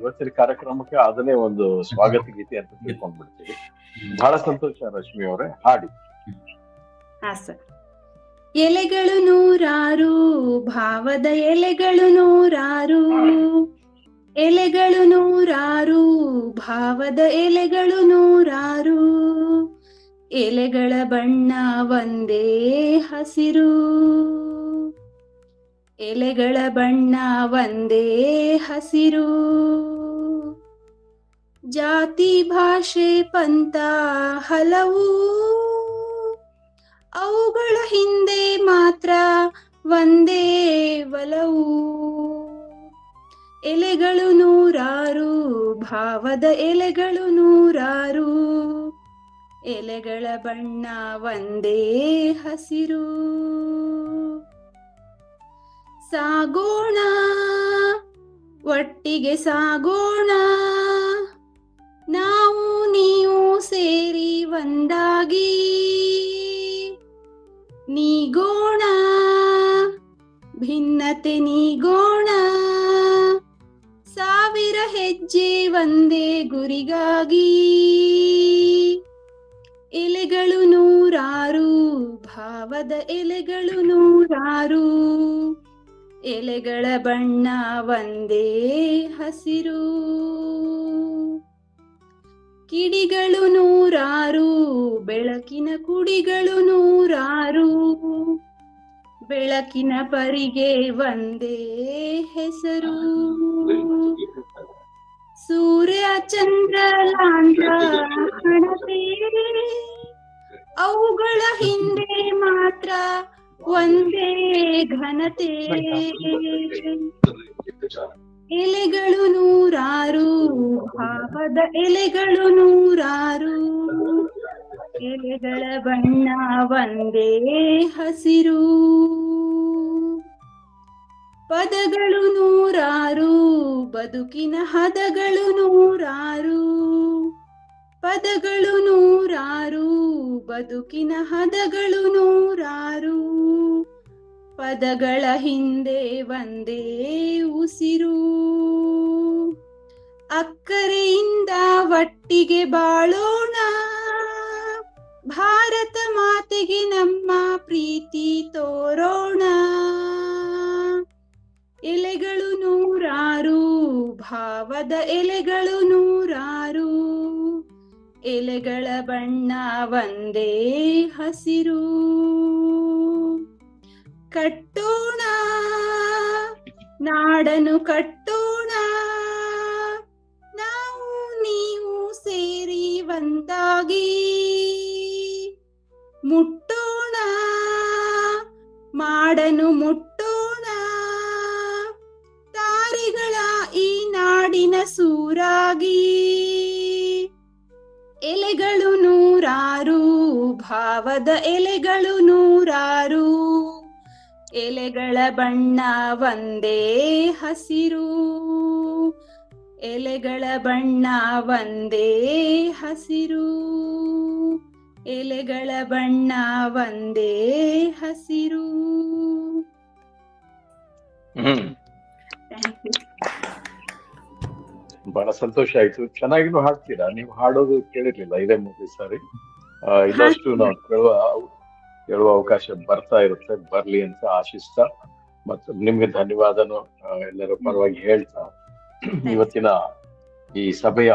ಇವತ್ತಿನ ಕಾರ್ಯಕ್ರಮಕ್ಕೆ ಅದನ್ನೇ ಒಂದು ಸ್ವಾಗತ ಗೀತೆ ಅಂತ ತಿಳ್ಕೊಂಡ್ಬಿಡ್ತೀವಿ. ಬಹಳ ಸಂತೋಷ ರಶ್ಮಿ ಅವರೇ, ಹಾಡಿ. ಹಾ ಸರ್. ಎಲೆಗಳು ನೂರಾರು, ಭಾವದ ಎಲೆಗಳು ನೂರಾರು, ಎಲೆಗಳು ನೂರಾರು, ಭಾವದ ಎಲೆಗಳು ನೂರಾರು, ಎಲೆಗಳ ಬಣ್ಣ ಒಂದೇ ಹಸಿರು, ಎಲೆಗಳ ಬಣ್ಣ ಒಂದೇ ಹಸಿರು. ಜಾತಿ ಭಾಷೆ ಪಂಥ ಹಲವು, ಅವುಗಳ ಹಿಂದೆ ಮಾತ್ರ ಒಂದೇ ಒಲವು. ಎಲೆಗಳು ನೂರಾರು, ಭಾವದ ಎಲೆಗಳು ನೂರಾರು, ಎಲೆಗಳ ಬಣ್ಣ ಒಂದೇ ಹಸಿರು. ಸಾಗೋಣ ಒಟ್ಟಿಗೆ ಸಾಗೋಣ, ನಾವು ನೀವು ಸೇರಿ ಒಂದಾಗಿ, ನೀಗೋಣ ಭಿನ್ನತೆ ನೀಗೋಣ, ಸಾವಿರ ಹೆಜ್ಜೆ ಒಂದೇ ಗುರಿಗಾಗಿ. ಎಲೆಗಳು ನೂರಾರು, ಭಾವದ ಎಲೆಗಳು ನೂರಾರು, ಎಲೆಗಳ ಬಣ್ಣ ಒಂದೇ ಹಸಿರು. ಕಿಡಿಗಳು ನೂರಾರು, ಬೆಳಕಿನ ಕುಡಿಗಳು ನೂರಾರು, ಬೆಳಕಿನ ಪರಿಗೆ ಒಂದೇ ಹೆಸರು. ಸೂರ್ಯ ಚಂದ್ರ ಲಾಂಛ ಹಣತೆ, ಅವುಗಳ ಹಿಂದೆ ಮಾತ್ರ ಒಂದೇ ಘನತೆ. ಎಲೆಗಳು ನೂರಾರು, ಭಾವದ ಎಲೆಗಳು ನೂರಾರು, ಎಲೆಗಳ ಬಣ್ಣ ಒಂದೇ ಹಸಿರು. ಪದಗಳು ನೂರಾರು, ಬದುಕಿನ ಹದಗಳು ನೂರಾರು, ಪದಗಳು ನೂರಾರು, ಬದುಕಿನ ಹದಗಳು ನೂರಾರು, ಪದಗಳ ಹಿಂದೆ ಒಂದೇ ಉಸಿರು. ಅಕ್ಕರೆಯಿಂದ ಒಟ್ಟಿಗೆ ಬಾಳೋಣ, ಭಾರತ ಮಾತೆಗೆ ನಮ್ಮ ಪ್ರೀತಿ ತೋರೋಣ. ಎಲೆಗಳು ನೂರಾರು, ಭಾವದ ಎಲೆಗಳು ನೂರಾರು, ಎಲೆಗಳ ಬಣ್ಣ ಒಂದೇ ಹಸಿರು. ಕಟ್ಟೋಣ ನಾಡನು ಕಟ್ಟೋಣ, ನಾವು ನೀವು ಸೇರಿ ಒಂದಾಗಿ, ಮುಟ್ಟೋಣ ಮಾಡನು ಮುಟ್ಟೋಣ, ತಾರೆಗಳ ಈ ನಾಡಿನ ಸೂರಾಗಿ. ಎಲೆಗಳು ನೂರಾರು, ಭಾವದ ಎಲೆಗಳು ನೂರಾರು, ಎಲೆಗಳ ಬಣ್ಣ ಒಂದೇ ಹಸಿರು, ಎಲೆಗಳ ಬಣ್ಣ ಒಂದೇ ಹಸಿರು, ಎಲೆಗಳ ಬಣ್ಣ ಒಂದೇ ಹಸಿರು. ಬಹಳ ಸಂತೋಷ ಆಯ್ತು. ಚೆನ್ನಾಗಿನೂ ಹಾಡ್ತೀರಾ. ನೀವು ಹಾಡೋದು ಕೇಳಿರ್ಲಿಲ್ಲ ಇದೇ ಮೊದಲ ಸಾರಿ. ಇನ್ನಷ್ಟು ನಾವು ಕೇಳುವ ಅವಕಾಶ ಬರ್ತಾ ಇರುತ್ತೆ, ಬರ್ಲಿ ಅಂತ ಆಶಿಸ್ತಾ ಮತ್ತು ನಿಮ್ಗೆ ಧನ್ಯವಾದನು ಎಲ್ಲರ ಪರವಾಗಿ ಹೇಳ್ತಾ ಇವತ್ತಿನ ಈ ಸಭೆಯ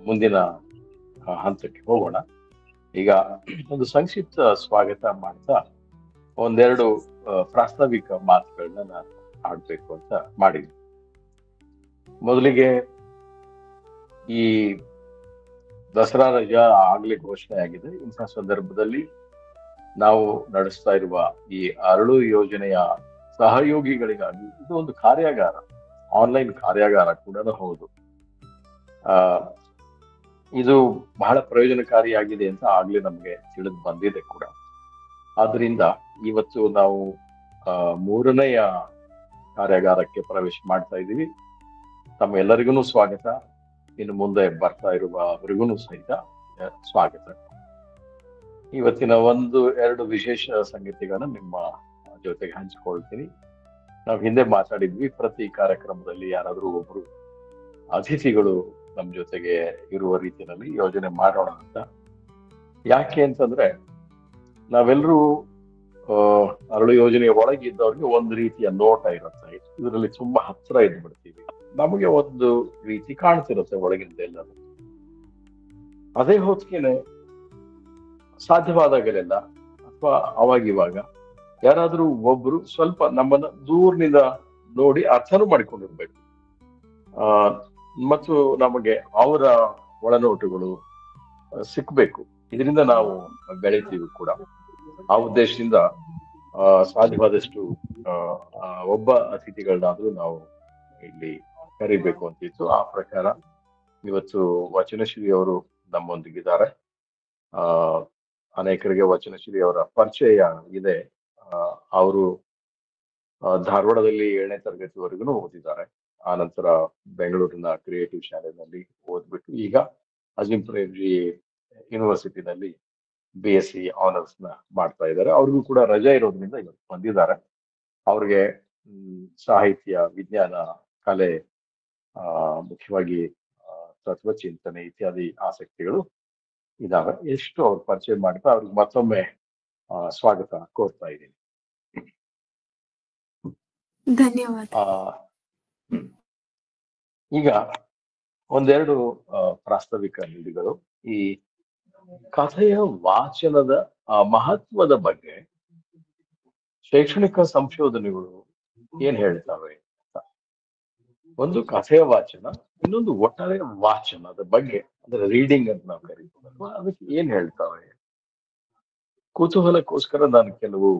ಮುಂದಿನ ಹಂತಕ್ಕೆ ಹೋಗೋಣ. ಈಗ ಒಂದು ಸಂಕ್ಷಿಪ್ತ ಸ್ವಾಗತ ಮಾಡ್ತಾ ಒಂದೆರಡು ಪ್ರಾಸ್ತಾವಿಕ ಮಾತುಗಳನ್ನ ನಾನು ಆಡ್ಬೇಕು ಅಂತ ಮಾಡಿದ್ವಿ. ಮೊದಲಿಗೆ ಈ ದಸರಾ ರಜಾ ಆಗ್ಲೇ ಘೋಷಣೆ ಆಗಿದೆ. ಇಂಥ ಸಂದರ್ಭದಲ್ಲಿ ನಾವು ನಡೆಸ್ತಾ ಇರುವ ಈ ಅರಳು ಯೋಜನೆಯ ಸಹಯೋಗಿಗಳಿಗಾಗಿ ಇದು ಒಂದು ಕಾರ್ಯಾಗಾರ, ಆನ್ಲೈನ್ ಕಾರ್ಯಾಗಾರ ಕೂಡ ಹೌದು. ಇದು ಬಹಳ ಪ್ರಯೋಜನಕಾರಿಯಾಗಿದೆ ಅಂತ ಆಗ್ಲೇ ನಮ್ಗೆ ತಿಳಿದು ಬಂದಿದೆ ಕೂಡ. ಆದ್ರಿಂದ ಇವತ್ತು ನಾವು ಮೂರನೆಯ ಕಾರ್ಯಾಗಾರಕ್ಕೆ ಪ್ರವೇಶ ಮಾಡ್ತಾ ಇದ್ದೀವಿ. ತಮ್ಮೆಲ್ಲರಿಗೂ ಸ್ವಾಗತ. ಇನ್ನು ಮುಂದೆ ಬರ್ತಾ ಇರುವವರಿಗೂ ಸಹಿತ ಸ್ವಾಗತ. ಇವತ್ತಿನ ಎರಡು ವಿಶೇಷ ಸಂಗತಿಗಳನ್ನ ನಿಮ್ಮ ಜೊತೆಗೆ ಹಂಚಿಕೊಳ್ತೀನಿ. ನಾವು ಹಿಂದೆ ಮಾತಾಡಿದ್ವಿ, ಪ್ರತಿ ಕಾರ್ಯಕ್ರಮದಲ್ಲಿ ಯಾರಾದ್ರೂ ಒಬ್ರು ಅತಿಥಿಗಳು ನಮ್ಮ ಜೊತೆಗೆ ಇರುವ ರೀತಿಯಲ್ಲಿ ಯೋಜನೆ ಮಾಡೋಣ ಅಂತ. ಯಾಕೆ ಅಂತಂದ್ರೆ ನಾವೆಲ್ಲರೂ ಅರಳು ಯೋಜನೆಯ ಒಳಗಿದ್ದವ್ರಿಗೆ ಒಂದು ರೀತಿಯ ನೋಟ ಇರುತ್ತೆ, ಇದರಲ್ಲಿ ತುಂಬಾ ಹತ್ರ ಇದ್ಬಿಡ್ತೀವಿ, ನಮಗೆ ಒಂದು ರೀತಿ ಕಾಣ್ತಿರುತ್ತೆ ಒಳಗಿಂದ ಎಲ್ಲರೂ. ಅದೇ ಹೊತ್ತಿಗೆನೆ ಸಾಧ್ಯವಾದಾಗಲೆಲ್ಲ ಅಥವಾ ಅವಾಗಿವಾಗ ಯಾರಾದ್ರೂ ಒಬ್ರು ಸ್ವಲ್ಪ ನಮ್ಮನ್ನ ದೂರನಿಂದ ನೋಡಿ ಅರ್ಥನೂ ಮಾಡಿಕೊಂಡಿರ್ಬೇಕು. ಮತ್ತು ನಮಗೆ ಅವರ ಒಳನೋಟಗಳು ಸಿಕ್ಬೇಕು, ಇದರಿಂದ ನಾವು ಬೆಳಿತೀವಿ ಕೂಡ. ಆ ಉದ್ದೇಶದಿಂದ ಸಾಧ್ಯವಾದಷ್ಟು ಒಬ್ಬ ಅತಿಥಿಗಳನ್ನಾದ್ರೂ ನಾವು ಇಲ್ಲಿ ಕರಿಬೇಕು ಅಂತಿತ್ತು. ಆ ಪ್ರಕಾರ ಇವತ್ತು ವಚನಶ್ರೀ ಅವರು ನಮ್ಮೊಂದಿಗಿದ್ದಾರೆ. ಅನೇಕರಿಗೆ ವಚನಶ್ರೀ ಅವರ ಪರಿಚಯ ಇದೆ. ಅವರು ಧಾರವಾಡದಲ್ಲಿ 7ನೇ ತರಗತಿವರೆಗೂ ಓದಿದ್ದಾರೆ. ಆ ನಂತರ ಬೆಂಗಳೂರಿನ ಕ್ರಿಯೇಟಿವ್ ಶಾಲೆಯಲ್ಲಿ ಓದ್ಬಿಟ್ಟು ಈಗ ಅಜಿಂ ಪ್ರೇಮ್ಜಿ ಯೂನಿವರ್ಸಿಟಿನಲ್ಲಿ BSc ಆನರ್ಸ್ ನ ಮಾಡ್ತಾ ಇದ್ದಾರೆ. ಅವ್ರಿಗೂ ಕೂಡ ರಜೆ ಇರೋದ್ರಿಂದ ಇವತ್ತು ಬಂದಿದ್ದಾರೆ. ಅವ್ರಿಗೆ ಸಾಹಿತ್ಯ, ವಿಜ್ಞಾನ, ಕಲೆ, ಮುಖ್ಯವಾಗಿ ತತ್ವಚಿಂತನೆ ಇತ್ಯಾದಿ ಆಸಕ್ತಿಗಳು ಇದಾವೆ. ಎಷ್ಟು ಅವ್ರ ಪರಿಚಯ ಮಾಡ್ತಾ ಅವ್ರಿಗೆ ಮತ್ತೊಮ್ಮೆ ಸ್ವಾಗತ ಕೋರ್ತಾ ಇದ್ದೀನಿ. ಧನ್ಯವಾದ. ಈಗ ಒಂದೆರಡು ಪ್ರಾಸ್ತಾವಿಕ ನುಡಿಗಳು. ಈ ಕಥೆಯ ವಾಚನದ ಮಹತ್ವದ ಬಗ್ಗೆ ಶೈಕ್ಷಣಿಕ ಸಂಶೋಧನೆಗಳು ಏನ್ ಹೇಳ್ತವೆ ಅಂತ. ಒಂದು ಕಥೆಯ ವಾಚನ, ಇನ್ನೊಂದು ಒಟ್ಟಾರೆ ವಾಚನದ ಬಗ್ಗೆ, ಅಂದ್ರೆ ರೀಡಿಂಗ್ ಅಂತ ನಾವು ಕರೀತೀವಲ್ವಾ, ಅದಕ್ಕೆ ಏನ್ ಹೇಳ್ತವೆ. ಕುತೂಹಲಕ್ಕೋಸ್ಕರ ನಾನು ಕೆಲವು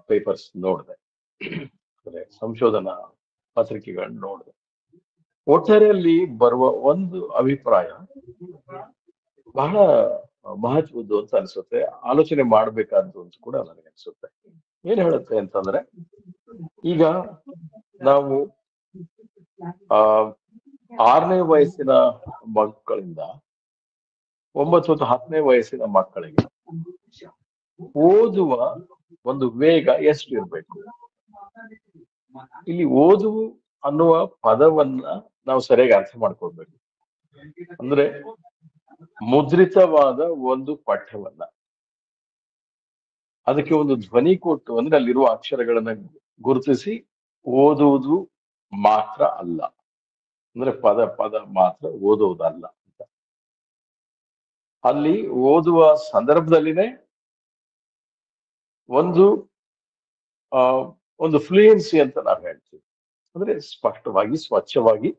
ಪೇಪರ್ಸ್ ನೋಡಿದೆ, ಅಂದ್ರೆ ಸಂಶೋಧನಾ ಪತ್ರಿಕೆಗಳನ್ನ ನೋಡಿದೆ. ಒಟ್ಟಾರೆಯಲ್ಲಿ ಬರುವ ಒಂದು ಅಭಿಪ್ರಾಯ ಬಹಳ ಮಹತ್ವದ್ದು ಅಂತ ಅನ್ಸುತ್ತೆ, ಆಲೋಚನೆ ಮಾಡ್ಬೇಕಾದ್ದು ಅಂತ ಕೂಡ ನನಗೆ ಅನ್ಸುತ್ತೆ. ಏನ್ ಹೇಳುತ್ತೆ ಅಂತಂದ್ರೆ, ಈಗ ನಾವು 6ನೇ ವಯಸ್ಸಿನ ಮಕ್ಕಳಿಂದ 9 ಮತ್ತು 10ನೇ ವಯಸ್ಸಿನ ಮಕ್ಕಳಿಗೆ ಓದುವ ಒಂದು ವೇಗ ಎಷ್ಟು ಇರ್ಬೇಕು. ಇಲ್ಲಿ ಓದುವ ಅನ್ನುವ ಪದವನ್ನ ನಾವು ಸರಿಯಾಗಿ ಅರ್ಥ ಮಾಡ್ಕೊಳ್ಬೇಕು. ಅಂದ್ರೆ ಮುದ್ರಿತವಾದ ಒಂದು ಪಠ್ಯವನ್ನ ಅದಕ್ಕೆ ಒಂದು ಧ್ವನಿ ಕೊಟ್ಟು, ಅಂದ್ರೆ ಅಲ್ಲಿರುವ ಅಕ್ಷರಗಳನ್ನ ಗುರುತಿಸಿ ಓದುವುದು ಮಾತ್ರ ಅಲ್ಲ, ಅಂದ್ರೆ ಪದ ಪದ ಮಾತ್ರ ಓದುವುದಲ್ಲ ಅಂತ. ಅಲ್ಲಿ ಓದುವ ಸಂದರ್ಭದಲ್ಲಿನೇ ಒಂದು ಫ್ಲೂಯೆನ್ಸಿ ಅಂತ ನಾವು ಹೇಳ್ತೀವಿ, ಅಂದ್ರೆ ಸ್ಪಷ್ಟವಾಗಿ, ಸ್ವಚ್ಛವಾಗಿ,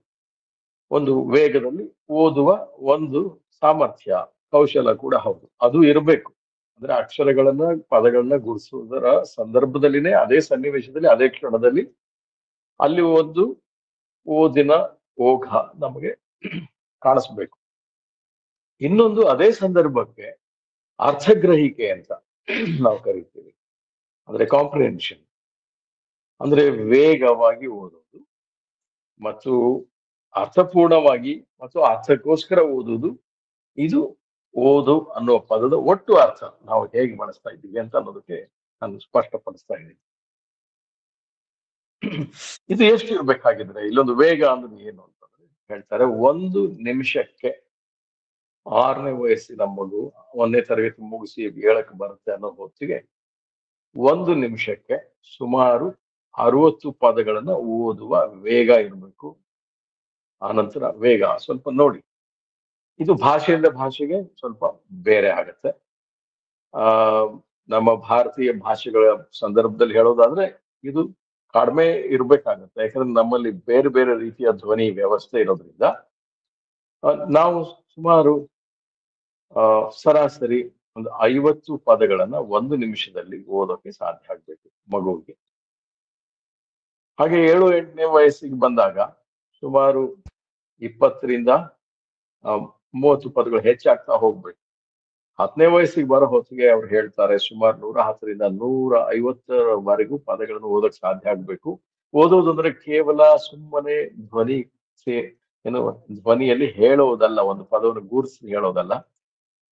ಒಂದು ವೇಗದಲ್ಲಿ ಓದುವ ಒಂದು ಸಾಮರ್ಥ್ಯ, ಕೌಶಲ ಕೂಡ ಹೌದು, ಅದು ಇರಬೇಕು. ಅಂದ್ರೆ ಅಕ್ಷರಗಳನ್ನ, ಪದಗಳನ್ನ ಗುರುಸುವುದರ ಸಂದರ್ಭದಲ್ಲಿನೇ, ಅದೇ ಸನ್ನಿವೇಶದಲ್ಲಿ, ಅದೇ ಕ್ಷಣದಲ್ಲಿ ಅಲ್ಲಿ ಒಂದು ಓದಿನ ಓಘ ನಮಗೆ ಕಾಣಿಸ್ಬೇಕು. ಇನ್ನೊಂದು ಅದೇ ಸಂದರ್ಭಕ್ಕೆ ಅರ್ಥಗ್ರಹಿಕೆ ಅಂತ ನಾವು ಕರಿತೀವಿ, ಅಂದ್ರೆ ಕಾಂಪ್ರಿಹೆನ್ಷನ್, ಅಂದ್ರೆ ವೇಗವಾಗಿ ಓದೋದು ಮತ್ತು ಅರ್ಥಪೂರ್ಣವಾಗಿ ಮತ್ತು ಅರ್ಥಕ್ಕೋಸ್ಕರ ಓದುವುದು. ಇದು ಓದು ಅನ್ನುವ ಪದದ ಒಟ್ಟು ಅರ್ಥ ನಾವು ಹೇಗೆ ಬಳಸ್ತಾ ಇದ್ದೀವಿ ಅಂತ ಅನ್ನೋದಕ್ಕೆ ನಾನು ಸ್ಪಷ್ಟಪಡಿಸ್ತಾ ಇದ್ದೀನಿ. ಇದು ಎಷ್ಟು ಇರ್ಬೇಕಾಗಿದ್ರೆ, ಇಲ್ಲೊಂದು ವೇಗ ಅಂದ್ರೆ ಏನು ಅಂತಂದ್ರೆ ಹೇಳ್ತಾರೆ, 1 ನಿಮಿಷಕ್ಕೆ 6ನೇ ವಯಸ್ಸಿನ ಮಗು 1ನೇ ತರಗತಿ ಮುಗಿಸಿ 7ಕ್ಕೆ ಬರುತ್ತೆ ಅನ್ನೋ ಹೊತ್ತಿಗೆ 1 ನಿಮಿಷಕ್ಕೆ ಸುಮಾರು 60 ಪದಗಳನ್ನ ಓದುವ ವೇಗ ಇರಬೇಕು. ಆನಂತರ ವೇಗ ಸ್ವಲ್ಪ ನೋಡಿ, ಇದು ಭಾಷೆಯಿಂದ ಭಾಷೆಗೆ ಸ್ವಲ್ಪ ಬೇರೆ ಆಗತ್ತೆ. ನಮ್ಮ ಭಾರತೀಯ ಭಾಷೆಗಳ ಸಂದರ್ಭದಲ್ಲಿ ಹೇಳೋದಾದ್ರೆ ಇದು ಕಡಿಮೆ ಇರ್ಬೇಕಾಗತ್ತೆ, ಯಾಕಂದ್ರೆ ನಮ್ಮಲ್ಲಿ ಬೇರೆ ಬೇರೆ ರೀತಿಯ ಧ್ವನಿ ವ್ಯವಸ್ಥೆ ಇರೋದ್ರಿಂದ ನಾವು ಸುಮಾರು ಸರಾಸರಿ ಒಂದು 50 ಪದಗಳನ್ನ 1 ನಿಮಿಷದಲ್ಲಿ ಓದೋಕೆ ಸಾಧ್ಯ ಆಗ್ಬೇಕು ಮಗುವಿಗೆ. ಹಾಗೆ 7-8ನೇ ವಯಸ್ಸಿಗೆ ಬಂದಾಗ ಸುಮಾರು 20ರಿಂದ 30 ಪದಗಳು ಹೆಚ್ಚಾಗ್ತಾ ಹೋಗ್ಬೇಕು. 10ನೇ ವಯಸ್ಸಿಗೆ ಬರೋ ಹೊತ್ತಿಗೆ ಅವ್ರು ಹೇಳ್ತಾರೆ ಸುಮಾರು 110ರಿಂದ 150ವರೆಗೂ ಪದಗಳನ್ನು ಓದಕ್ ಸಾಧ್ಯ ಆಗ್ಬೇಕು. ಓದೋದಂದ್ರೆ ಕೇವಲ ಸುಮ್ಮನೆ ಧ್ವನಿಯಲ್ಲಿ ಹೇಳೋದಲ್ಲ, ಒಂದು ಪದವನ್ನು ಗುರುಸಿ ಹೇಳೋದಲ್ಲ,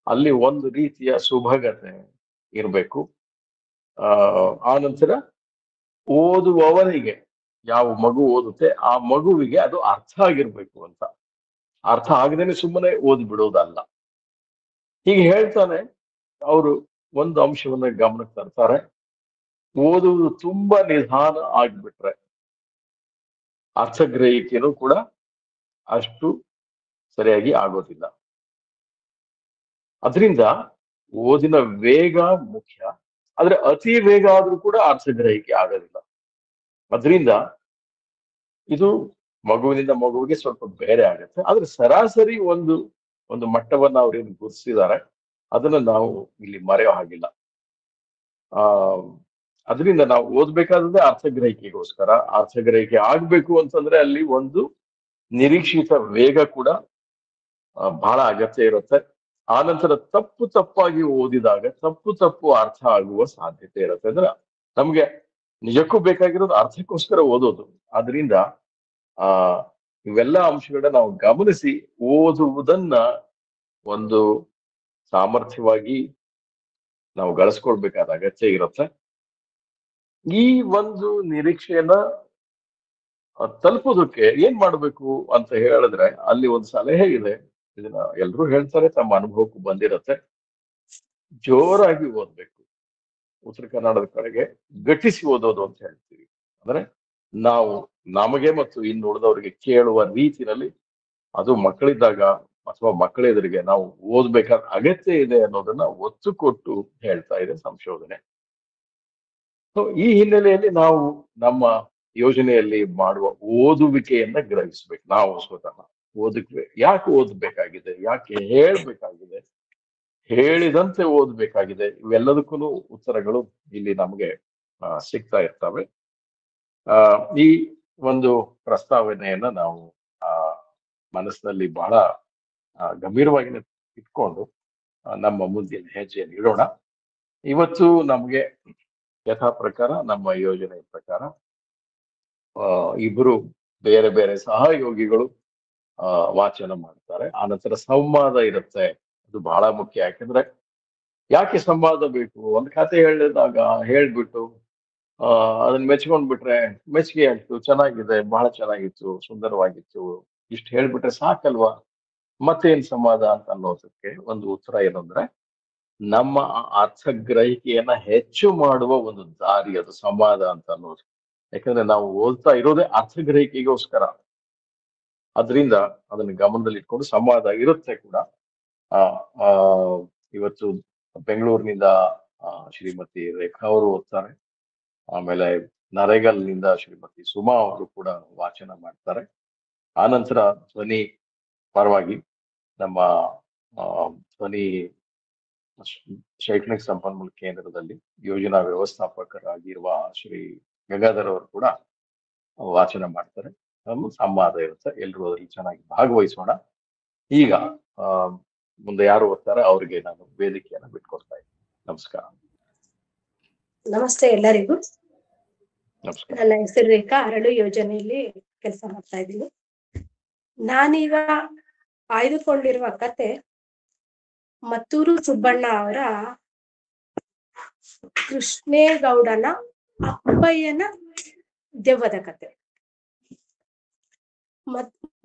ಅಲ್ಲಿ ಒಂದು ರೀತಿಯ ಸುಭಗತೆ ಇರಬೇಕು. ಆ ನಂತರ ಓದುವವರಿಗೆ ಯಾವ ಮಗು ಓದುತ್ತೆ ಆ ಮಗುವಿಗೆ ಅದು ಅರ್ಥ ಆಗಿರ್ಬೇಕು ಅಂತ. ಅರ್ಥ ಆಗದೇನೆ ಸುಮ್ಮನೆ ಓದಿ ಬಿಡೋದಲ್ಲ. ಹೀಗೆ ಹೇಳ್ತಾನೆ ಅವರು ಒಂದು ಅಂಶವನ್ನ ಗಮನಕ್ಕೆ ತರ್ತಾರೆ. ಓದುವುದು ತುಂಬಾ ನಿಧಾನ ಆಗ್ಬಿಟ್ರೆ ಅರ್ಥಗ್ರಹಿಕೆನೂ ಕೂಡ ಅಷ್ಟು ಸರಿಯಾಗಿ ಆಗೋದಿಲ್ಲ. ಅದರಿಂದ ಓದಿನ ವೇಗ ಮುಖ್ಯ, ಆದ್ರೆ ಅತಿ ವೇಗ ಆದ್ರೂ ಕೂಡ ಅರ್ಥಗ್ರಹಿಕೆ ಆಗೋದಿಲ್ಲ. ಅದರಿಂದ ಇದು ಮಗುವಿನಿಂದ ಮಗುವಿಗೆ ಸ್ವಲ್ಪ ಬೇರೆ ಆಗುತ್ತೆ. ಆದ್ರೆ ಸರಾಸರಿ ಒಂದು ಮಟ್ಟವನ್ನ ಅವ್ರೇನು ಗುರುತಿಸಿದ್ದಾರೆ ಅದನ್ನ ನಾವು ಇಲ್ಲಿ ಮರೆಯೋ ಹಾಗಿಲ್ಲ. ಅದರಿಂದ ನಾವು ಓದ್ಬೇಕಾದ್ರೆ ಅರ್ಥಗ್ರಹಿಕೆಗೋಸ್ಕರ. ಅರ್ಥಗ್ರಹಿಕೆ ಆಗ್ಬೇಕು ಅಂತಂದ್ರೆ ಅಲ್ಲಿ ಒಂದು ನಿರೀಕ್ಷಿತ ವೇಗ ಕೂಡ ಬಹಳ ಅಗತ್ಯ ಇರುತ್ತೆ. ಆನಂತರ ತಪ್ಪಾಗಿ ಓದಿದಾಗ ತಪ್ಪು ಅರ್ಥ ಆಗುವ ಸಾಧ್ಯತೆ ಇರುತ್ತೆ. ಅಂದ್ರೆ ನಮ್ಗೆ ನಿಜಕ್ಕೂ ಬೇಕಾಗಿರೋದು ಅರ್ಥಕ್ಕೋಸ್ಕರ ಓದೋದು. ಆದ್ರಿಂದ ಇವೆಲ್ಲ ಅಂಶಗಳನ್ನ ನಾವು ಗಮನಿಸಿ ಓದುವುದನ್ನ ಒಂದು ಸಾಮರ್ಥ್ಯವಾಗಿ ನಾವು ಗಳಿಸ್ಕೊಳ್ಬೇಕಾದ ಅಗತ್ಯ ಇರುತ್ತೆ. ಈ ಒಂದು ನಿರೀಕ್ಷೆಯನ್ನ ತಲುಪೋದಕ್ಕೆ ಏನ್ ಮಾಡ್ಬೇಕು ಅಂತ ಹೇಳಿದ್ರೆ ಅಲ್ಲಿ ಒಂದು ಸಲಹೆ ಇದೆ. ಇದನ್ನ ಎಲ್ರೂ ಹೇಳ್ತಾರೆ, ತಮ್ಮ ಅನುಭವಕ್ಕೂ ಬಂದಿರತ್ತೆ. ಜೋರಾಗಿ ಓದ್ಬೇಕು. ಉತ್ತರ ಕನ್ನಡದ ಕಡೆಗೆ ಗಟ್ಟಿಸಿ ಓದೋದು ಅಂತ ಹೇಳ್ತೀವಿ. ಅಂದ್ರೆ ನಾವು ನಮಗೆ ಮತ್ತು ಇನ್ನು ಉಳಿದವರಿಗೆ ಕೇಳುವ ರೀತಿನಲ್ಲಿ, ಅದು ಮಕ್ಕಳಿದ್ದಾಗ ಅಥವಾ ಮಕ್ಕಳ ಎದುರಿಗೆ ನಾವು ಓದ್ಬೇಕಾದ ಅಗತ್ಯ ಇದೆ ಅನ್ನೋದನ್ನ ಒತ್ತು ಕೊಟ್ಟು ಹೇಳ್ತಾ ಇದೆ ಸಂಶೋಧನೆ. ಸೊ ಈ ಹಿನ್ನೆಲೆಯಲ್ಲಿ ನಾವು ನಮ್ಮ ಯೋಜನೆಯಲ್ಲಿ ಮಾಡುವ ಓದುವಿಕೆಯನ್ನ ಗ್ರಹಿಸ್ಬೇಕು. ನಾವು ಸ್ವತಃ ಯಾಕೆ ಓದ್ಬೇಕಾಗಿದೆ, ಯಾಕೆ ಹೇಳ್ಬೇಕಾಗಿದೆ, ಹೇಳಿದಂತೆ ಓದ್ಬೇಕಾಗಿದೆ, ಇವೆಲ್ಲದಕ್ಕೂ ಉತ್ತರಗಳು ಇಲ್ಲಿ ನಮಗೆ ಸಿಗ್ತಾ ಇರ್ತವೆ. ಈ ಒಂದು ಪ್ರಸ್ತಾವನೆಯನ್ನ ನಾವು ಮನಸ್ಸಿನಲ್ಲಿ ಬಹಳ ಗಂಭೀರವಾಗಿ ಇಟ್ಕೊಂಡು ನಮ್ಮ ಮುಂದಿನ ಹೆಜ್ಜೆಯನ್ನು ಇಡೋಣ. ಇವತ್ತು ನಮ್ಗೆ ಯಥಾ ಪ್ರಕಾರ ನಮ್ಮ ಯೋಜನೆ ಪ್ರಕಾರ ಇಬ್ರು ಬೇರೆ ಬೇರೆ ಸಹಯೋಗಿಗಳು ವಾಚನ ಮಾಡ್ತಾರೆ. ಆನಂತರ ಸಂವಾದ ಇರುತ್ತೆ. ಅದು ಬಹಳ ಮುಖ್ಯ. ಯಾಕೆ ಸಂವಾದ ಬೇಕು? ಒಂದು ಕತೆ ಹೇಳಿದಾಗ ಹೇಳ್ಬಿಟ್ಟು ಅದನ್ನ ಮೆಚ್ಕೊಂಡ್ಬಿಟ್ರೆ ಮೆಚ್ಚುಗೆ ಆಯ್ತು, ಚೆನ್ನಾಗಿದೆ, ಬಹಳ ಚೆನ್ನಾಗಿತ್ತು, ಸುಂದರವಾಗಿತ್ತು, ಇಷ್ಟು ಹೇಳ್ಬಿಟ್ರೆ ಸಾಕಲ್ವಾ, ಮತ್ತೇನ್ ಸಂವಾದ ಅಂತ ಅನ್ನೋದಕ್ಕೆ ಒಂದು ಉತ್ತರ ಏನಂದ್ರೆ, ನಮ್ಮ ಅರ್ಥಗ್ರಹಿಕೆಯನ್ನ ಹೆಚ್ಚು ಮಾಡುವ ಒಂದು ದಾರಿ ಅದು ಸಂವಾದ ಅಂತ ಅನ್ನೋದು. ಯಾಕಂದ್ರೆ ನಾವು ಓದ್ತಾ ಇರೋದೇ ಅರ್ಥಗ್ರಹಿಕೆಗೋಸ್ಕರ. ಅದರಿಂದ ಅದನ್ನ ಗಮನದಲ್ಲಿ ಇಟ್ಕೊಂಡು ಸಂವಾದ ಇರುತ್ತೆ ಕೂಡ. ಇವತ್ತು ಬೆಂಗಳೂರಿನಿಂದ ಶ್ರೀಮತಿ ರೇಖಾ ಅವರು ಓದ್ತಾರೆ. ಆಮೇಲೆ ನರೇಗಲ್ನಿಂದ ಶ್ರೀಮತಿ ಸುಮಾ ಅವರು ಕೂಡ ವಾಚನ ಮಾಡ್ತಾರೆ. ಆನಂತರ ಧ್ವನಿ ಪರವಾಗಿ ನಮ್ಮ ಧ್ವನಿ ಶೈಕ್ಷಣಿಕ ಸಂಪನ್ಮೂಲ ಕೇಂದ್ರದಲ್ಲಿ ಯೋಜನಾ ವ್ಯವಸ್ಥಾಪಕರಾಗಿರುವ ಶ್ರೀ ಗಂಗಾಧರ್ ಅವರು ಕೂಡ ವಾಚನ ಮಾಡ್ತಾರೆ. ಸಂವಾದ ಇರುತ್ತೆ. ಎಲ್ರೂ ಅದ್ರಲ್ಲಿ ಚೆನ್ನಾಗಿ ಭಾಗವಹಿಸೋಣ. ಈಗ ಮುಂದೆ ಯಾರು ಓದ್ತಾರೆ ಅವರಿಗೆ ನಾನು ವೇದಿಕೆಯನ್ನು ಬಿಟ್ಕೊಡ್ತಾ ಇದ್ದೀನಿ. ನಮಸ್ಕಾರ. ನಮಸ್ತೆ ಎಲ್ಲರಿಗೂ. ನಮಸ್ಕಾರ. ನನ್ನ ಹೆಸರು ರೇಖಾ. ಅರಳು ಯೋಜನೆಯಲ್ಲಿ ಕೆಲಸ ಮಾಡ್ತಾ ಇದ್ದೀನಿ. ನಾನೀಗ ಆಯ್ದುಕೊಂಡಿರುವ ಕತೆ ಮತ್ತೂರು ಸುಬ್ಬಣ್ಣ ಅವರ ಕೃಷ್ಣೇಗೌಡನ ಅಪ್ಪಯ್ಯನ ದೆವ್ವದ ಕತೆ.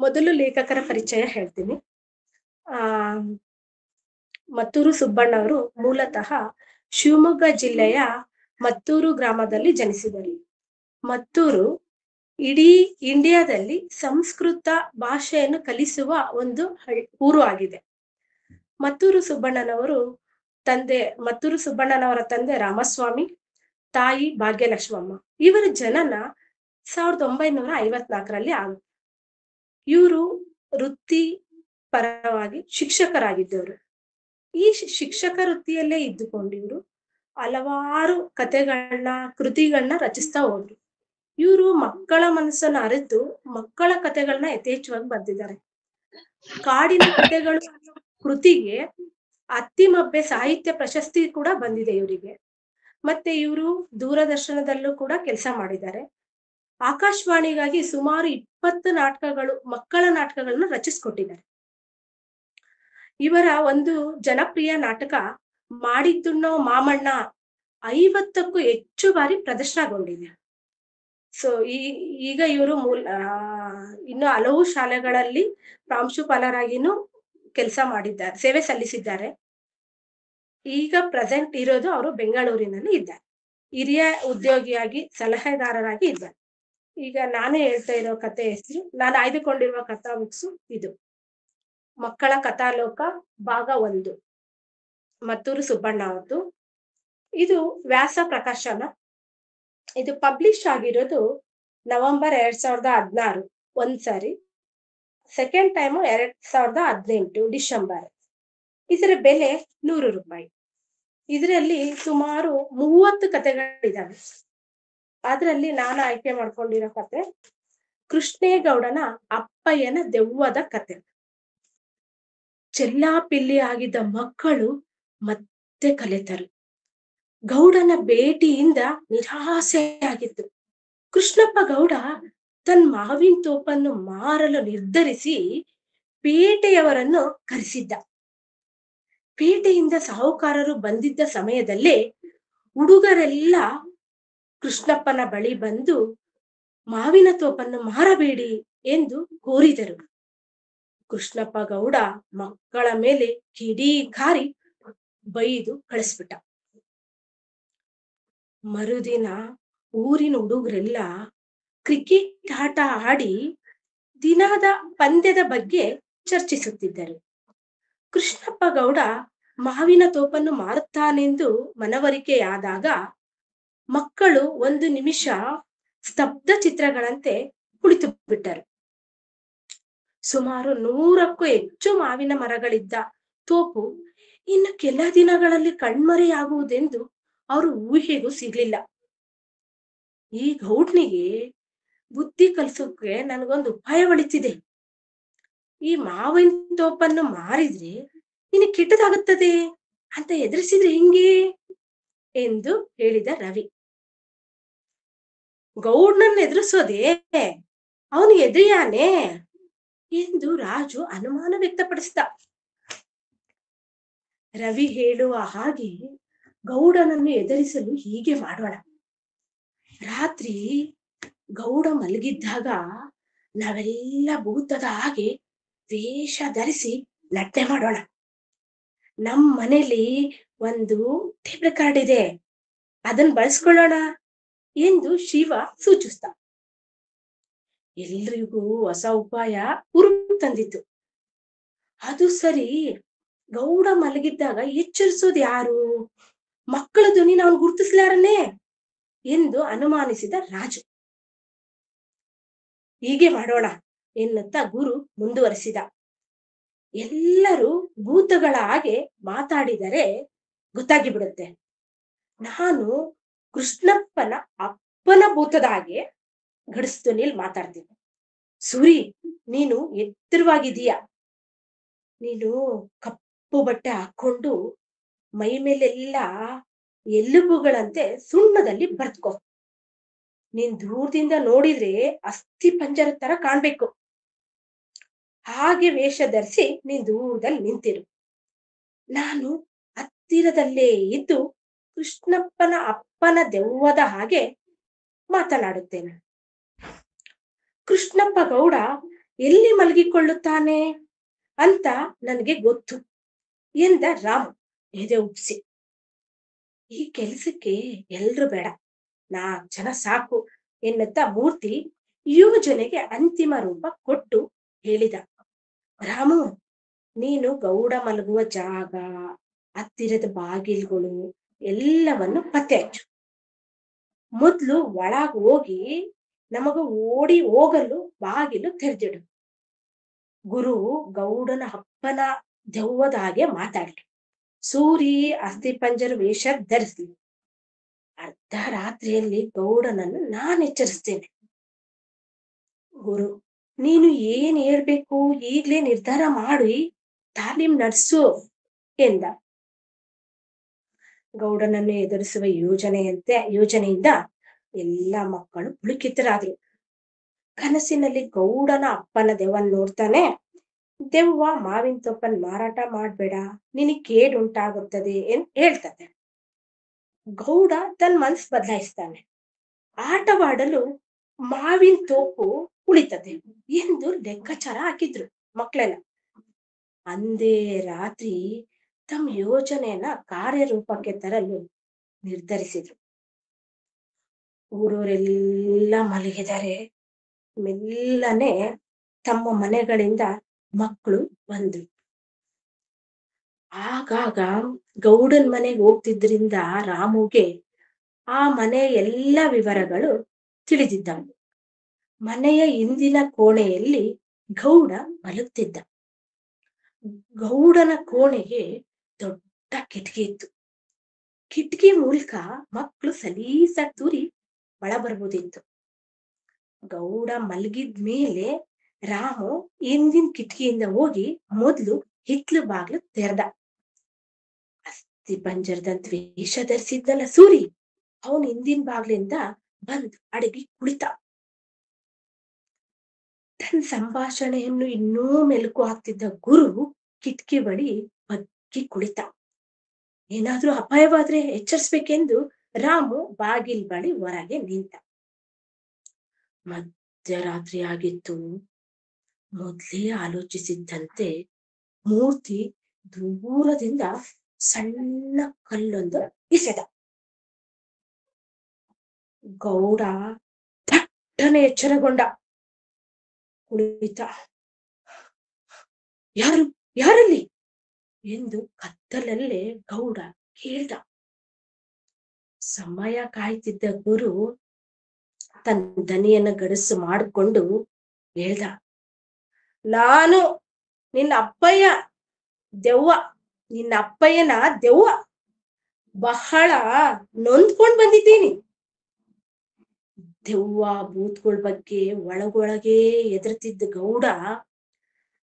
ಮೊದಲು ಲೇಖಕರ ಪರಿಚಯ ಹೇಳ್ತೀನಿ. ಮತ್ತೂರು ಸುಬ್ಬಣ್ಣ ಅವರು ಮೂಲತಃ ಶಿವಮೊಗ್ಗ ಜಿಲ್ಲೆಯ ಮತ್ತೂರು ಗ್ರಾಮದಲ್ಲಿ ಜನಿಸಿದರು. ಮತ್ತೂರು ಇಡೀ ಇಂಡಿಯಾದಲ್ಲಿ ಸಂಸ್ಕೃತ ಭಾಷೆಯನ್ನು ಕಲಿಸುವ ಒಂದು ಊರು ಆಗಿದೆ. ಮತ್ತೂರು ಸುಬ್ಬಣ್ಣನವರ ತಂದೆ ರಾಮಸ್ವಾಮಿ, ತಾಯಿ ಭಾಗ್ಯಲಕ್ಷ್ಮಮ್ಮ. ಇವರ ಜನನ 1954ರಲ್ಲಿ ಆಗುತ್ತೆ. ಇವರು ವೃತ್ತಿ ಪರವಾಗಿ ಶಿಕ್ಷಕರಾಗಿದ್ದವರು. ಈ ಶಿಕ್ಷಕ ವೃತ್ತಿಯಲ್ಲೇ ಇದ್ದುಕೊಂಡು ಇವರು ಹಲವಾರು ಕೃತಿಗಳನ್ನ ರಚಿಸ್ತಾ ಹೋದ್ರು. ಇವರು ಮಕ್ಕಳ ಮನಸ್ಸನ್ನು ಅರಿತು ಮಕ್ಕಳ ಕಥೆಗಳನ್ನ ಯಥೇಚ್ಛವಾಗಿ ಬರೆದಿದ್ದಾರೆ. ಕಾಡಿನ ಕಥೆಗಳು ಅನ್ನೋ ಕೃತಿಗೆ ಅತ್ತಿಮಬ್ಬೆ ಸಾಹಿತ್ಯ ಪ್ರಶಸ್ತಿ ಕೂಡ ಬಂದಿದೆ ಇವರಿಗೆ. ಮತ್ತೆ ಇವರು ದೂರದರ್ಶನದಲ್ಲೂ ಕೂಡ ಕೆಲಸ ಮಾಡಿದ್ದಾರೆ. ಆಕಾಶವಾಣಿಗಾಗಿ ಸುಮಾರು 20 ನಾಟಕಗಳು, ಮಕ್ಕಳ ನಾಟಕಗಳನ್ನ ರಚಿಸ್ಕೊಟ್ಟಿದ್ದಾರೆ. ಇವರ ಒಂದು ಜನಪ್ರಿಯ ನಾಟಕ ಮಾಡಿದ್ದುಣ್ಣೋ ಮಾಮಣ್ಣ 50ಕ್ಕೂ ಹೆಚ್ಚು ಬಾರಿ ಪ್ರದರ್ಶನಗೊಂಡಿದೆ. ಸೊ ಈಗ ಇವರು ಇನ್ನು ಹಲವು ಶಾಲೆಗಳಲ್ಲಿ ಪ್ರಾಂಶುಪಾಲರಾಗಿನೂ ಕೆಲಸ ಮಾಡಿದ್ದಾರೆ, ಸೇವೆ ಸಲ್ಲಿಸಿದ್ದಾರೆ. ಈಗ ಪ್ರೆಸೆಂಟ್ ಇರೋದು ಅವರು ಬೆಂಗಳೂರಿನಲ್ಲಿ ಇದ್ದಾರೆ. ಹಿರಿಯ ಉದ್ಯೋಗಿಯಾಗಿ ಸಲಹೆಗಾರರಾಗಿ ಇದ್ದಾರೆ. ಈಗ ನಾನೇ ಹೇಳ್ತಾ ಇರೋ ಕತೆ ಹೆಸರು, ನಾನು ಆಯ್ದುಕೊಂಡಿರುವ ಕಥಾ ಬುಕ್ಸು ಇದು, ಮಕ್ಕಳ ಕಥಾಲೋಕ ಭಾಗ 1, ಮತ್ತೂರು ಸುಬ್ಬಣ್ಣ ಅವರದು. ಇದು ವ್ಯಾಸ ಪ್ರಕಾಶನ. ಇದು ಪಬ್ಲಿಷ್ ಆಗಿರೋದು ನವೆಂಬರ್ 2016 ಒಂದ್ಸಾರಿ, ಸೆಕೆಂಡ್ ಟೈಮು 2018 ಡಿಸೆಂಬರ್. ಇದರ ಬೆಲೆ 100 ರೂಪಾಯಿ. ಇದರಲ್ಲಿ ಸುಮಾರು 30 ಕಥೆಗಳಿದಾವೆ. ಅದರಲ್ಲಿ ನಾನು ಆಯ್ಕೆ ಮಾಡ್ಕೊಂಡಿರೋ ಕತೆ ಕೃಷ್ಣೇಗೌಡನ ಅಪ್ಪಯ್ಯನ ದೆವ್ವದ ಕತೆ. ಚೆಲ್ಲಾಪಿಲ್ಲಿ ಆಗಿದ್ದ ಮಕ್ಕಳು ಮತ್ತೆ ಕಲೆತರು. ಗೌಡನ ಭೇಟಿಯಿಂದ ನಿರಾಸೆಯಾಗಿತ್ತು. ಕೃಷ್ಣಪ್ಪ ಗೌಡ ತನ್ನ ಮಾವಿನ ತೋಪನ್ನು ಮಾರಲು ನಿರ್ಧರಿಸಿ ಪೇಟೆಯವರನ್ನು ಕರೆಸಿದ್ದ. ಪೇಟೆಯಿಂದ ಸಾಹುಕಾರರು ಬಂದಿದ್ದ ಸಮಯದಲ್ಲೇ ಹುಡುಗರೆಲ್ಲ ಕೃಷ್ಣಪ್ಪನ ಬಳಿ ಬಂದು ಮಾವಿನ ತೋಪನ್ನು ಮಾರಬೇಡಿ ಎಂದು ಕೋರಿದರು. ಕೃಷ್ಣಪ್ಪ ಗೌಡ ಮಕ್ಕಳ ಮೇಲೆ ಕಿಡಿಕಾರಿ ಬೈದು ಕಳಿಸ್ಬಿಟ್ಟ. ಮರುದಿನ ಊರಿನ ಹುಡುಗರೆಲ್ಲ ಕ್ರಿಕೆಟ್ ಆಟ ಆಡಿ ದಿನದ ಪಂದ್ಯದ ಬಗ್ಗೆ ಚರ್ಚಿಸುತ್ತಿದ್ದರು. ಕೃಷ್ಣಪ್ಪ ಗೌಡ ಮಾವಿನ ತೋಪನ್ನು ಮಾರುತ್ತಾನೆಂದು ಮನವರಿಕೆಯಾದಾಗ ಮಕ್ಕಳು 1 ನಿಮಿಷ ಸ್ತಬ್ಧ ಚಿತ್ರಗಳಂತೆ ಕುಳಿತು ಬಿಟ್ಟರು. ಸುಮಾರು 100ಕ್ಕೂ ಹೆಚ್ಚು ಮಾವಿನ ಮರಗಳಿದ್ದ ತೋಪು ಇನ್ನು ಕೆಲ ದಿನಗಳಲ್ಲಿ ಕಣ್ಮರೆಯಾಗುವುದೆಂದು ಅವರು ಊಹೆಗೂ ಸಿಗ್ಲಿಲ್ಲ. ಈ ಗೌಡ್ನಿಗೆ ಬುದ್ಧಿ ಕಲಿಸೋಕೆ ನನಗೊಂದು ಉಪಾಯ ಒಳಿತಿದೆ. ಈ ಮಾವಿನ ತೋಪನ್ನು ಮಾರಿದ್ರೆ ಇನ್ನು ಕೆಟ್ಟದಾಗುತ್ತದೆ ಅಂತ ಎದುರಿಸಿದ್ರೆ ಹಿಂಗೆ ಎಂದು ಹೇಳಿದ ರವಿ. ಗೌಡ್ನನ್ನ ಎದುರಿಸೋದೇ, ಅವನು ಎದುರಿಯಾನೆ ಎಂದು ರಾಜು ಅನುಮಾನ ವ್ಯಕ್ತಪಡಿಸಿದ. ರವಿ ಹೇಳುವ ಹಾಗೆ ಗೌಡನನ್ನು ಎದುರಿಸಲು ಹೀಗೆ ಮಾಡೋಣ. ರಾತ್ರಿ ಗೌಡ ಮಲಗಿದ್ದಾಗ ನಾವೆಲ್ಲ ಭೂತದ ಹಾಗೆ ವೇಷ ಧರಿಸಿ ನಟನೆ ಮಾಡೋಣ. ನಮ್ ಮನೇಲಿ ಒಂದು ಟೇಪ್ ರೆಕಾರ್ಡ್ ಇದೆ, ಅದನ್ನ ಬಳಸ್ಕೊಳ್ಳೋಣ ಎಂದು ಶಿವ ಸೂಚಿಸ್ತ. ಎಲ್ರಿಗೂ ಹೊಸ ಉಪಾಯ ಹುರುಪು ತಂದಿತ್ತು. ಅದು ಸರಿ, ಗೌಡ ಮಲಗಿದ್ದಾಗ ಎಚ್ಚರಿಸೋದು ಯಾರು? ಮಕ್ಕಳ ಧ್ವನಿ ನಾವು ಗುರುತಿಸ್ಲಾರನೆ ಎಂದು ಅನುಮಾನಿಸಿದ ರಾಜು. ಹೀಗೆ ಮಾಡೋಣ ಎನ್ನುತ್ತಾ ಗುರು ಮುಂದುವರಿಸಿದ. ಎಲ್ಲರೂ ಭೂತಗಳ ಹಾಗೆ ಮಾತಾಡಿದರೆ ಗೊತ್ತಾಗಿ ಬಿಡುತ್ತೆ. ನಾನು ಕೃಷ್ಣಪ್ಪನ ಅಪ್ಪನ ಭೂತದ ಹಾಗೆ ಗಡಿಸ್ಧ್ವನಿಯಲ್ಲಿ ಮಾತಾಡ್ತೀನಿ. ಸೂರಿ, ನೀನು ಎತ್ತರವಾಗಿದೀಯ. ನೀನು ಕಪ್ಪು ಬಟ್ಟೆ ಹಾಕೊಂಡು ಮೈ ಮೇಲೆಲ್ಲ ಎಲುಬುಗಳಂತೆ ಸುಣ್ಣದಲ್ಲಿ ಬರ್ತ್ಕೋ. ನೀನ್ ದೂರದಿಂದ ನೋಡಿದ್ರೆ ಅಸ್ಥಿ ಪಂಜರ ತರ ಕಾಣ್ಬೇಕು. ಹಾಗೆ ವೇಷ ಧರಿಸಿ ನೀನ್ ದೂರದಲ್ಲಿ ನಿಂತಿರು. ನಾನು ಹತ್ತಿರದಲ್ಲೇ ಇದ್ದು ಕೃಷ್ಣಪ್ಪನ ಅಪ್ಪನ ದೆವ್ವದ ಹಾಗೆ ಮಾತನಾಡುತ್ತೇನೆ. ಕೃಷ್ಣಪ್ಪ ಗೌಡ ಎಲ್ಲಿ ಮಲಗಿಕೊಳ್ಳುತ್ತಾನೆ ಅಂತ ನನಗೆ ಗೊತ್ತು ಎಂದ ರಾಮ್ ಎದೆ ಉಪ್ಸಿ. ಈ ಕೆಲಸಕ್ಕೆ ಎಲ್ರು ಬೇಡ, 4 ಜನ ಸಾಕು ಎನ್ನುತ್ತಾ ಮೂರ್ತಿ ಯೋಜನೆಗೆ ಅಂತಿಮ ರೂಪ ಕೊಟ್ಟು ಹೇಳಿದ. ರಾಮು, ನೀನು ಗೌಡ ಮಲಗುವ ಜಾಗ, ಹತ್ತಿರದ ಬಾಗಿಲುಗಳು ಎಲ್ಲವನ್ನು ಪತ್ತೆ ಹಚ್ಚು. ಮೊದ್ಲು ಒಳಗ್ ಹೋಗಿ ನಮಗ ಓಡಿ ಹೋಗಲು ಬಾಗಿಲು ತೆರೆದಿಡು. ಗುರು ಗೌಡನ ಅಪ್ಪನ ದೆವ್ವದ ಹಾಗೆ ಮಾತಾಡ್ಲಿ. ಸೂರಿ ಅಸ್ಥಿ ಪಂಜರ ವೇಷ ಧರಿಸ್ಲಿ. ಅರ್ಧ ರಾತ್ರಿಯಲ್ಲಿ ಗೌಡನನ್ನು ನಾನು ಎಚ್ಚರಿಸ್ತೇನೆ. ಗುರು, ನೀನು ಏನ್ ಹೇಳ್ಬೇಕು ಈಗ್ಲೇ ನಿರ್ಧಾರ ಮಾಡಿ ತಾಲೀಮ್ ನಡೆಸು ಎಂದ. ಗೌಡನನ್ನು ಎದುರಿಸುವ ಯೋಜನೆಯಿಂದ ಎಲ್ಲ ಮಕ್ಕಳು ಪುಳುಕಿತರಾದ್ರು. ಕನಸಿನಲ್ಲಿ ಗೌಡನ ಅಪ್ಪನ ದೆವ್ವನ್ ನೋಡ್ತಾನೆ. ದೆವ್ವ ಮಾವಿನ ತೋಪನ್ ಮಾರಾಟ ಮಾಡ್ಬೇಡ, ನಿನಗೆ ಕೇಡುಂಟಾಗುತ್ತದೆ ಎಂದು ಹೇಳ್ತದೆ. ಗೌಡ ತನ್ನ ಮನ್ಸು ಬದಲಾಯಿಸ್ತಾನೆ. ಆಟವಾಡಲು ಮಾವಿನ ತೋಪು ಉಳಿತದೆ ಎಂದು ಲೆಕ್ಕಾಚಾರ ಹಾಕಿದ್ರು ಮಕ್ಕಳೆಲ್ಲ. ಅಂದೇ ರಾತ್ರಿ ತಮ್ಮ ಯೋಜನೆಯನ್ನ ಕಾರ್ಯರೂಪಕ್ಕೆ ತರಲು ನಿರ್ಧರಿಸಿದ್ರು. ಊರವರೆಲ್ಲ ಮಲಗಿದ್ದಾರೆ. ಮೆಲ್ಲನೆ ತಮ್ಮ ಮನೆಗಳಿಂದ ಮಕ್ಕಳು ಬಂದ್ರು. ಆಗಾಗ ಗೌಡನ್ ಮನೆಗೆ ಹೋಗ್ತಿದ್ರಿಂದ ರಾಮುಗೆ ಆ ಮನೆಯ ಎಲ್ಲ ವಿವರಗಳು ತಿಳಿದಿದ್ದವು. ಮನೆಯ ಹಿಂದಿನ ಕೋಣೆಯಲ್ಲಿ ಗೌಡ ಮಲಗ್ತಿದ್ದ. ಗೌಡನ ಕೋಣೆಗೆ ದೊಡ್ಡ ಕಿಟಕಿ ಇತ್ತು. ಕಿಟಕಿ ಮೂಲಕ ಮಕ್ಕಳು ಸಲೀಸಾಗಿ ತೂರಿ ಒಳ ಬರ್ಬೋದಿತ್ತು. ಗೌಡ ಮಲಗಿದ್ಮೇಲೆ ರಾಮು ಹಿಂದಿನ ಕಿಟಕಿಯಿಂದ ಹೋಗಿ ಮೊದ್ಲು ಹಿತ್ಲು ಬಾಗ್ಲು ತೆರೆದ. ಅಸ್ಥಿ ಪಂಜರದಂತ ವೇಷ ಧರಿಸಿದ್ನಲ್ಲ ಸೂರಿ, ಅವನ್ ಹಿಂದಿನ ಬಾಗ್ಲಿಂದ ಬಂದು ಅಡಗಿ ಕುಳಿತ. ತನ್ನ ಸಂಭಾಷಣೆಯನ್ನು ಇನ್ನೂ ಮೆಲುಕು ಹಾಕ್ತಿದ್ದ ಗುರು ಕಿಟಕಿ ಬಳಿ ಬಗ್ಗಿ ಕುಳಿತ. ಏನಾದ್ರೂ ಅಪಾಯವಾದ್ರೆ ಎಚ್ಚರಿಸ್ಬೇಕೆಂದು ರಾಮು ಬಾಗಿಲ್ ಬಳಿ ಹೊರಗೆ ನಿಂತ. ಮಧ್ಯರಾತ್ರಿ ಆಗಿತ್ತು. ಮೊದ್ಲೇ ಆಲೋಚಿಸಿದ್ದಂತೆ ಮೂರ್ತಿ ದೂರದಿಂದ ಸಣ್ಣ ಕಲ್ಲೊಂದು ಇಸೆದ. ಗೌಡ ಥಟ್ಟನೆ ಎಚ್ಚರಗೊಂಡ. ಕುಳಿತ. ಯಾರು ಯಾರಲ್ಲಿ ಎಂದು ಕತ್ತಲಲ್ಲೇ ಗೌಡ ಕೇಳ್ದ. ಸಮಯ ಕಾಯ್ತಿದ್ದ ಗುರು ತನ್ನ ದನಿಯನ್ನ ಗಡಸು ಮಾಡಿಕೊಂಡು ಹೇಳ್ದ, ನಾನು ನಿನ್ನ ಅಪ್ಪಯ್ಯ ದೆವ್ವ, ನಿನ್ನ ಅಪ್ಪಯ್ಯನ ದೆವ್ವ. ಬಹಳ ನೊಂದ್ಕೊಂಡ್ ಬಂದಿದ್ದೀನಿ. ದೆವ್ವ ಭೂತ್ಗಳ ಬಗ್ಗೆ ಒಳಗೊಳಗೆ ಎದುರುತ್ತಿದ್ದ ಗೌಡ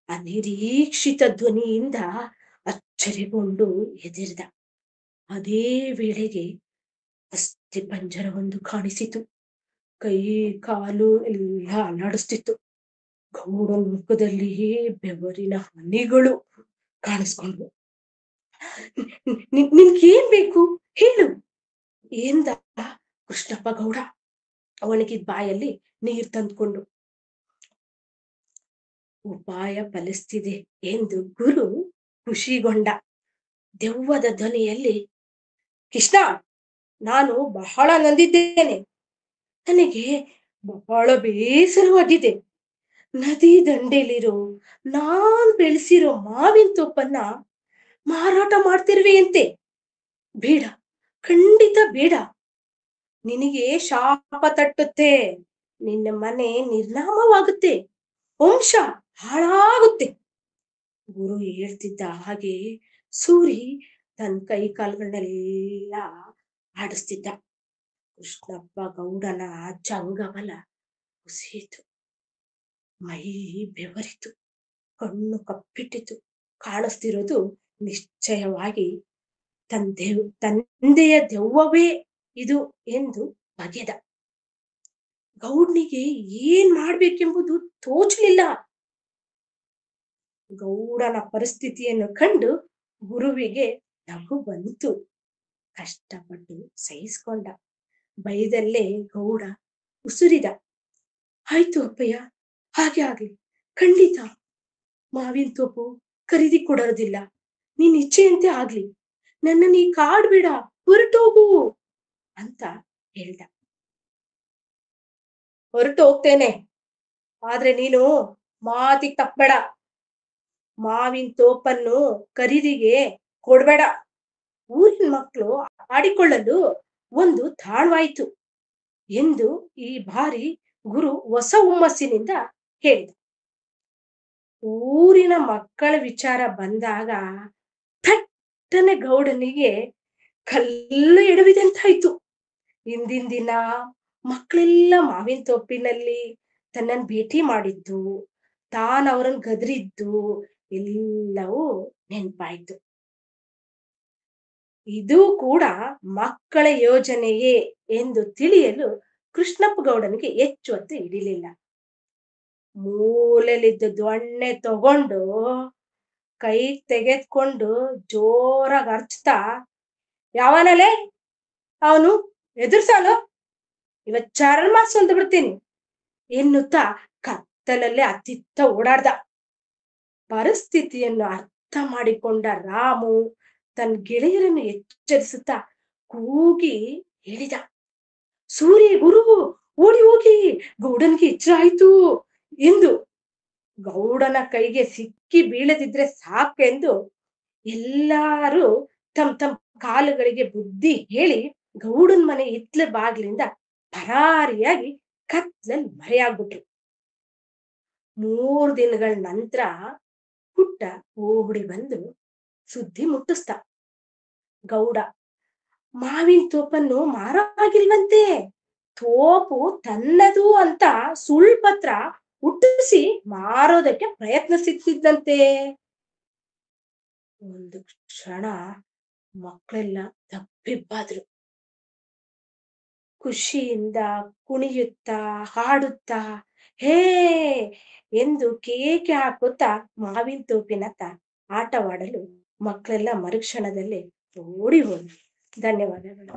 ಅನಿರೀಕ್ಷಿತ ಧ್ವನಿಯಿಂದ ಅಚ್ಚರಿಗೊಂಡು ಎದಿರ್ದ. ಅದೇ ವೇಳೆಗೆ ಅಸ್ಥಿ ಪಂಜರವೊಂದು ಕಾಣಿಸಿತು. ಕೈ ಕಾಲು ಎಲ್ಲ ಅಲ್ಲಾಡಿಸ್ತಿತ್ತು. ಗೌಡನ ಮುಖದಲ್ಲಿ ಬೆವರಿನ ಹನಿಗಳು ಕಾಣಿಸ್ಕೊಂಡ್ವು. ನಿನ್ಗೇನ್ ಬೇಕು ಹೇಳು ಎಂದ ಕೃಷ್ಣಪ್ಪ ಗೌಡ ಒಣಗಿದ ಬಾಯಲ್ಲಿ ನೀರ್ ತಂದ್ಕೊಂಡು. ಉಪಾಯ ಫಲಿಸ್ತಿದೆ ಎಂದು ಗುರು ಖುಷಿಗೊಂಡ. ದೆವ್ವದ ಧ್ವನಿಯಲ್ಲಿ, ಕೃಷ್ಣ, ನಾನು ಬಹಳ ನೊಂದಿದ್ದೇನೆ. ನನಗೆ ಬಹಳ ಬೇಸರವಾಗಿದೆ. ನದಿ ದಂಡೆಲಿರೋ ನಾನ್ ಬೆಳೆಸಿರೋ ಮಾವಿನ ತೋಪನ್ನ ಮಾರಾಟ ಮಾಡ್ತಿರುವೆಯಂತೆ. ಬೇಡ, ಖಂಡಿತ ಬೇಡ. ನಿನಗೆ ಶಾಪ ತಟ್ಟುತ್ತೆ. ನಿನ್ನ ಮನೆ ನಿರ್ನಾಮವಾಗುತ್ತೆ. ವಂಶ ಹಾಳಾಗುತ್ತೆ. ಗುರು ಹೇಳ್ತಿದ್ದ ಹಾಗೆ ಸೂರಿ ತನ್ನ ಕೈ ಕಾಲುಗಳನ್ನೆಲ್ಲ ಆಡಿಸ್ತಿದ್ದ. ಕೃಷ್ಣಪ್ಪ ಗೌಡನ ಜಂಗಬಲ ಕುಸಿಯಿತು. ಮೈ ಬೆವರಿತು. ಕಣ್ಣು ಕಪ್ಪಿಟ್ಟಿತು. ಕಾಣಿಸ್ತಿರೋದು ನಿಶ್ಚಯವಾಗಿ ತಂದೆಯ ದೆವ್ವವೇ ಇದು ಎಂದು ಬಗೆದ. ಗೌಡನಿಗೆ ಏನ್ ಮಾಡ್ಬೇಕೆಂಬುದು ತೋಚಲಿಲ್ಲ. ಗೌಡನ ಪರಿಸ್ಥಿತಿಯನ್ನು ಕಂಡು ಗುರುವಿಗೆ ನಗು ಬಂತು. ಕಷ್ಟಪಟ್ಟು ಸಹಿಸ್ಕೊಂಡ. ಭಯದಲ್ಲೇ ಗೌಡ ಉಸುರಿದ, ಆಯ್ತು ಅಪ್ಪಯ್ಯ, ಹಾಗೆ ಆಗ್ಲಿ, ಖಂಡಿತ. ಮಾವಿನ ತೋಪು ಖರೀದಿ ಕೊಡೋದಿಲ್ಲ. ನೀನ್ ಇಚ್ಛೆಯಂತೆ ಆಗ್ಲಿ. ನನ್ನ ನೀ ಕಾಡ್ಬೇಡ, ಹೊರಟೋಗು ಅಂತ ಹೇಳ್ದ. ಹೊರಟು ಹೋಗ್ತೇನೆ, ಆದ್ರೆ ನೀನು ಮಾತಿಗೆ ತಪ್ಪಬೇಡ. ಮಾವಿನ ತೋಪನ್ನು ಖರೀದಿಗೆ ಕೊಡ್ಬೇಡ. ಊರಿನ ಮಕ್ಕಳು ಆಡಿಕೊಳ್ಳಲು ಒಂದು ತಾಣವಾಯಿತು ಎಂದು ಈ ಬಾರಿ ಗುರು ಹೊಸ ಹುಮ್ಮಸ್ಸಿನಿಂದ ಹೇಳಿದ. ಊರಿನ ಮಕ್ಕಳ ವಿಚಾರ ಬಂದಾಗ ಥಟ್ಟನೆ ಗೌಡನಿಗೆ ಕಲ್ಲು ಎಡವಿದಂತಾಯ್ತು. ಹಿಂದಿನ ದಿನ ಮಕ್ಕಳೆಲ್ಲ ಮಾವಿನ ತೋಪಿನಲ್ಲಿ ತನ್ನನ್ನು ಭೇಟಿ ಮಾಡಿದ್ದು, ತಾನ್ ಅವರನ್ನು ಗದರಿದ್ದು ಎಲ್ಲವೂ ನೆನಪಾಯ್ತು. ಇದು ಕೂಡ ಮಕ್ಕಳ ಯೋಜನೆಯೇ ಎಂದು ತಿಳಿಯಲು ಕೃಷ್ಣಪ್ಪ ಗೌಡನಿಗೆ ಹೆಚ್ಚು ಹೊತ್ತು ಹಿಡಿಲಿಲ್ಲ. ಮೂಲೆಯಲ್ಲಿದ್ದ ದೊಣ್ಣೆ ತಗೊಂಡು ಕೈ ತೆಗೆದ್ಕೊಂಡು ಜೋರಾಗಿ ಅರ್ಚ್ತಾ, ಯಾವನಲೆ ಅವನು ಎದುರ್ಸಾಲು, ಇವತ್ ಚರ್ಮ ಸುಲ್ದು ಬಿಡ್ತೀನಿ ಎನ್ನುತ್ತಾ ಕತ್ತಲಲ್ಲೇ ಅತ್ತಿತ್ತ ಓಡಾಡ್ದ. ಪರಿಸ್ಥಿತಿಯನ್ನು ಅರ್ಥ ಮಾಡಿಕೊಂಡ ರಾಮು ತನ್ನ ಗೆಳೆಯರನ್ನು ಎಚ್ಚರಿಸುತ್ತಾ ಕೂಗಿ ಹೇಳಿದ, ಸೂರಿ ಗುರು, ಓಡಿ ಹೋಗಿ, ಗೌಡನ್ಗೆ ಎಚ್ಚರ ಆಯ್ತು ಎಂದು. ಗೌಡನ ಕೈಗೆ ಸಿಕ್ಕಿ ಬೀಳದಿದ್ರೆ ಸಾಕೆಂದು ಎಲ್ಲಾರು ತಮ್ಮ ಕಾಲುಗಳಿಗೆ ಬುದ್ಧಿ ಹೇಳಿ ಗೌಡನ್ ಮನೆ ಹಿತ್ಲ ಬಾಗ್ಲಿಂದ ಪರಾರಿಯಾಗಿ ಕತ್ಲಲ್ಲಿ ಮರೆಯಾಗ್ಬಿಟ್ರು. 3 ದಿನಗಳ ನಂತರ ಪುಟ್ಟ ಓಡಿ ಬಂದು ಸುದ್ದಿ ಮುಟ್ಟಿಸ್ತ. ಗೌಡ, ಮಾವಿನ ತೋಪನ್ನು ಮಾರೋ ಆಗಿಲ್ವಂತೆ, ತೋಪು ತನ್ನದು ಅಂತ ಸುಳ್ಳು ಪತ್ರ ಹುಟ್ಟಿಸಿ ಮಾರೋದಕ್ಕೆ ಪ್ರಯತ್ನಿಸುತ್ತಿದ್ದಂತೆ. ಒಂದು ಕ್ಷಣ ಮಕ್ಕಳೆಲ್ಲ ತಬ್ಬಿಬ್ಬಾದ್ರು. ಖುಷಿಯಿಂದ ಕುಣಿಯುತ್ತಾ ಹಾಡುತ್ತಾ ಹೇ ಎಂದು ಕೇಕೆ ಹಾಕುತ್ತಾ ಮಾವಿನ ತೋಪಿನತ್ತ ಆಟವಾಡಲು ಮಕ್ಕಳೆಲ್ಲ ಮರುಕ್ಷಣದಲ್ಲಿ ಓಡಿ ಹೋದ್ರು. ಧನ್ಯವಾದಗಳು.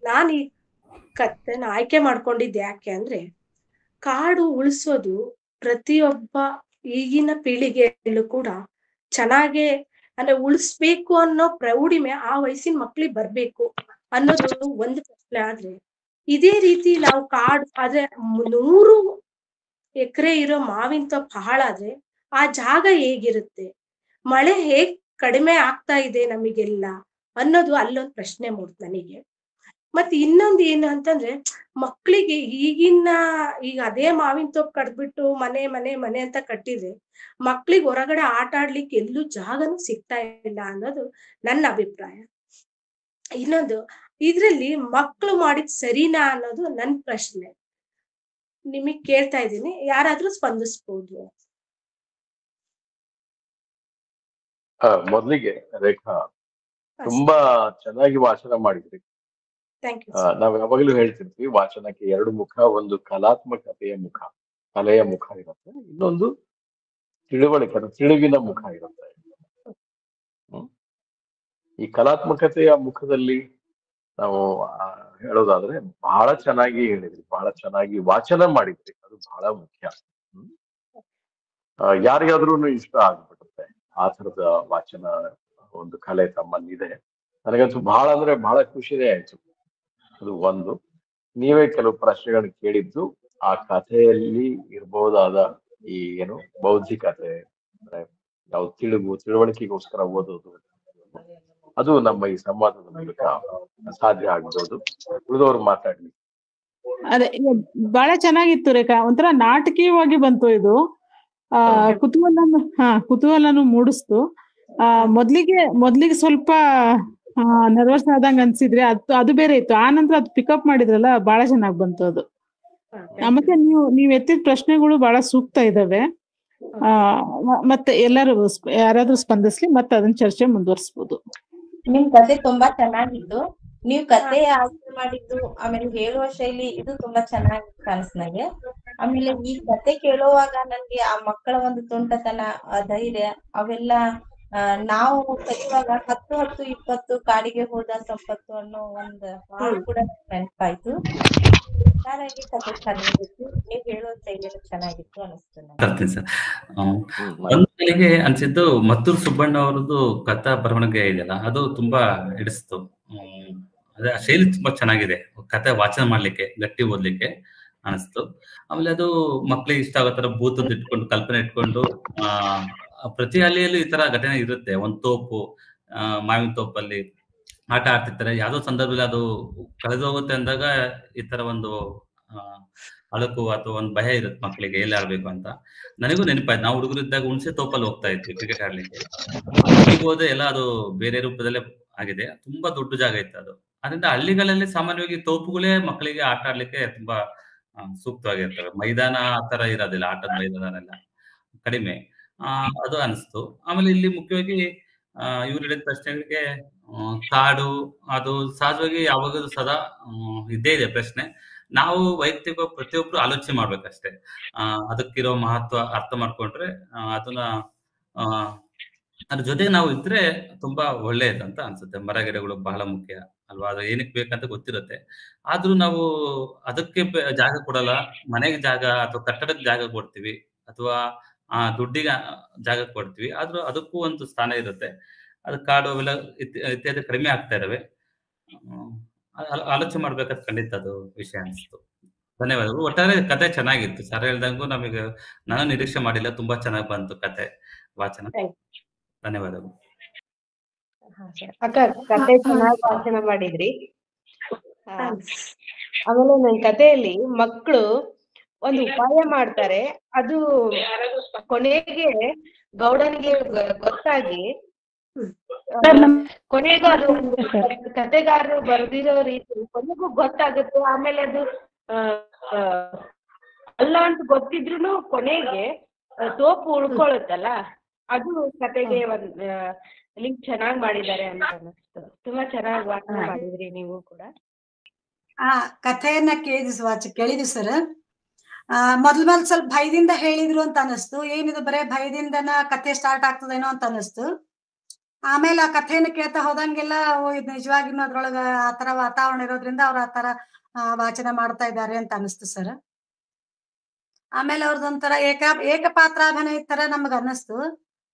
ನಾನು ಈ ಕಥೆನ ಆಯ್ಕೆ ಮಾಡ್ಕೊಂಡಿದ್ದೆ ಯಾಕೆ ಅಂದ್ರೆ, ಕಾಡು ಉಳಿಸೋದು ಪ್ರತಿಯೊಬ್ಬ ಈಗಿನ ಪೀಳಿಗೆಯಲ್ಲೂ ಕೂಡ ಚೆನ್ನಾಗೆ ಅಂದ್ರೆ ಉಳಿಸ್ಬೇಕು ಅನ್ನೋ ಪ್ರೌಢಿಮೆ ಆ ವಯಸ್ಸಿನ ಮಕ್ಳಿಗೆ ಬರ್ಬೇಕು ಅನ್ನೋದು ಒಂದು ಪ್ರಶ್ನೆ. ಆದ್ರೆ ಇದೇ ರೀತಿ ನಾವು ಕಾಡು ಆದ್ರೆ 100 ಎಕರೆ ಇರೋ ಮಾವಿನ ತೋಪ ಹಾಳಾದ್ರೆ ಆ ಜಾಗ ಹೇಗಿರುತ್ತೆ, ಮಳೆ ಹೇಗ್ ಕಡಿಮೆ ಆಗ್ತಾ ಇದೆ ನಮಗೆಲ್ಲ ಅನ್ನೋದು ಅಲ್ಲೊಂದು ಪ್ರಶ್ನೆ ಮೂಡ್ತು ನನಗೆ. ಮತ್ತೆ ಇನ್ನೊಂದು ಏನು ಅಂತಂದ್ರೆ, ಮಕ್ಕಳಿಗೆ ಈಗ ಅದೇ ಮಾವಿನ ತೋಪ್ ಕಡ್ದ್ಬಿಟ್ಟು ಮನೆ ಮನೆ ಮನೆ ಅಂತ ಕಟ್ಟಿದ್ರೆ ಮಕ್ಳಿಗೆ ಹೊರಗಡೆ ಆಟ ಆಡ್ಲಿಕ್ಕೆ ಎಲ್ಲೂ ಜಾಗನೂ ಸಿಗ್ತಾ ಇಲ್ಲ ಅನ್ನೋದು ನನ್ನ ಅಭಿಪ್ರಾಯ. ಇನ್ನೊಂದು, ಇದ್ರಲ್ಲಿ ಮಕ್ಕಳು ಮಾಡಿದ್ ಸರಿನಾ ಅನ್ನೋದು ನನ್ ಪ್ರಶ್ನೆ. ನಿಮಗ್ ಕೇಳ್ತಾ ಇದ್ದೀನಿ, ಯಾರಾದ್ರೂ ಸ್ಪಂದಿಸ್ಬೋದು. ಮೊದಲಿಗೆ ರೇಖಾ, ತುಂಬಾ ಚೆನ್ನಾಗಿ ವಾಚನ ಮಾಡಿದ್ರಿ. Thank you. ನಾವ್ ಯಾವಾಗಲೂ ಹೇಳ್ತಿರ್ತೀವಿ, ವಾಚನಕ್ಕೆ 2 ಮುಖ, ಒಂದು ಕಲಾತ್ಮಕತೆಯ ಮುಖ, ಕಲೆಯ ಮುಖ ಇರುತ್ತೆ, ಇನ್ನೊಂದು ತಿಳಿವಿನ ಮುಖ ಇರುತ್ತೆ. ಈ ಕಲಾತ್ಮಕತೆಯ ಮುಖದಲ್ಲಿ ನಾವು ಹೇಳೋದಾದ್ರೆ ಬಹಳ ಚೆನ್ನಾಗಿ ಹೇಳಿದ್ರಿ, ಬಹಳ ಚೆನ್ನಾಗಿ ವಾಚನ ಮಾಡಿದ್ರಿ, ಅದು ಬಹಳ ಮುಖ್ಯ. ಯಾರಿಗಾದ್ರೂ ಇಷ್ಟ ಆಗ್ಬಿಡುತ್ತೆ ಆ ತರದ ವಾಚನ, ಒಂದು ಕಲೆ ತಮ್ಮಲ್ಲಿದೆ. ನನಗಂತೂ ಬಹಳ ಅಂದ್ರೆ ಬಹಳ ಖುಷಿನೇ ಆಯ್ತು. ಅದು ಒಂದು. ನೀವೇ ಕೆಲವು ಪ್ರಶ್ನೆಗಳನ್ನ ಕೇಳಿದ್ದು, ಆ ಕಥೆಯಲ್ಲಿ ಇರ್ಬಹುದಾದ ಈ ಏನು ಬೌದ್ಧಿಕತೆ, ನಾವು ತಿಳುವಳಿಕೆಗೋಸ್ಕರ ಓದೋದು, ಅದು ನಮ್ಮ ಈ ಸಂವಾದದ ಮೂಲಕ ಸಾಧ್ಯ ಆಗ್ಬೋದು. ಉಳಿದವ್ರು ಮಾತಾಡ್ಲಿ. ಅದೇ ಬಹಳ ಚೆನ್ನಾಗಿತ್ತು ರೇಖಾ, ಒಂಥರ ನಾಟಕೀಯವಾಗಿ ಬಂತು ಇದು. ಕುತೂಹಲನು ಮೂಡಿಸ್ತು. ಮೊದ್ಲಿಗೆ ಸ್ವಲ್ಪ ನರ್ವಸ್ ಆದಂಗ ಅನ್ಸಿದ್ರೆ ಅದು ಬೇರೆ ಇತ್ತು. ಆ ನಂತರ ಅದು ಪಿಕಪ್ ಮಾಡಿದ್ರಲ್ಲ, ಬಹಳ ಚೆನ್ನಾಗಿ ಬಂತು ಅದು. ಮತ್ತೆ ನೀವ್ ಎತ್ತಿದ ಪ್ರಶ್ನೆಗಳು ಬಹಳ ಸೂಕ್ತ ಇದಾವೆ. ಮತ್ತೆ ಯಾರಾದ್ರೂ ಸ್ಪಂದಿಸ್ಲಿ, ಮತ್ತೆ ಅದನ್ನ ಚರ್ಚೆ ಮುಂದುವರಿಸಬಹುದು. ನಿಮ್ ಕತೆ ತುಂಬಾ ಚೆನ್ನಾಗಿತ್ತು. ನೀವ್ ಕತೆ ಆಯ್ಕೆ ಮಾಡಿದ್ದು, ಆಮೇಲೆ ಹೇಳುವ ಶೈಲಿ, ಇದು ತುಂಬಾ ಚೆನ್ನಾಗಿ ಕಾಣಿಸ್ ನಂಗೆ. ಆಮೇಲೆ ಈ ಕತೆ ಕೇಳುವಾಗ ನನ್ಗೆ ಆ ಮಕ್ಕಳ ಒಂದು ತುಂಟತನ, ಧೈರ್ಯ ಅವೆಲ್ಲ ನಾವು ಕಲಿಯುವಾಗ 10-10-20 ಕಾಡಿಗೆ ಹೋದ ಸಂಪತ್ತು ಅನ್ನೋ ಒಂದು ಹಾಡು ಕೂಡ ನೆನಪಾಯ್ತು. ಕತೆ ಚೆನ್ನಾಗಿತ್ತು, ನೀವ್ ಹೇಳೋ ಶೈಲಿನೂ ಚೆನ್ನಾಗಿತ್ತು ಅನಿಸ್ತು ನನಗೆ. ಸರ್, ನನಗೆ ಅನ್ಸಿದ್ದು ಮತ್ತೂರು ಸುಬ್ಬಣ್ಣ ಅವರದ್ದು ಕಥಾ ಬರವಣಿಗೆ ಇದೆಯಲ್ಲ, ಅದು ತುಂಬಾ ಹಿಡಿಸ್ತು. ಅದೇ ಆ ಶೈಲಿ ತುಂಬಾ ಚೆನ್ನಾಗಿದೆ, ಕಥೆ ವಾಚನ ಮಾಡ್ಲಿಕ್ಕೆ, ಗಟ್ಟಿ ಓದ್ಲಿಕ್ಕೆ ಅನಿಸ್ತು. ಆಮೇಲೆ ಅದು ಮಕ್ಳಿಗೆ ಇಷ್ಟ ಆಗೋ ತರ ಭೂತದ್ದು ಇಟ್ಕೊಂಡು, ಕಲ್ಪನೆ ಇಟ್ಕೊಂಡು, ಪ್ರತಿ ಹಳ್ಳಿಯಲ್ಲೂ ಈ ತರ ಘಟನೆ ಇರುತ್ತೆ. ಒಂದ್ ತೋಪು, ಮಾವಿನ ತೋಪಲ್ಲಿ ಆಟ ಆಡ್ತಿರ್ತಾರೆ. ಯಾವ್ದೋ ಸಂದರ್ಭದಲ್ಲಿ ಅದು ಕಳೆದೋಗುತ್ತೆ ಅಂದಾಗ ಈ ತರ ಒಂದು ಅಳಕು ಅಥವಾ ಒಂದು ಭಯ ಇರುತ್ತೆ ಮಕ್ಕಳಿಗೆ, ಎಲ್ಲಿ ಆಡ್ಬೇಕು ಅಂತ. ನನಗೂ ನೆನಪಾಯ್ತು, ನಾವು ಹುಡುಗರಿದ್ದಾಗ ಹುಣಸೆ ತೋಪಲ್ಲಿ ಹೋಗ್ತಾ ಇದ್ವಿ ಕ್ರಿಕೆಟ್ ಆಡ್ಲಿಕ್ಕೆ. ಈಗ ಹೋದ್ರೆ ಎಲ್ಲ ಅದು ಬೇರೆ ರೂಪದಲ್ಲೇ ಆಗಿದೆ, ತುಂಬಾ ದೊಡ್ಡ ಜಾಗ ಇತ್ತು ಅದು. ಅದರಿಂದ ಹಳ್ಳಿಗಳಲ್ಲಿ ಸಾಮಾನ್ಯವಾಗಿ ತೋಪುಗಳೇ ಮಕ್ಕಳಿಗೆ ಆಟ ಆಡ್ಲಿಕ್ಕೆ ತುಂಬಾ ಸೂಕ್ತವಾಗಿರ್ತವೆ. ಮೈದಾನ ಆ ತರ ಇರೋದಿಲ್ಲ, ಆಟದ ಮೈದಾನ ಎಲ್ಲ ಕಡಿಮೆ. ಅದು ಅನಿಸ್ತು. ಆಮೇಲೆ ಇಲ್ಲಿ ಮುಖ್ಯವಾಗಿ ಇವ್ರು ಹೇಳಿದ ಪ್ರಶ್ನೆಗಳಿಗೆ ಕಾಡು, ಅದು ಸಹಜವಾಗಿ ಯಾವಾಗಲೂ ಸದಾ ಇದ್ದೇ ಇದೆ ಪ್ರಶ್ನೆ. ನಾವು ವೈಯಕ್ತಿಕ ಪ್ರತಿಯೊಬ್ರು ಆಲೋಚನೆ ಮಾಡ್ಬೇಕಷ್ಟೇ. ಅದಕ್ಕಿರೋ ಮಹತ್ವ ಅರ್ಥ ಮಾಡ್ಕೊಂಡ್ರೆ ಅದನ್ನ ಅದ್ರ ಜೊತೆಗೆ ನಾವು ಇದ್ರೆ ತುಂಬಾ ಒಳ್ಳೇದಂತ ಅನ್ಸುತ್ತೆ. ಮರ ಗಿಡಗಳು ಬಹಳ ಮುಖ್ಯ, ಅಲ್ವಾ, ಅದು ಏನಕ್ಕೆ ಬೇಕಂತ ಗೊತ್ತಿರುತ್ತೆ. ಆದ್ರೂ ನಾವು ಅದಕ್ಕೆ ಜಾಗ ಕೊಡಲ್ಲ. ಮನೆಗೆ ಜಾಗ ಅಥವಾ ಕಟ್ಟಡಕ್ಕೆ ಜಾಗ ಕೊಡ್ತೀವಿ, ಅಥವಾ ದುಡ್ಡಿಗೆ ಜಾಗ ಕೊಡ್ತೀವಿ. ಆದ್ರೂ ಅದಕ್ಕೂ ಒಂದು ಸ್ಥಾನ ಇರುತ್ತೆ. ಅದು ಕಾಡು ಅವೆಲ್ಲ ಇತ್ಯಾದಿ ಕಡಿಮೆ ಆಗ್ತಾ ಇದಾವೆ. ಆಲೋಚನೆ ಮಾಡ್ಬೇಕಾದ್ರೆ ಖಂಡಿತ ಅದು ವಿಷಯ ಅನಿಸ್ತು. ಧನ್ಯವಾದಗಳು. ಒಟ್ಟಾರೆ ಕತೆ ಚೆನ್ನಾಗಿತ್ತು. ಸರ್ ಹೇಳ್ದಂಗೂ ನಮಗೆ ನಾನು ನಿರೀಕ್ಷೆ ಮಾಡಿಲ್ಲ, ತುಂಬಾ ಚೆನ್ನಾಗಿ ಬಂತು ಕತೆ ವಾಚನ. ಧನ್ಯವಾದಗಳು. ಅಕ್ಕ ಕತೆ ಚೆನ್ನಾಗಿ ವಾಚನ ಮಾಡಿದ್ರಿ. ಆಮೇಲೆ ನನ್ ಕಥೆಯಲ್ಲಿ ಮಕ್ಕಳು ಒಂದು ಉಪಾಯ ಮಾಡ್ತಾರೆ, ಅದು ಕೊನೆಗೆ ಗೌಡನಿಗೆ ಗೊತ್ತಾಗಿ ಕೊನೆಗೂ ಅದು ಕತೆಗಾರರು ಬರ್ದಿರೋ ರೀತಿ ಕೊನೆಗೂ ಗೊತ್ತಾಗುತ್ತೆ. ಆಮೇಲೆ ಅದು ಅಲ್ಲ ಅಂತ ಗೊತ್ತಿದ್ರು ಕೊನೆಗೆ ತೋಪು ಉಳ್ಕೊಳುತ್ತಲ್ಲ, ಅದು ಕತೆಗೆ ಒಂದ್ ಲಿಂಕ್ ಚೆನ್ನಾಗ್ ಮಾಡಿದ್ದಾರೆ ಅಂತ ಅನಿಸ್ತು. ತುಂಬಾ ಚೆನ್ನಾಗಿ ವಾಚನ ಮಾಡಿದ್ರಿ ನೀವು ಕೂಡ. ಕಥೆಯನ್ನ ಕೇಳಿದ್ವಿ ಸರ್. ಮೊದ್ಲು ಸ್ವಲ್ಪ ಭಯದಿಂದ ಹೇಳಿದ್ರು ಅಂತ ಅನಿಸ್ತು. ಏನಿದು ಬರೇ ಭಯದಿಂದನ ಕಥೆ ಸ್ಟಾರ್ಟ್ ಆಗ್ತದೇನೋ ಅಂತ ಅನಿಸ್ತು. ಆಮೇಲೆ ಆ ಕಥೆಯನ್ನ ಕೇಳ್ತಾ ಹೋದಂಗೆಲ್ಲ ಇದು ನಿಜವಾಗಿನೂ ಅದ್ರೊಳಗ ಆತರ ವಾತಾವರಣ ಇರೋದ್ರಿಂದ ಅವ್ರ ಆತರ ವಾಚನ ಮಾಡ್ತಾ ಇದ್ದಾರೆ ಅಂತ ಅನಿಸ್ತು ಸರ್. ಆಮೇಲೆ ಅವ್ರದೊಂಥರ ಏಕಪಾತ್ರಾಭಿನಯ ತರ ನಮಗ ಅನ್ನಿಸ್ತು.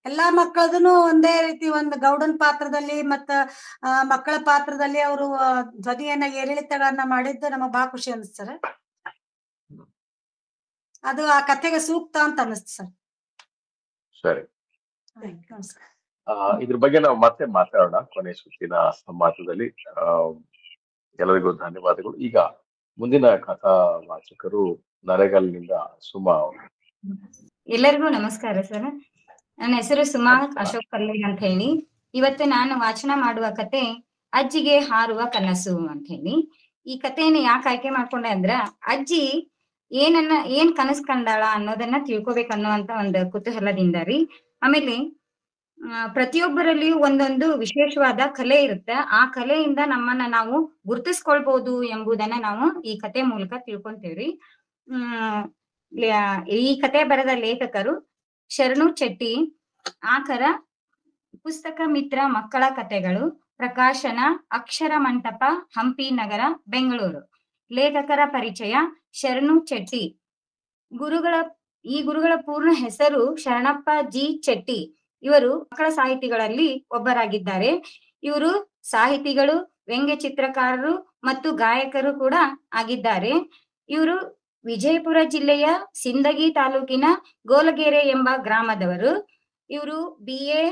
ಎಲ್ಲಾ ಮಕ್ಕಳದನ್ನು ಒಂದೇ ರೀತಿ ಒಂದು ಗೌಡನ್ ಪಾತ್ರದಲ್ಲಿ ಮತ್ತ ಮಕ್ಕಳ ಪಾತ್ರದಲ್ಲಿ ಅವರು ಧ್ವನಿಯನ್ನ ಏರಿಳಿತಗಳನ್ನ ಮಾಡಿದ್ದು ನಮಗ್ ಬಹಳ ಖುಷಿ ಅನಿಸ್ತು ಸರ್. ಅದು ಆ ಕಥೆಗೆ ಸೂಕ್ತ ಅಂತ ಅನಿಸ್ತು ಸರ್. ಸರಿ, ಇದ್ರ ಬಗ್ಗೆ ನಾವು ಮತ್ತೆ ಮಾತಾಡೋಣ ಕೊನೆ ಸುತ್ತಿನ ಸಂವಾದದಲ್ಲಿ. ಎಲ್ಲರಿಗೂ ಧನ್ಯವಾದಗಳು. ಈಗ ಮುಂದಿನ ಕಥಾ ವಾಚಕರು ನರೇಗಲ್ನಿಂದ ಸುಮಾ ಅವರು. ಎಲ್ಲರಿಗೂ ನಮಸ್ಕಾರ ಸರ್. ನನ್ನ ಹೆಸರು ಸುಮಾ ಅಶೋಕ್ ಕಲ್ಲೇಗ್ ಅಂತ ಹೇಳಿ. ಇವತ್ತು ನಾನು ವಾಚನ ಮಾಡುವ ಕತೆ ಅಜ್ಜಿಗೆ ಹಾರುವ ಕನಸು ಅಂತ ಹೇಳಿ. ಈ ಕಥೆಯನ್ನು ಯಾಕೆ ಆಯ್ಕೆ ಮಾಡ್ಕೊಂಡೆ ಅಂದ್ರ, ಅಜ್ಜಿ ಏನ್ ಕನಸು ಕಂಡಾಳ ಅನ್ನೋದನ್ನ ತಿಳ್ಕೊಬೇಕನ್ನುವಂತ ಒಂದು ಕುತೂಹಲದಿಂದ ರೀ. ಆಮೇಲೆ ಪ್ರತಿಯೊಬ್ಬರಲ್ಲಿಯೂ ಒಂದೊಂದು ವಿಶೇಷವಾದ ಕಲೆ ಇರುತ್ತೆ. ಆ ಕಲೆಯಿಂದ ನಮ್ಮನ್ನ ನಾವು ಗುರುತಿಸ್ಕೊಳ್ಬಹುದು ಎಂಬುದನ್ನ ನಾವು ಈ ಕತೆ ಮೂಲಕ ತಿಳ್ಕೊಂತೇವ್ರಿ. ಈ ಕತೆ ಬರೆದ ಲೇಖಕರು ಶರಣು ಚೆಟ್ಟಿ. ಆಕರ ಪುಸ್ತಕ ಮಿತ್ರ ಮಕ್ಕಳ ಕಥೆಗಳು, ಪ್ರಕಾಶನ ಅಕ್ಷರ ಮಂಟಪ, ಹಂಪಿ ನಗರ, ಬೆಂಗಳೂರು. ಲೇಖಕರ ಪರಿಚಯ: ಶರಣು ಚೆಟ್ಟಿ. ಈ ಗುರುಗಳ ಪೂರ್ಣ ಹೆಸರು ಶರಣಪ್ಪ ಜಿ ಚೆಟ್ಟಿ. ಇವರು ಮಕ್ಕಳ ಸಾಹಿತಿಗಳಲ್ಲಿ ಒಬ್ಬರಾಗಿದ್ದಾರೆ. ಇವರು ಸಾಹಿತಿಗಳು, ವ್ಯಂಗ್ಯ ಚಿತ್ರಕಾರರು ಮತ್ತು ಗಾಯಕರು ಕೂಡ ಆಗಿದ್ದಾರೆ. ಇವರು ವಿಜಯಪುರ ಜಿಲ್ಲೆಯ ಸಿಂದಗಿ ತಾಲೂಕಿನ ಗೋಲಗೇರೆ ಎಂಬ ಗ್ರಾಮದವರು. ಇವರು BA,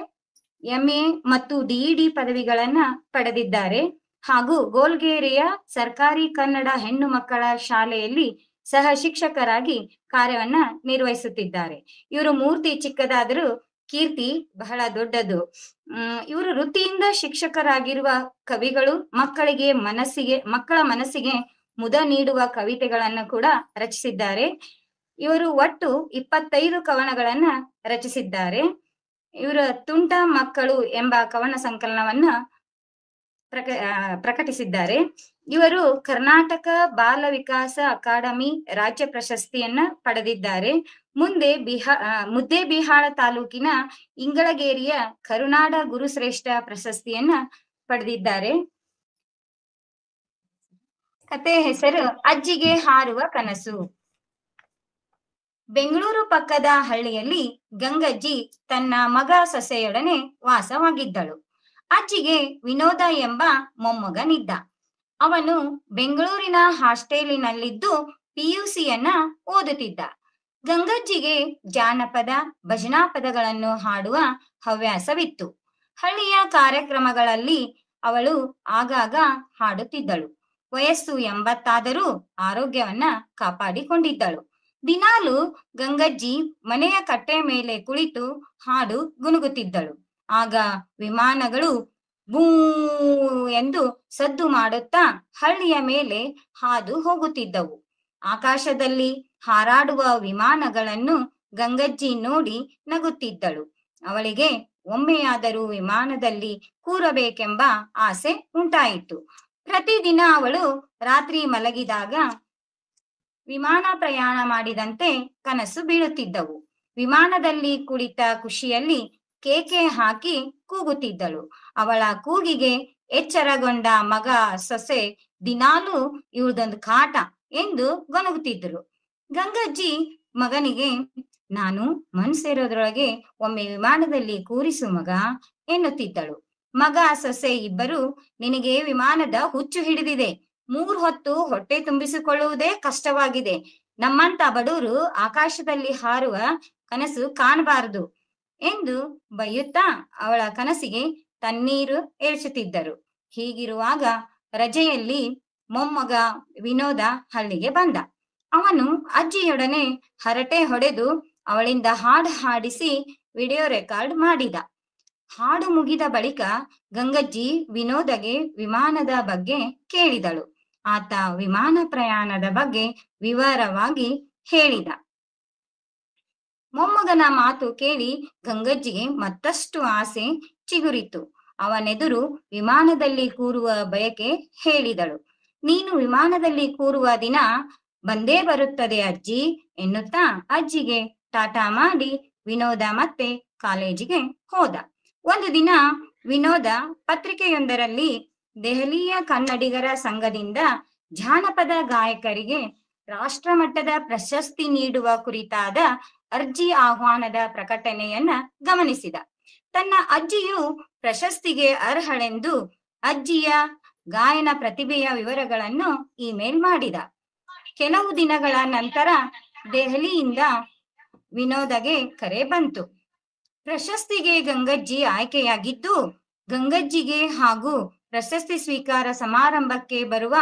MA ಮತ್ತು DED ಪದವಿಗಳನ್ನ ಪಡೆದಿದ್ದಾರೆ ಹಾಗೂ ಗೋಲ್ಗೇರೆಯ ಸರ್ಕಾರಿ ಕನ್ನಡ ಹೆಣ್ಣು ಮಕ್ಕಳ ಶಾಲೆಯಲ್ಲಿ ಸಹ ಶಿಕ್ಷಕರಾಗಿ ಕಾರ್ಯವನ್ನ ನಿರ್ವಹಿಸುತ್ತಿದ್ದಾರೆ. ಇವರು ಮೂರ್ತಿ ಚಿಕ್ಕದಾದರೂ ಕೀರ್ತಿ ಬಹಳ ದೊಡ್ಡದು. ಇವರು ವೃತ್ತಿಯಿಂದ ಶಿಕ್ಷಕರಾಗಿರುವ ಕವಿಗಳು. ಮಕ್ಕಳ ಮನಸ್ಸಿಗೆ ಮುದ ನೀಡುವ ಕವಿತೆಗಳನ್ನು ಕೂಡ ರಚಿಸಿದ್ದಾರೆ. ಇವರು ಒಟ್ಟು 25 ಕವನಗಳನ್ನ ರಚಿಸಿದ್ದಾರೆ. ಇವರ ತುಂಟ ಮಕ್ಕಳು ಎಂಬ ಕವನ ಸಂಕಲನವನ್ನ ಪ್ರಕಟಿಸಿದ್ದಾರೆ. ಇವರು ಕರ್ನಾಟಕ ಬಾಲ ವಿಕಾಸ ಅಕಾಡೆಮಿ ರಾಜ್ಯ ಪ್ರಶಸ್ತಿಯನ್ನ ಪಡೆದಿದ್ದಾರೆ. ಮುದ್ದೇಬಿಹಾಳ ತಾಲೂಕಿನ ಇಂಗಳಗೇರಿಯ ಕರುನಾಡ ಗುರುಶ್ರೇಷ್ಠ ಪ್ರಶಸ್ತಿಯನ್ನ ಪಡೆದಿದ್ದಾರೆ. ಕತೆ ಹೆಸರು ಅಜ್ಜಿಗೆ ಹಾರುವ ಕನಸು. ಬೆಂಗಳೂರು ಪಕ್ಕದ ಹಳ್ಳಿಯಲ್ಲಿ ಗಂಗಜ್ಜಿ ತನ್ನ ಮಗ ಸೊಸೆಯೊಡನೆ ವಾಸವಾಗಿದ್ದಳು. ಅಜ್ಜಿಗೆ ವಿನೋದ ಎಂಬ ಮೊಮ್ಮಗನಿದ್ದ. ಅವನು ಬೆಂಗಳೂರಿನ ಹಾಸ್ಟೆಲಿನಲ್ಲಿದ್ದು PUCಯನ್ನ ಓದುತ್ತಿದ್ದ. ಗಂಗಜ್ಜಿಗೆ ಜಾನಪದ ಭಜನಾ ಪದಗಳನ್ನು ಹಾಡುವ ಹವ್ಯಾಸವಿತ್ತು. ಹಳ್ಳಿಯ ಕಾರ್ಯಕ್ರಮಗಳಲ್ಲಿ ಅವಳು ಆಗಾಗ ಹಾಡುತ್ತಿದ್ದಳು. ವಯಸ್ಸು 80 ಆರೋಗ್ಯವನ್ನ ಕಾಪಾಡಿಕೊಂಡಿದ್ದಳು. ದಿನಾಲು ಗಂಗಜ್ಜಿ ಮನೆಯ ಕಟ್ಟೆ ಮೇಲೆ ಕುಳಿತು ಹಾಡು ಗುನುಗುತ್ತಿದ್ದಳು. ಆಗ ವಿಮಾನಗಳು ಬೂ ಎಂದು ಸದ್ದು ಮಾಡುತ್ತಾ ಹಳ್ಳಿಯ ಮೇಲೆ ಹಾದು ಹೋಗುತ್ತಿದ್ದವು. ಆಕಾಶದಲ್ಲಿ ಹಾರಾಡುವ ವಿಮಾನಗಳನ್ನು ಗಂಗಜ್ಜಿ ನೋಡಿ ನಗುತ್ತಿದ್ದಳು. ಅವಳಿಗೆ ಒಮ್ಮೆಯಾದರೂ ವಿಮಾನದಲ್ಲಿ ಕೂರಬೇಕೆಂಬ ಆಸೆ ಉಂಟಾಯಿತು. ಪ್ರತಿದಿನ ಅವಳು ರಾತ್ರಿ ಮಲಗಿದಾಗ ವಿಮಾನ ಪ್ರಯಾಣ ಮಾಡಿದಂತೆ ಕನಸು ಬೀಳುತ್ತಿದ್ದವು. ವಿಮಾನದಲ್ಲಿ ಕುಳಿತ ಖುಷಿಯಲ್ಲಿ ಕೇಕೆ ಹಾಕಿ ಕೂಗುತ್ತಿದ್ದಳು. ಅವಳ ಕೂಗಿಗೆ ಎಚ್ಚರಗೊಂಡ ಮಗ ಸೊಸೆ ದಿನಾಲೂ ಇವಳದೊಂದು ಕಾಟ ಎಂದು ಗೊನಗುತ್ತಿದ್ರು. ಗಂಗಜ್ಜಿ ಮಗನಿಗೆ, ನಾನು ಮನ್ಸೇರೋದ್ರೊಳಗೆ ಒಮ್ಮೆ ವಿಮಾನದಲ್ಲಿ ಕೂರಿಸು ಮಗ ಎನ್ನುತ್ತಿದ್ದಳು. ಮಗ ಸೊಸೆ ಇಬ್ಬರು, ನಿನಗೆ ವಿಮಾನದ ಹುಚ್ಚು ಹಿಡಿದಿದೆ, 3 ಹೊತ್ತು ಹೊಟ್ಟೆ ತುಂಬಿಸಿಕೊಳ್ಳುವುದೇ ಕಷ್ಟವಾಗಿದೆ, ನಮ್ಮಂತ ಬಡವರು ಆಕಾಶದಲ್ಲಿ ಹಾರುವ ಕನಸು ಕಾಣಬಾರದು ಎಂದು ಬೈಯುತ್ತಾ ಅವಳ ಕನಸಿಗೆ ತಣ್ಣೀರು ಏರಿಸುತ್ತಿದ್ದರು. ಹೀಗಿರುವಾಗ ರಜೆಯಲ್ಲಿ ಮೊಮ್ಮಗ ವಿನೋದ ಹಳ್ಳಿಗೆ ಬಂದ. ಅವನು ಅಜ್ಜಿಯೊಡನೆ ಹರಟೆ ಹೊಡೆದು ಅವಳಿಂದ ಹಾಡು ಹಾಡಿಸಿ ವಿಡಿಯೋ ರೆಕಾರ್ಡ್ ಮಾಡಿದ. ಹಾಡು ಮುಗಿದ ಬಳಿಕ ಗಂಗಜ್ಜಿ ವಿನೋದಗೆ ವಿಮಾನದ ಬಗ್ಗೆ ಕೇಳಿದಳು. ಆತ ವಿಮಾನ ಪ್ರಯಾಣದ ಬಗ್ಗೆ ವಿವರವಾಗಿ ಹೇಳಿದ. ಮೊಮ್ಮಗನ ಮಾತು ಕೇಳಿ ಗಂಗಜ್ಜಿಗೆ ಮತ್ತಷ್ಟು ಆಸೆ ಚಿಗುರಿತು. ಅವನೆದುರು ವಿಮಾನದಲ್ಲಿ ಕೂರುವ ಬಯಕೆ ಹೇಳಿದಳು. ನೀನು ವಿಮಾನದಲ್ಲಿ ಕೂರುವ ದಿನ ಬಂದೇ ಬರುತ್ತದೆ ಅಜ್ಜಿ ಎನ್ನುತ್ತಾ ಅಜ್ಜಿಗೆ ಟಾಟಾ ಮಾಡಿ ವಿನೋದ ಮತ್ತೆ ಕಾಲೇಜಿಗೆ ಹೋದ. ಒಂದು ದಿನ ವಿನೋದ ಪತ್ರಿಕೆಯೊಂದರಲ್ಲಿ ದೆಹಲಿಯ ಕನ್ನಡಿಗರ ಸಂಘದಿಂದ ಜಾನಪದ ಗಾಯಕರಿಗೆ ರಾಷ್ಟ್ರಮಟ್ಟದ ಪ್ರಶಸ್ತಿ ನೀಡುವ ಕುರಿತಾದ ಅರ್ಜಿ ಆಹ್ವಾನದ ಪ್ರಕಟಣೆಯನ್ನ ಗಮನಿಸಿದ. ತನ್ನ ಅಜ್ಜಿಯು ಪ್ರಶಸ್ತಿಗೆ ಅರ್ಹಳೆಂದು ಅಜ್ಜಿಯ ಗಾಯನ ಪ್ರತಿಭೆಯ ವಿವರಗಳನ್ನು ಇಮೇಲ್ ಮಾಡಿದ. ಕೆಲವು ದಿನಗಳ ನಂತರ ದೆಹಲಿಯಿಂದ ವಿನೋದಗೆ ಕರೆ ಬಂತು. ಪ್ರಶಸ್ತಿಗೆ ಗಂಗಜ್ಜಿ ಆಯ್ಕೆಯಾಗಿದ್ದು, ಗಂಗಜ್ಜಿಗೆ ಹಾಗೂ ಪ್ರಶಸ್ತಿ ಸ್ವೀಕಾರ ಸಮಾರಂಭಕ್ಕೆ ಬರುವ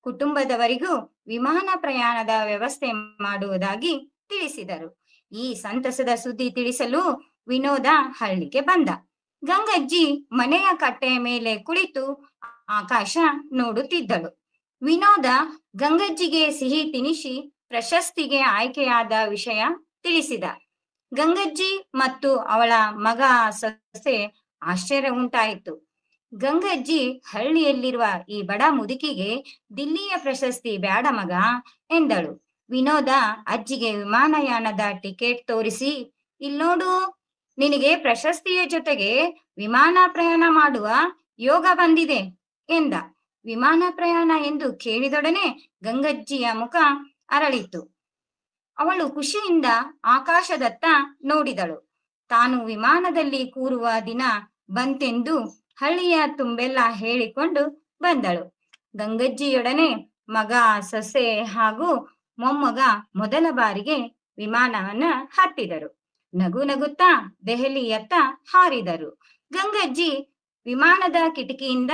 ಕುಟುಂಬದವರಿಗೂ ವಿಮಾನ ಪ್ರಯಾಣದ ವ್ಯವಸ್ಥೆ ಮಾಡುವುದಾಗಿ ತಿಳಿಸಿದರು. ಈ ಸಂತಸದ ಸುದ್ದಿ ತಿಳಿಸಲು ವಿನೋದ ಹಳ್ಳಿಗೆ ಬಂದ. ಗಂಗಜ್ಜಿ ಮನೆಯ ಕಟ್ಟೆಯ ಮೇಲೆ ಕುಳಿತು ಆಕಾಶ ನೋಡುತ್ತಿದ್ದಳು. ವಿನೋದ ಗಂಗಜ್ಜಿಗೆ ಸಿಹಿ ತಿನಿಸಿ ಪ್ರಶಸ್ತಿಗೆ ಆಯ್ಕೆಯಾದ ವಿಷಯ ತಿಳಿಸಿದ. ಗಂಗಜ್ಜಿ ಮತ್ತು ಅವಳ ಮಗ ಸೊಸೆ ಆಶ್ಚರ್ಯ ಉಂಟಾಯಿತು. ಗಂಗಜ್ಜಿ, ಹಳ್ಳಿಯಲ್ಲಿರುವ ಈ ಬಡ ಮುದುಕಿಗೆ ದಿಲ್ಲಿಯ ಪ್ರಶಸ್ತಿ ಬ್ಯಾಡ ಮಗ ಎಂದಳು. ವಿನೋದ ಅಜ್ಜಿಗೆ ವಿಮಾನಯಾನದ ಟಿಕೆಟ್ ತೋರಿಸಿ, ಇಲ್ನೋಡು, ನಿನಗೆ ಪ್ರಶಸ್ತಿಯ ಜೊತೆಗೆ ವಿಮಾನ ಪ್ರಯಾಣ ಮಾಡುವ ಯೋಗ ಬಂದಿದೆ ಎಂದ. ವಿಮಾನ ಪ್ರಯಾಣ ಎಂದು ಕೇಳಿದೊಡನೆ ಗಂಗಜ್ಜಿಯ ಮುಖ ಅರಳಿತು. ಅವಳು ಖುಷಿಯಿಂದ ಆಕಾಶದತ್ತ ನೋಡಿದಳು. ತಾನು ವಿಮಾನದಲ್ಲಿ ಕೂರುವ ದಿನ ಬಂತೆಂದು ಹಳ್ಳಿಯ ತುಂಬೆಲ್ಲ ಹೇಳಿಕೊಂಡು ಬಂದಳು. ಗಂಗಜ್ಜಿಯೊಡನೆ ಮಗ ಸೊಸೆ ಹಾಗೂ ಮೊಮ್ಮಗ ಮೊದಲ ಬಾರಿಗೆ ವಿಮಾನವನ್ನ ಹತ್ತಿದರು. ನಗು ನಗುತ್ತಾ ದೆಹಲಿಯತ್ತ ಹಾರಿದರು. ಗಂಗಜ್ಜಿ ವಿಮಾನದ ಕಿಟಕಿಯಿಂದ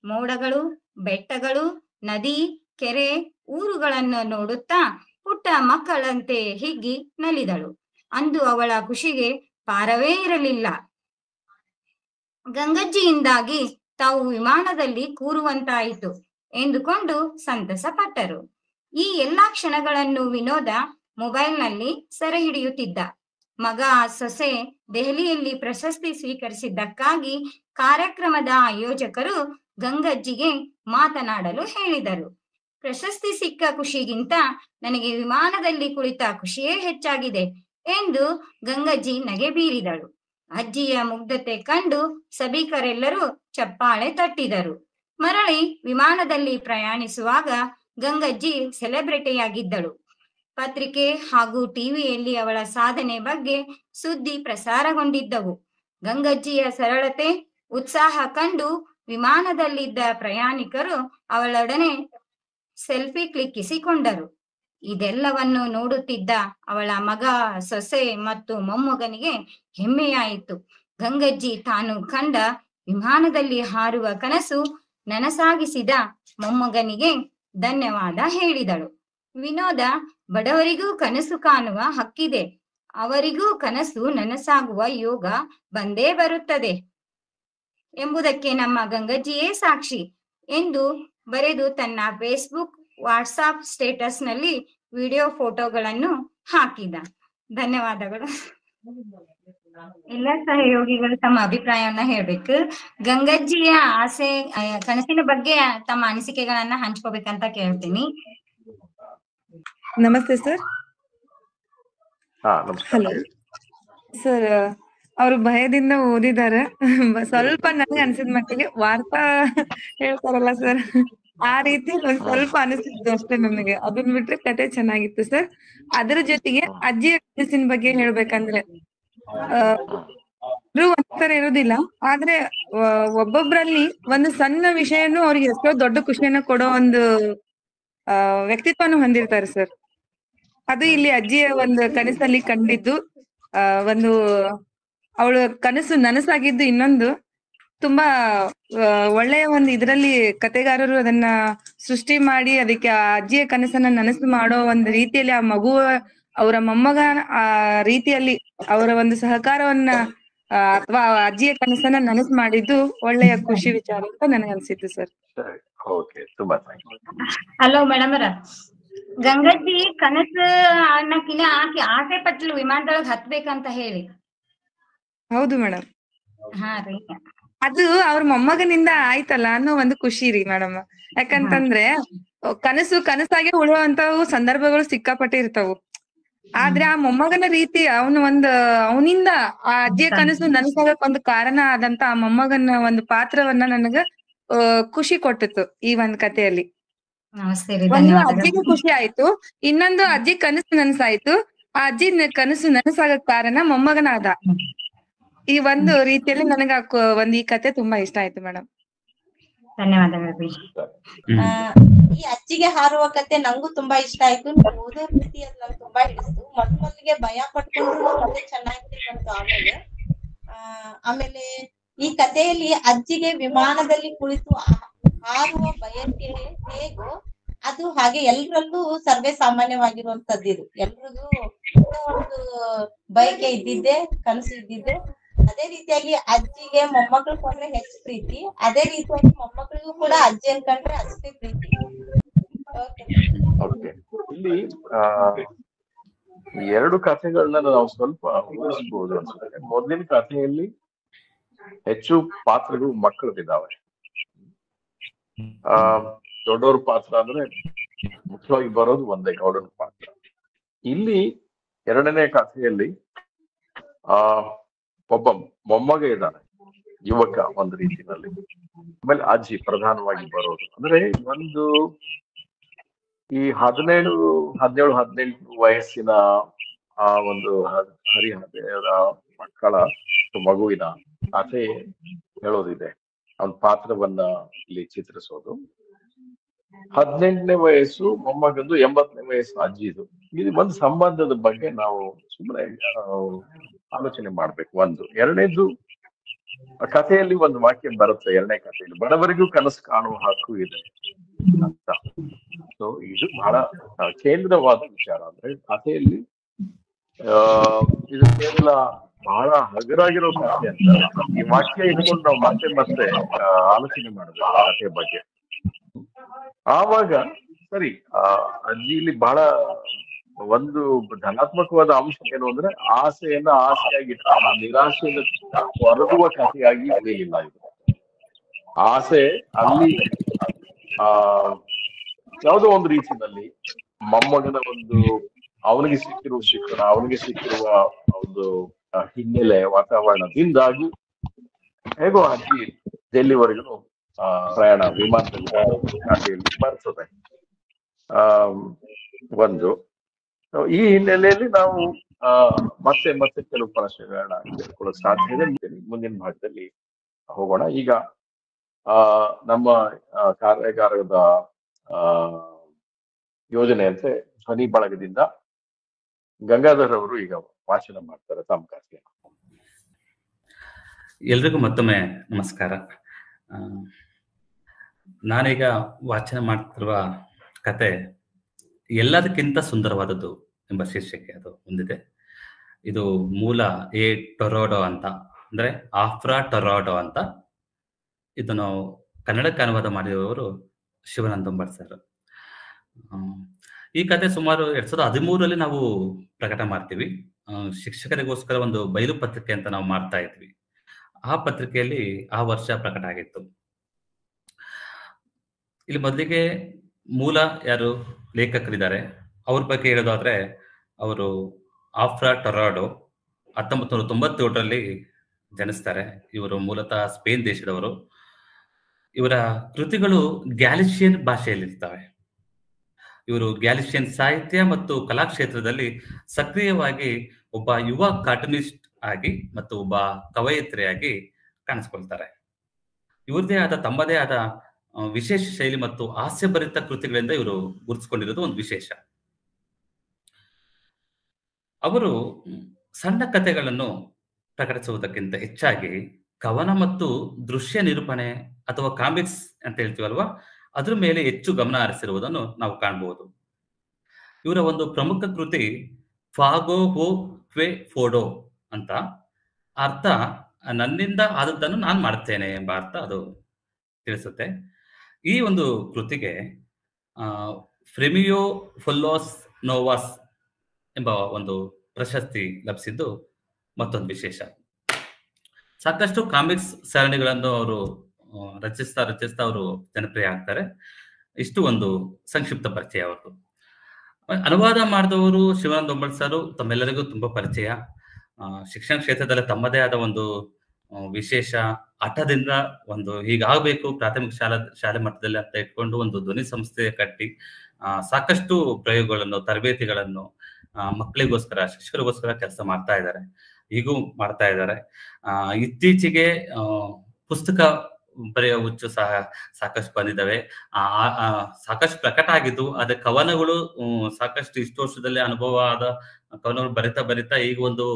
ಮೋಡಗಳು, ಬೆಟ್ಟಗಳು, ನದಿ, ಕೆರೆ, ಊರುಗಳನ್ನು ನೋಡುತ್ತಾ ಪುಟ್ಟ ಮಕ್ಕಳಂತೆ ಹಿಗ್ಗಿ ನಲಿದಳು. ಅಂದು ಅವಳ ಖುಷಿಗೆ ಪಾರವೇ ಇರಲಿಲ್ಲ. ಗಂಗಜ್ಜಿಯಿಂದಾಗಿ ತಾವು ವಿಮಾನದಲ್ಲಿ ಕೂರುವಂತಾಯಿತು ಎಂದುಕೊಂಡು ಸಂತಸ ಪಟ್ಟರು. ಈ ಎಲ್ಲಾ ಕ್ಷಣಗಳನ್ನು ವಿನೋದ ಮೊಬೈಲ್ನಲ್ಲಿ ಸೆರೆ ಹಿಡಿಯುತ್ತಿದ್ದ. ಮಗ ಸೊಸೆ ದೆಹಲಿಯಲ್ಲಿ ಪ್ರಶಸ್ತಿ ಸ್ವೀಕರಿಸಿದ್ದಕ್ಕಾಗಿ ಕಾರ್ಯಕ್ರಮದ ಆಯೋಜಕರು ಗಂಗಜ್ಜಿಗೆ ಮಾತನಾಡಲು ಹೇಳಿದರು. ಪ್ರಶಸ್ತಿ ಸಿಕ್ಕ ಖುಷಿಗಿಂತ ನನಗೆ ವಿಮಾನದಲ್ಲಿ ಕುಳಿತ ಖುಷಿಯೇ ಹೆಚ್ಚಾಗಿದೆ ಎಂದು ಗಂಗಜ್ಜಿ ನಗೆ ಬೀರಿದಳು. ಅಜ್ಜಿಯ ಮುಗ್ಧತೆ ಕಂಡು ಸಭಿಕರೆಲ್ಲರೂ ಚಪ್ಪಾಳೆ ತಟ್ಟಿದರು. ಮರಳಿ ವಿಮಾನದಲ್ಲಿ ಪ್ರಯಾಣಿಸುವಾಗ ಗಂಗಜ್ಜಿ ಸೆಲೆಬ್ರಿಟಿಯಾಗಿದ್ದಳು. ಪತ್ರಿಕೆ ಹಾಗೂ ಟಿವಿಯಲ್ಲಿ ಅವಳ ಸಾಧನೆ ಬಗ್ಗೆ ಸುದ್ದಿ ಪ್ರಸಾರಗೊಂಡಿದ್ದವು. ಗಂಗಜ್ಜಿಯ ಸರಳತೆ, ಉತ್ಸಾಹ ಕಂಡು ವಿಮಾನದಲ್ಲಿದ್ದ ಪ್ರಯಾಣಿಕರು ಅವಳೊಡನೆ ಸೆಲ್ಫಿ ಕ್ಲಿಕ್ಕಿಸಿಕೊಂಡರು. ಇದೆಲ್ಲವನ್ನು ನೋಡುತ್ತಿದ್ದ ಅವಳ ಮಗ ಸೊಸೆ ಮತ್ತು ಮೊಮ್ಮಗನಿಗೆ ಹೆಮ್ಮೆಯಾಯಿತು. ಗಂಗಜ್ಜಿ ತಾನು ಕಂಡ ವಿಮಾನದಲ್ಲಿ ಹಾರುವ ಕನಸು ನನಸಾಗಿಸಿದ ಮೊಮ್ಮಗನಿಗೆ ಧನ್ಯವಾದ ಹೇಳಿದಳು. ವಿನೋದ, ಬಡವರಿಗೂ ಕನಸು ಕಾಣುವ ಹಕ್ಕಿದೆ, ಅವರಿಗೂ ಕನಸು ನನಸಾಗುವ ಯೋಗ ಬಂದೇ ಬರುತ್ತದೆ ಎಂಬುದಕ್ಕೆ ನಮ್ಮ ಗಂಗಜ್ಜಿಯೇ ಸಾಕ್ಷಿ ಎಂದು ಬರೆದು ತನ್ನ ಫೇಸ್ಬುಕ್, ವಾಟ್ಸಾಪ್ ಸ್ಟೇಟಸ್ ನಲ್ಲಿ ವಿಡಿಯೋ ಫೋಟೋಗಳನ್ನು ಹಾಕಿದ. ಧನ್ಯವಾದಗಳು. ಎಲ್ಲ ಸಹಯೋಗಿಗಳು ತಮ್ಮ ಅಭಿಪ್ರಾಯವನ್ನ ಹೇಳ್ಬೇಕು. ಗಂಗಜ್ಜಿಯ ಆಸೆ, ಕನಸಿನ ಬಗ್ಗೆ ತಮ್ಮ ಅನಿಸಿಕೆಗಳನ್ನ ಹಂಚ್ಕೋಬೇಕಂತ ಕೇಳ್ತೀನಿ. ನಮಸ್ತೆ ಸರ್. ಹಲೋ ಸರ್, ಅವ್ರು ಭಯದಿಂದ ಓದಿದ್ದಾರೆ. ಸ್ವಲ್ಪ ನನಗೆ ಅನ್ಸಿದ ಮಟ್ಟಿಗೆ ವಾರ್ತಾ ಹೇಳ್ತಾರಲ್ಲ ಸರ್, ಆ ರೀತಿ ಒಂದ್ ಸ್ವಲ್ಪ ಅನಿಸಿದ್ದು ಅಷ್ಟೇ ನನಗೆ. ಅದನ್ನ ಬಿಟ್ರೆ ಕತೆ ಚೆನ್ನಾಗಿತ್ತು ಸರ್. ಅದರ ಜೊತೆಗೆ ಅಜ್ಜಿಯ ಕನಸಿನ ಬಗ್ಗೆ ಹೇಳ್ಬೇಕಂದ್ರೆ ಒಂಥರ ಇರುದಿಲ್ಲ, ಆದ್ರೆ ಒಬ್ಬೊಬ್ರಲ್ಲಿ ಒಂದು ಸಣ್ಣ ವಿಷಯನು ಅವ್ರಿಗೆ ಎಷ್ಟೋ ದೊಡ್ಡ ಖುಷಿಯನ್ನ ಕೊಡೋ ಒಂದು ವ್ಯಕ್ತಿತ್ವನು ಹೊಂದಿರ್ತಾರೆ ಸರ್. ಅದು ಇಲ್ಲಿ ಅಜ್ಜಿಯ ಒಂದು ಕನಸಲ್ಲಿ ಕಂಡಿದ್ದು. ಒಂದು ಅವಳ ಕನಸು ನನಸಾಗಿದ್ದು ಇನ್ನೊಂದು ತುಂಬಾ ಒಳ್ಳೆಯ ಒಂದು ಇದರಲ್ಲಿ ಕತೆಗಾರರು ಅದನ್ನ ಸೃಷ್ಟಿ ಮಾಡಿ ಅದಕ್ಕೆ ಆ ಅಜ್ಜಿಯ ಕನಸನ್ನ ನನಸು ಮಾಡೋ ಒಂದು ರೀತಿಯಲ್ಲಿ ಆ ಮಗುವ ಅವರ ಮೊಮ್ಮಗ ಆ ರೀತಿಯಲ್ಲಿ ಅವರ ಒಂದು ಸಹಕಾರವನ್ನ ಅಥವಾ ಅಜ್ಜಿಯ ಕನಸನ್ನ ನನಸು ಮಾಡಿದ್ದು ಒಳ್ಳೆಯ ಖುಷಿ ವಿಚಾರ ಅಂತ ನನಗೆ ಅನ್ಸಿತ್ತು ಸರ್. ಹಲೋ ಮೇಡಮ್ ಅವರ, ಗಂಗಜ್ಜಿ ಕನಸು ಅನ್ನಕಿನ ಆಕಿ ಆಸೆ ಪಟ್ಲು ವಿಮಾನದೊಳಗ್ ಹತ್ಬೇಕಂತ ಹೇಳಿ. ಹೌದು ಮೇಡಮ್. ಹಾ ರೀ, ಅದು ಅವ್ರ ಮೊಮ್ಮಗನಿಂದ ಆಯ್ತಲ್ಲ ಅನ್ನೋ ಒಂದು ಖುಷಿ ರೀ ಮೇಡಮ್. ಯಾಕಂತಂದ್ರೆ ಕನಸು ಕನಸಾಗೆ ಉಳುವಂತವು ಸಂದರ್ಭಗಳು ಸಿಕ್ಕಾಪಟ್ಟೆ ಇರ್ತಾವು. ಆದ್ರೆ ಆ ಮೊಮ್ಮಗನ ರೀತಿ ಅವನಿಂದ ಆ ಅಜ್ಜಿಯ ಕನಸು ನನಸಾಗಕ್ ಒಂದು ಕಾರಣ ಆದಂತ ಆ ಮೊಮ್ಮಗನ ಒಂದು ಪಾತ್ರವನ್ನ ನನಗ ಖುಷಿ ಕೊಟ್ಟಿತ್ತು ಈ ಒಂದ್ ಕಥೆಯಲ್ಲಿ. ಒಂದು ಅಜ್ಜಿಗೆ ಖುಷಿ ಆಯ್ತು, ಇನ್ನೊಂದು ಅಜ್ಜಿ ಕನಸು ನನಸಾಯ್ತು. ಆ ಅಜ್ಜಿ ಕನಸು ನನಸಾಗಕ್ ಕಾರಣ ಮೊಮ್ಮಗನಾದ. ಈ ಒಂದು ರೀತಿಯಲ್ಲಿ ನನಗ ಈ ಕತೆ ತುಂಬಾ ಇಷ್ಟ ಆಯ್ತು ಮೇಡಮ್. ಧನ್ಯವಾದಗಳು. ಈ ಅಜ್ಜಿಗೆ ಹಾರುವ ಕತೆ ನಂಗೂ ತುಂಬಾ ಇಷ್ಟ ಆಯ್ತು. ನೀವು ಓದೋ ರೀತಿ ಅದು ನಂಗೆ ತುಂಬಾ ಹಿಡಿಸ್ತು. ಮೊದಲಿಗೆ ಭಯ ಪಟ್ಕೊಂಡ್ರು ಕತೆ ಚೆನ್ನಾಗಿ ಬಂತು. ಆಮೇಲೆ ಈ ಕಥೆಯಲ್ಲಿ ಅಜ್ಜಿಗೆ ವಿಮಾನದಲ್ಲಿ ಕುಳಿತು ಹಾರುವ ಬಯಕೆ ಹೇಗೋ ಅದು ಹಾಗೆ ಎಲ್ರಲ್ಲೂ ಸರ್ವೇ ಸಾಮಾನ್ಯವಾಗಿರುವಂತದ್ದು. ಇದು ಎಲ್ರಿಗೂ ಒಂದು ಬಯಕೆ ಇದ್ದಿದ್ದೆ, ಕನಸು ಇದ್ದಿದ್ದೆ. ಅದೇ ರೀತಿಯಾಗಿ ಅಜ್ಜಿಗೆ ಮೊಮ್ಮಕ್ಳು ಕಂಡ್ರೆ ಹೆಚ್ಚು ಪ್ರೀತಿ, ಅದೇ ರೀತಿಯಾಗಿ ಮೊಮ್ಮಕ್ಳಿಗೂ ಕೂಡ ಅಜ್ಜಿ ಅನ್ಕೊಂಡ್ರೆ ಅಷ್ಟೇ ಪ್ರೀತಿ. ಇಲ್ಲಿ ಎರಡು ಕಥೆಗಳನ್ನ ನಾವು ಸ್ವಲ್ಪ ಹೋಲಿಸಬಹುದು ಅನ್ಸುತ್ತೆ. ಮೊದಲಿನ ಕಥೆಯಲ್ಲಿ ಹೆಚ್ಚು ಪಾತ್ರಗಳು ಮಕ್ಕಳದಿದ್ದಾವೆ. ದೊಡ್ಡವ್ರ ಪಾತ್ರ ಅಂದ್ರೆ ಮುಖ್ಯವಾಗಿ ಬರೋದು ಒಂದೇ, ಗೌಡನ ಪಾತ್ರ. ಇಲ್ಲಿ ಎರಡನೇ ಕಥೆಯಲ್ಲಿ ಒಬ್ಬ ಮೊಮ್ಮಗ ಇದ್ದಾನೆ, ಯುವಕ ಒಂದು ರೀತಿಯಲ್ಲಿ. ಆಮೇಲೆ ಅಜ್ಜಿ ಪ್ರಧಾನವಾಗಿ ಬರೋದು. ಅಂದ್ರೆ ಒಂದು ಈ 17-18 ವಯಸ್ಸಿನ ಆ ಒಂದು ಹರಿಹರೆಯರ ಮಕ್ಕಳ ಮಗುವಿನ ಕಥೆ ಹೇಳೋದಿದೆ. ಅವನ ಪಾತ್ರವನ್ನ ಇಲ್ಲಿ ಚಿತ್ರಿಸೋದು. 18ನೇ ವಯಸ್ಸು ಮೊಮ್ಮಗಂದು, 80ನೇ ವಯಸ್ಸು ಅಜ್ಜಿದು. ಇದು ಒಂದು ಸಂಬಂಧದ ಬಗ್ಗೆ ನಾವು ಸುಮ್ಮನೆ ಆಲೋಚನೆ ಮಾಡ್ಬೇಕು. ಒಂದು ಎರಡನೇದು ಕಥೆಯಲ್ಲಿ ಒಂದು ವಾಕ್ಯ ಬರುತ್ತೆ ಎರಡನೇ ಕಥೆಯಲ್ಲಿ, ಬಡವರಿಗೂ ಕನಸು ಕಾಣುವ ಹಕ್ಕು ಇದೆ ಅಂತ. ಸೊ ಇದು ಬಹಳ ಕೇಂದ್ರವಾದ ವಿಚಾರ. ಅಂದ್ರೆ ಕಥೆಯಲ್ಲಿ ಇದು ಕೇವಲ ಬಹಳ ಹಗರಾಗಿರೋ ಕಥೆ ಅಂತ. ಈ ವಾಕ್ಯ ಇಟ್ಕೊಂಡು ನಾವು ಮತ್ತೆ ಆಲೋಚನೆ ಮಾಡ್ಬೇಕು ಕಥೆ ಬಗ್ಗೆ. ಆವಾಗ ಸರಿ, ಅಜ್ಜಿಲಿ ಬಹಳ ಒಂದು ಧನಾತ್ಮಕವಾದ ಅಂಶ ಏನು ಅಂದ್ರೆ ಆಸೆಯನ್ನ ಆಸೆಯಾಗಿ ನಿರಾಶೆಯಿಂದ ಹೊರಡುವ ಕಥೆಯಾಗಿ ಉಳಿಲಿಲ್ಲ. ಇದು ಆಸೆ ಅಲ್ಲಿ ಯಾವುದೋ ಒಂದು ರೀತಿಯಲ್ಲಿ ಮೊಮ್ಮಗನ ಒಂದು ಅವನಿಗೆ ಸಿಕ್ಕಿರುವ ಶಿಕ್ಷಣ, ಅವನಿಗೆ ಸಿಕ್ಕಿರುವ ಒಂದು ಹಿನ್ನೆಲೆ ವಾತಾವರಣದಿಂದಾಗಿ ಹೇಗೋ ಅಜ್ಜಿ ಡೆಲ್ಲಿವರೆಗೂ ಪ್ರಯಾಣ ವಿಮಾನದಲ್ಲಿ ಬರ್ತದೆ. ಒಂದು ಈ ಹಿನ್ನೆಲೆಯಲ್ಲಿ ನಾವು ಮತ್ತೆ ಕೆಲವು ಪ್ರಶ್ನೆಗಳನ್ನ ಕೇಳ್ಕೊಳ್ಳೋಕೆ ಸಾಧ್ಯ ಇದೆ. ಮುಂದಿನ ಭಾಗದಲ್ಲಿ ಹೋಗೋಣ. ಈಗ ನಮ್ಮ ಕಾರ್ಯಾಗಾರದ ಯೋಜನೆಯಂತೆ ಧ್ವನಿ ಬಳಗದಿಂದ ಗಂಗಾಧರ್ ಅವರು ಈಗ ವಾಚನ ಮಾಡ್ತಾರೆ ತಮ್ಮ ಕಥೆ. ಎಲ್ರಿಗೂ ಮತ್ತೊಮ್ಮೆ ನಮಸ್ಕಾರ. ನಾನೀಗ ವಾಚನ ಮಾಡ್ತಿರುವ ಕತೆ ಎಲ್ಲದಕ್ಕಿಂತ ಸುಂದರವಾದದ್ದು ಎಂಬ ಶೀರ್ಷಿಕೆ ಅದು ಹೊಂದಿದೆ. ಇದು ಮೂಲ ಎ ಟೊರಾಡೋ ಅಂತ, ಅಂದ್ರೆ ಆಫ್ರಾ ಟೊರಾಡೋ ಅಂತ. ಇದನ್ನು ಕನ್ನಡಕ್ಕೆ ಅನುವಾದ ಮಾಡಿರುವವರು ಶಿವಾನಂದಂಬರ್ ಸರ್. ಈ ಕತೆ ಸುಮಾರು 2013 ನಾವು ಪ್ರಕಟ ಮಾಡ್ತೀವಿ. ಶಿಕ್ಷಕರಿಗೋಸ್ಕರ ಒಂದು ಬಯಲು ಪತ್ರಿಕೆ ಅಂತ ನಾವು ಮಾಡ್ತಾ ಇದ್ವಿ. ಆ ಪತ್ರಿಕೆಯಲ್ಲಿ ಆ ವರ್ಷ ಪ್ರಕಟ ಆಗಿತ್ತು. ಇಲ್ಲಿ ಮೊದಲಿಗೆ ಮೂಲ ಯಾರು ಲೇಖಕರಿದ್ದಾರೆ ಅವ್ರ ಬಗ್ಗೆ ಹೇಳೋದಾದ್ರೆ, ಅವರು ಆಫ್ರಾ ಟೊರಾಡೋ 1997ರಲ್ಲಿ ಜನಿಸ್ತಾರೆ. ಇವರು ಮೂಲತಃ ಸ್ಪೇನ್ ದೇಶದವರು. ಇವರ ಕೃತಿಗಳು ಗ್ಯಾಲಿಷಿಯನ್ ಭಾಷೆಯಲ್ಲಿರ್ತವೆ. ಇವರು ಗ್ಯಾಲಿಷಿಯನ್ ಸಾಹಿತ್ಯ ಮತ್ತು ಕಲಾ ಕ್ಷೇತ್ರದಲ್ಲಿ ಸಕ್ರಿಯವಾಗಿ ಒಬ್ಬ ಯುವ ಕಾರ್ಟೂನಿಸ್ಟ್ ಆಗಿ ಮತ್ತು ಒಬ್ಬ ಕವಯಿತ್ರಿಯಾಗಿ ಕಾಣಿಸ್ಕೊಳ್ತಾರೆ. ಇವ್ರದೇ ಆದ ತಮ್ಮದೇ ಆದ ವಿಶೇಷ ಶೈಲಿ ಮತ್ತು ಹಾಸ್ಯಭರಿತ ಕೃತಿಗಳಿಂದ ಇವರು ಗುರುತಿಸಿಕೊಂಡಿರೋದು ಒಂದು ವಿಶೇಷ. ಅವರು ಸಣ್ಣ ಕಥೆಗಳನ್ನು ಪ್ರಕಟಿಸುವುದಕ್ಕಿಂತ ಹೆಚ್ಚಾಗಿ ಕವನ ಮತ್ತು ದೃಶ್ಯ ನಿರೂಪಣೆ ಅಥವಾ ಕಾಮಿಕ್ಸ್ ಅಂತ ಹೇಳ್ತೀವಲ್ವಾ, ಅದ್ರ ಮೇಲೆ ಹೆಚ್ಚು ಗಮನ ಹರಿಸಿರುವುದನ್ನು ನಾವು ಕಾಣಬಹುದು. ಇವರ ಒಂದು ಪ್ರಮುಖ ಕೃತಿ ಫಾಗೋ ಹೋ ಕ್ವೆ ಫೋಡೋ ಅಂತ, ಅರ್ಥ ನನ್ನಿಂದ ಆದದ್ದನ್ನು ನಾನು ಮಾಡ್ತೇನೆ ಎಂಬ ಅರ್ಥ ಅದು ತಿಳಿಸುತ್ತೆ. ಈ ಒಂದು ಕೃತಿಗೆ ಫ್ರೆಮಿಯೋ ಫುಲ್ಲೋಸ್ ನೋವಾಸ್ ಎಂಬ ಒಂದು ಪ್ರಶಸ್ತಿ ಲಭಿಸಿದ್ದು ಮತ್ತೊಂದು ವಿಶೇಷ. ಸಾಕಷ್ಟು ಕಾಮಿಕ್ಸ್ ಸರಣಿಗಳನ್ನು ಅವರು ರಚಿಸ್ತಾ ಅವರು ಜನಪ್ರಿಯ ಆಗ್ತಾರೆ. ಇಷ್ಟು ಒಂದು ಸಂಕ್ಷಿಪ್ತ ಪರಿಚಯ ಅವರದು. ಅನುವಾದ ಮಾಡಿದವರು ಶಿವಾನಂದ ದೊಂಬಲ್ ಸರ್ ತಮ್ಮೆಲ್ಲರಿಗೂ ತುಂಬಾ ಪರಿಚಯ. ಶಿಕ್ಷಣ ಕ್ಷೇತ್ರದಲ್ಲಿ ತಮ್ಮದೇ ಆದ ಒಂದು ವಿಶೇಷ ಹಠದಿಂದ ಒಂದು ಹೀಗಾಗಬೇಕು ಪ್ರಾಥಮಿಕ ಶಾಲೆ ಮಟ್ಟದಲ್ಲಿ ಅಂತ ಇಟ್ಕೊಂಡು ಒಂದು ಧ್ವನಿ ಸಂಸ್ಥೆ ಕಟ್ಟಿ ಸಾಕಷ್ಟು ಪ್ರಯೋಗಗಳನ್ನು, ತರಬೇತಿಗಳನ್ನು ಮಕ್ಕಳಿಗೋಸ್ಕರ, ಶಿಕ್ಷಕರಿಗೋಸ್ಕರ ಕೆಲಸ ಮಾಡ್ತಾ ಇದ್ದಾರೆ, ಈಗೂ ಮಾಡ್ತಾ ಇದ್ದಾರೆ. ಇತ್ತೀಚೆಗೆ ಪುಸ್ತಕ ಬರೆಯೋ ಹುಚ್ಚು ಸಹ ಸಾಕಷ್ಟು ಬಂದಿದ್ದಾವೆ, ಸಾಕಷ್ಟು ಪ್ರಕಟ ಆಗಿದ್ದು. ಅದೇ ಕವನಗಳು ಸಾಕಷ್ಟು ಇಷ್ಟು ವರ್ಷದಲ್ಲಿ ಅನುಭವ ಆದ ಕವನಗಳು ಬರಿತಾ ಈಗ ಒಂದು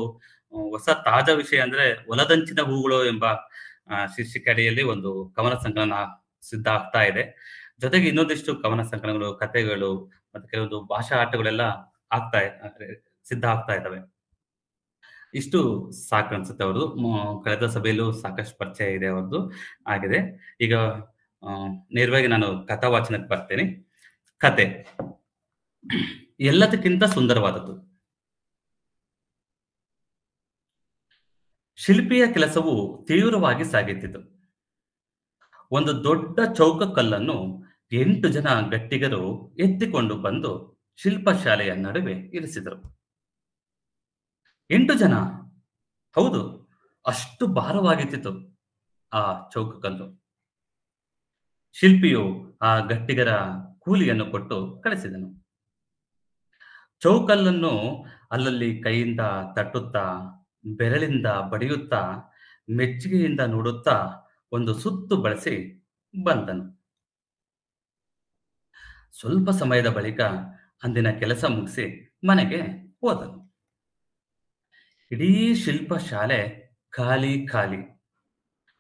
ಹೊಸ ತಾಜಾ ವಿಷಯ ಅಂದ್ರೆ ಒಲದಂಚಿನ ಹೂಗಳು ಎಂಬ ಶೀರ್ಷಿಕೆ ಅಡಿಯಲ್ಲಿ ಒಂದು ಕವನ ಸಂಕಲನ ಸಿದ್ಧ ಆಗ್ತಾ ಇದೆ. ಜೊತೆಗೆ ಇನ್ನೊಂದಿಷ್ಟು ಕವನ ಸಂಕಲನಗಳು, ಕಥೆಗಳು ಮತ್ತೆ ಕೆಲವೊಂದು ಭಾಷಾ ಆಟಗಳೆಲ್ಲ ಸಿದ್ಧ ಆಗ್ತಾ ಇದ್ದಾವೆ. ಇಷ್ಟು ಸಾಕು ಅನ್ಸುತ್ತೆ ಅವ್ರದ್ದು. ಕಳೆದ ಸಭೆಯಲ್ಲೂ ಸಾಕಷ್ಟು ಪರಿಚಯ ಇದೆ ಅವ್ರದ್ದು ಆಗಿದೆ. ಈಗ ನೇರವಾಗಿ ನಾನು ಕಥಾ ವಾಚನಕ್ಕೆ ಬರ್ತೇನೆ. ಕತೆ ಎಲ್ಲದಕ್ಕಿಂತ ಸುಂದರವಾದದ್ದು. ಶಿಲ್ಪಿಯ ಕೆಲಸವು ತೀವ್ರವಾಗಿ ಸಾಗಿತ್ತಿತು. ಒಂದು ದೊಡ್ಡ ಚೌಕ ಕಲ್ಲನ್ನು 8 ಜನ ಗಟ್ಟಿಗರು ಎತ್ತಿಕೊಂಡು ಬಂದು ಶಿಲ್ಪಶಾಲೆಯ ನಡುವೆ ಇರಿಸಿದರು. 8 ಜನ, ಹೌದು, ಅಷ್ಟು ಭಾರವಾಗಿತ್ತು ಆ ಚೌಕ ಕಲ್ಲು. ಶಿಲ್ಪಿಯು ಆ ಗಟ್ಟಿಗರ ಕೂಲಿಯನ್ನು ಕೊಟ್ಟು ಕಳಿಸಿದನು. ಚೌಕಲ್ಲನ್ನು ಅಲ್ಲಲ್ಲಿ ಕೈಯಿಂದ ತಟ್ಟುತ್ತಾ, ಬೆರಳಿಂದ ಬಡಿಯುತ್ತಾ, ಮೆಚ್ಚುಗೆಯಿಂದ ನೋಡುತ್ತಾ ಒಂದು ಸುತ್ತು ಬಳಸಿ ಬಂದನು. ಸ್ವಲ್ಪ ಸಮಯದ ಬಳಿಕ ಅಂದಿನ ಕೆಲಸ ಮುಗಿಸಿ ಮನೆಗೆ ಹೋದನು. ಇಡೀ ಶಿಲ್ಪ ಶಾಲೆ ಖಾಲಿ.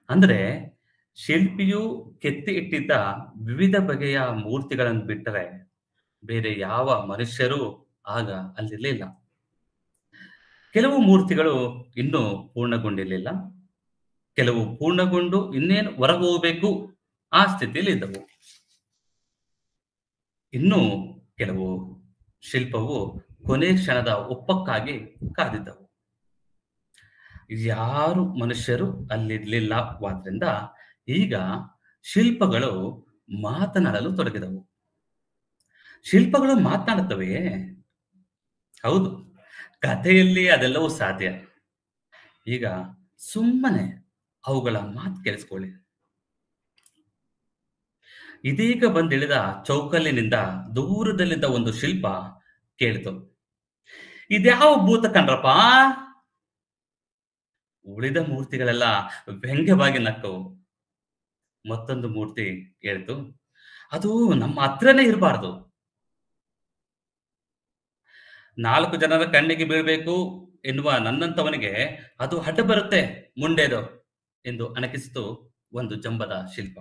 ಅಂದ್ರೆ ಶಿಲ್ಪಿಯು ಕೆತ್ತಿ ಇಟ್ಟಿದ್ದ ವಿವಿಧ ಬಗೆಯ ಮೂರ್ತಿಗಳನ್ನು ಬಿಟ್ಟರೆ ಬೇರೆ ಯಾವ ಮನುಷ್ಯರೂ ಆಗ ಅಲ್ಲಿರಲಿಲ್ಲ. ಕೆಲವು ಮೂರ್ತಿಗಳು ಇನ್ನೂ ಪೂರ್ಣಗೊಂಡಿರಲಿಲ್ಲ, ಕೆಲವು ಪೂರ್ಣಗೊಂಡು ಇನ್ನೇನು ಹೊರಗೆ ಹೋಗಬೇಕು ಆ ಸ್ಥಿತಿಯಲ್ಲಿ ಇದ್ದವು. ಇನ್ನು ಕೆಲವು ಶಿಲ್ಪವು ಕೊನೆ ಕ್ಷಣದ ಒಪ್ಪಕ್ಕಾಗಿ ಕಾದಿದ್ದವು. ಯಾರು ಮನುಷ್ಯರು ಅಲ್ಲಿರ್ಲಿಲ್ಲವಾದ್ರಿಂದ ಈಗ ಶಿಲ್ಪಗಳು ಮಾತನಾಡಲು ತೊಡಗಿದವು. ಶಿಲ್ಪಗಳು ಮಾತನಾಡುತ್ತವೆಯೇ? ಹೌದು, ಕಥೆಯಲ್ಲಿ ಅದೆಲ್ಲವೂ ಸಾಧ್ಯ. ಈಗ ಸುಮ್ಮನೆ ಅವುಗಳ ಮಾತು ಕೇಳಿಸ್ಕೊಳ್ಳಿ. ಇದೀಗ ಬಂದಿಳಿದ ಚೌಕಲ್ಲಿನಿಂದ ದೂರದಲ್ಲಿದ್ದ ಒಂದು ಶಿಲ್ಪ ಕೇಳಿತು, ಇದ್ಯಾವ ಭೂತ ಕಣ್ರಪ್ಪ? ಉಳಿದ ಮೂರ್ತಿಗಳೆಲ್ಲ ವ್ಯಂಗ್ಯವಾಗಿ ನಕ್ಕವು. ಮತ್ತೊಂದು ಮೂರ್ತಿ ಹೇಳಿತು, ಅದು ನಮ್ಮ ಹತ್ರನೇ ಇರಬಾರ್ದು. 4 ಜನರ ಕಣ್ಣಿಗೆ ಬೀಳ್ಬೇಕು ಎನ್ನುವ ನನ್ನಂತವನಿಗೆ ಅದು ಅಡ್ಡ ಬರುತ್ತೆ ಮುಂಡೇದು ಎಂದು ಅಣಕಿಸಿತು ಒಂದು ಜಂಬದ ಶಿಲ್ಪ.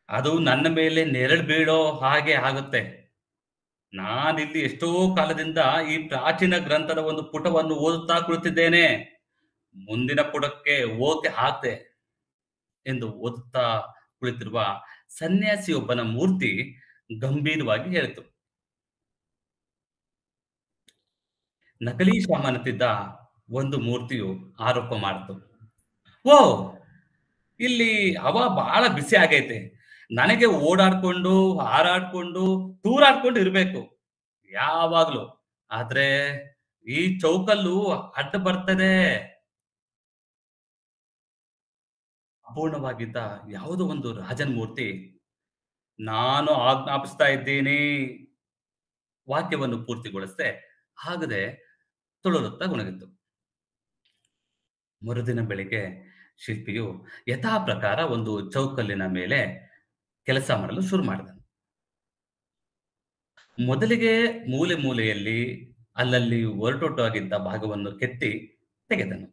ಅದು ನನ್ನ ಮೇಲೆ ನೆರಳು ಬೀಳೋ ಹಾಗೆ ಆಗುತ್ತೆ. ನಾನಿಲ್ಲಿ ಎಷ್ಟೋ ಕಾಲದಿಂದ ಈ ಪ್ರಾಚೀನ ಗ್ರಂಥದ ಒಂದು ಪುಟವನ್ನು ಓದುತ್ತಾ ಕುಳಿತಿದ್ದೇನೆ. ಮುಂದಿನ ಪುಟಕ್ಕೆ ಓಕೆ ಹಾಕ್ತೆ ಎಂದು ಓದುತ್ತಾ ಕುಳಿತಿರುವ ಸನ್ಯಾಸಿಯೊಬ್ಬನ ಮೂರ್ತಿ ಗಂಭೀರವಾಗಿ ಹೇಳಿತು. ನಕಲಿ ಶಾಮನತಿದ್ದ ಒಂದು ಮೂರ್ತಿಯು ಆರೋಪ ಮಾಡಿತು, ಓ, ಇಲ್ಲಿ ಹವಾ ಬಹಳ ಬಿಸಿ ಆಗೈತೆ. ನನಗೆ ಓಡಾಡ್ಕೊಂಡು ಹಾರಾಡ್ಕೊಂಡು ತೂರಾಡ್ಕೊಂಡು ಇರ್ಬೇಕು ಯಾವಾಗ್ಲೂ. ಆದ್ರೆ ಈ ಚೌಕಲ್ಲು ಅಡ್ಡ ಬರ್ತದೆ. ಅಪೂರ್ಣವಾಗಿದ್ದ ಯಾವುದೋ ಒಂದು ರಾಜನ ಮೂರ್ತಿ ನಾನು ಆಜ್ಞಾಪಿಸ್ತಾ ಇದ್ದೀನಿ ವಾಕ್ಯವನ್ನು ಪೂರ್ತಿಗೊಳಿಸದೆ ಆಗದೆ ತುಳುತ್ತಾ ಗುಣಗಿತ್ತು. ಮರುದಿನ ಬೆಳಿಗ್ಗೆ ಶಿಲ್ಪಿಯು ಯಥಾ ಪ್ರಕಾರ ಒಂದು ಚೌಕಲ್ಲಿನ ಮೇಲೆ ಕೆಲಸ ಮಾಡಲು ಶುರು ಮಾಡಿದನು. ಮೊದಲಿಗೆ ಮೂಲೆ ಮೂಲೆಯಲ್ಲಿ ಅಲ್ಲಲ್ಲಿ ಒರಟೊಟ್ಟಾಗಿದ್ದ ಭಾಗವನ್ನು ಕೆತ್ತಿ ತೆಗೆದನು.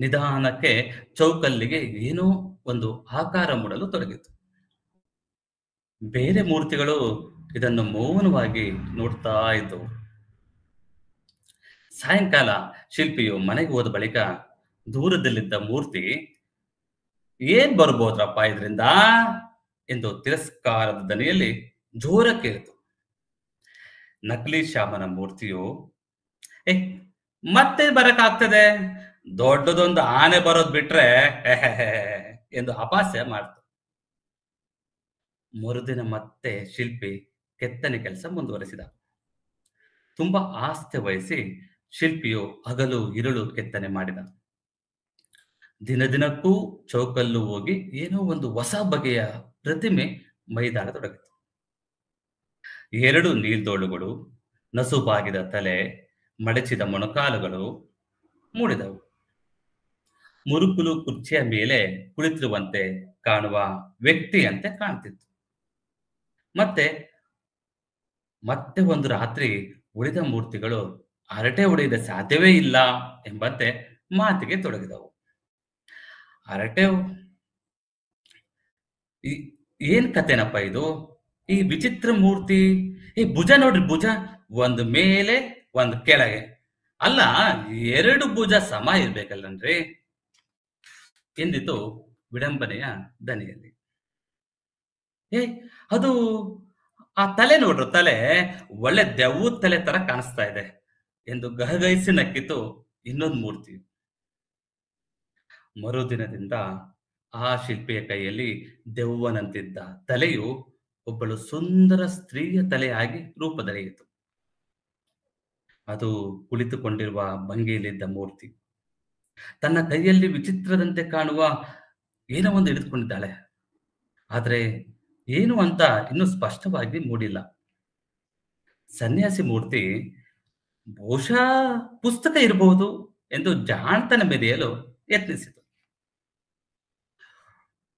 ನಿಧಾನಕ್ಕೆ ಚೌಕಲ್ಲಿಗೆ ಏನೋ ಒಂದು ಆಕಾರ ಮೂಡಲು ತೊಡಗಿತು. ಬೇರೆ ಮೂರ್ತಿಗಳು ಇದನ್ನು ಮೌನವಾಗಿ ನೋಡ್ತಾ ಇದ್ದವು. ಸಾಯಂಕಾಲ ಶಿಲ್ಪಿಯು ಮನೆಗೆ ಹೋದ ಬಳಿಕ ದೂರದಲ್ಲಿದ್ದ ಮೂರ್ತಿ ಏನ್ ಬರ್ಬೋದ್ರಪ್ಪ ಇದರಿಂದ ಎಂದು ತಿರಸ್ಕಾರದ ದನಿಯಲ್ಲಿ ಜೋರ ಕೇಳಿತು. ನಕಲಿ ಶ್ಯಾಮನ ಮೂರ್ತಿಯು ಮತ್ತೆ ಬರಕಾಗ್ತದೆ, ದೊಡ್ಡದೊಂದು ಆನೆ ಬರೋದ್ ಬಿಟ್ರೆ ಎಂದು ಅಪಹಾಸ್ಯ ಮಾಡ್ತು. ಮರುದಿನ ಮತ್ತೆ ಶಿಲ್ಪಿ ಕೆತ್ತನೆ ಕೆಲಸ ಮುಂದುವರೆಸಿದ. ತುಂಬಾ ಆಸ್ಥೆ ವಹಿಸಿ ಶಿಲ್ಪಿಯು ಹಗಲು ಇರುಳು ಕೆತ್ತನೆ ಮಾಡಿದ. ದಿನದಿನಕ್ಕೂ ಚೌಕಲ್ಲು ಹೋಗಿ ಏನೋ ಒಂದು ಹೊಸ ಬಗೆಯ ಪ್ರತಿಮೆ ಮೈದಾಡತೊಡಗಿತು. 2 ನೀಲ್ದೋಳುಗಳು, ನಸುಬಾಗಿದ ತಲೆ, ಮಡಚಿದ ಮೊಣಕಾಲುಗಳು ಮೂಡಿದವು. ಮುರುಕುಲು ಕುರ್ಚಿಯ ಮೇಲೆ ಕುಳಿತಿರುವಂತೆ ಕಾಣುವ ವ್ಯಕ್ತಿಯಂತೆ ಕಾಣ್ತಿತ್ತು. ಮತ್ತೆ ಒಂದು ರಾತ್ರಿ ಉಳಿದ ಮೂರ್ತಿಗಳು ಹರಟೆ ಹೊಡೆಯದ ಸಾಧ್ಯವೇ ಇಲ್ಲ ಎಂಬಂತೆ ಮಾತಿಗೆ ತೊಡಗಿದವು. ಹರಟೆ ಏನ್ ಕತೆನಪ್ಪ ಇದು? ಈ ವಿಚಿತ್ರ ಮೂರ್ತಿ, ಈ ಭುಜ ನೋಡ್ರಿ, ಭುಜ ಒಂದು ಮೇಲೆ ಒಂದು ಕೆಳಗೆ, ಅಲ್ಲ 2 ಭುಜ ಸಮ ಇರ್ಬೇಕಲ್ಲನ್ರಿ ಎಂದಿತು ವಿಡಂಬನೆಯ ದನಿಯಲ್ಲಿ. ಅದು ಆ ತಲೆ ನೋಡ್ರು, ತಲೆ ಒಳ್ಳೆ ದೆವ್ವ ತಲೆ ತರ ಕಾಣಿಸ್ತಾ ಇದೆ ಎಂದು ಗಹಗಹಿಸಿ ನಕ್ಕಿತು ಇನ್ನೊಂದು ಮೂರ್ತಿ. ಮರುದಿನದಿಂದ ಆ ಶಿಲ್ಪಿಯ ಕೈಯಲ್ಲಿ ದೆವ್ವನಂತಿದ್ದ ತಲೆಯು ಒಬ್ಬಳು ಸುಂದರ ಸ್ತ್ರೀಯ ತಲೆಯಾಗಿ ರೂಪದಳೆಯಿತು. ಅದು ಕುಳಿತುಕೊಂಡಿರುವ ಭಂಗಿಯಲ್ಲಿದ್ದ ಮೂರ್ತಿ ತನ್ನ ಕೈಯಲ್ಲಿ ವಿಚಿತ್ರದಂತೆ ಕಾಣುವ ಏನೋ ಒಂದು ಹಿಡಿದುಕೊಂಡಿದ್ದಾಳೆ. ಆದರೆ ಏನು ಅಂತ ಇನ್ನೂ ಸ್ಪಷ್ಟವಾಗಿ ಮೂಡಿಲ್ಲ. ಸನ್ಯಾಸಿ ಮೂರ್ತಿ ಬಹುಶಃ ಪುಸ್ತಕ ಇರಬಹುದು ಎಂದು ಜಾಣತನ ಮೆರೆಯಲು ಯತ್ನಿಸಿತು.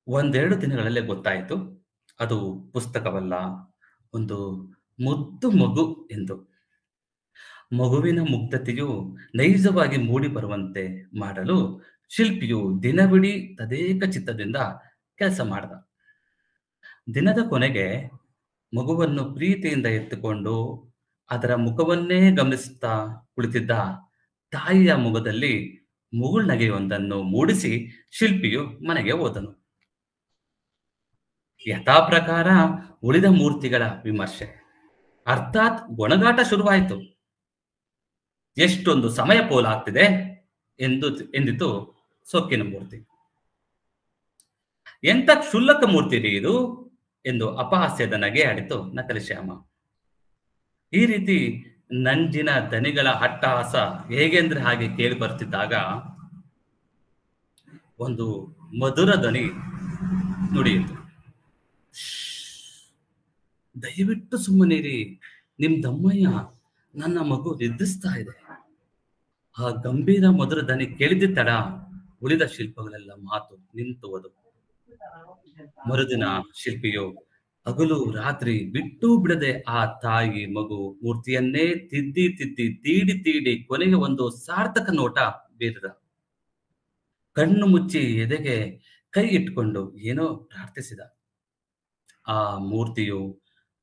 1-2 ದಿನಗಳಲ್ಲೇ ಗೊತ್ತಾಯಿತು ಅದು ಪುಸ್ತಕವಲ್ಲ, ಒಂದು ಮುದ್ದು ಮಗು ಎಂದು. ಮಗುವಿನ ಮುಗ್ಧತೆಯು ನೈಜವಾಗಿ ಮೂಡಿ ಬರುವಂತೆ ಮಾಡಲು ಶಿಲ್ಪಿಯು ದಿನವಿಡೀ ತದೇಕ ಚಿತ್ತದಿಂದ ಕೆಲಸ ಮಾಡಿದ. ದಿನದ ಕೊನೆಗೆ ಮಗುವನ್ನು ಪ್ರೀತಿಯಿಂದ ಎತ್ತುಕೊಂಡು ಅದರ ಮುಖವನ್ನೇ ಗಮನಿಸುತ್ತಾ ಕುಳಿತಿದ್ದ ತಾಯಿಯ ಮುಖದಲ್ಲಿ ಮುಗುಳ್ನಗೆಯೊಂದನ್ನು ಮೂಡಿಸಿ ಶಿಲ್ಪಿಯು ಮನೆಗೆ ಹೋದನು. ಯಥಾ ಪ್ರಕಾರ ಉಳಿದ ಮೂರ್ತಿಗಳ ವಿಮರ್ಶೆ ಅರ್ಥಾತ್ ಗೊಣಗಾಟ ಶುರುವಾಯಿತು. ಎಷ್ಟೊಂದು ಸಮಯ ಪೋಲಾಗ್ತಿದೆ ಎಂದಿತು ಸೊಕ್ಕಿನ ಮೂರ್ತಿ. ಎಂತ ಕ್ಷುಲ್ಲಕ ಮೂರ್ತಿ ರೀ ಇದು ಎಂದು ಅಪಹಾಸ್ಯದ ನಗೆ ಆಡಿತು ನಕಲಿ ಶ್ಯಾಮ. ಈ ರೀತಿ ನಂಜಿನ ದನಿಗಳ ಅಟ್ಟಹಾಸ ಹೇಗೆಂದ್ರೆ ಹಾಗೆ ಕೇಳಿ ಬರ್ತಿದ್ದಾಗ ಒಂದು ಮಧುರ ಧ್ವನಿ ನುಡಿಯಿತು. ದಯವಿಟ್ಟು ಸುಮ್ಮನಿರಿ, ನಿಮ್ ದಮ್ಮಯ್ಯ ನನ್ನ ಮಗು ನಿದ್ರಿಸ್ತಾ ಇದೆ. ಆ ಗಂಭೀರ ಮಧುರ ಧ್ವನಿ ಕೇಳಿದ ತಡ ಉಳಿದ ಶಿಲ್ಪಗಳೆಲ್ಲ ಮಾತು ನಿಂತು ಹೋದವು. ಮರುದಿನ ಶಿಲ್ಪಿಯು ಹಗಲು ರಾತ್ರಿ ಬಿಟ್ಟು ಬಿಡದೆ ಆ ತಾಯಿ ಮಗು ಮೂರ್ತಿಯನ್ನೇ ತಿದ್ದಿ ತೀಡಿ ಕೊನೆಗೆ ಒಂದು ಸಾರ್ಥಕ ನೋಟ ಬೀರಿದ. ಕಣ್ಣು ಮುಚ್ಚಿ ಎದೆಗೆ ಕೈ ಇಟ್ಕೊಂಡು ಏನೋ ಪ್ರಾರ್ಥಿಸಿದ. ಆ ಮೂರ್ತಿಯು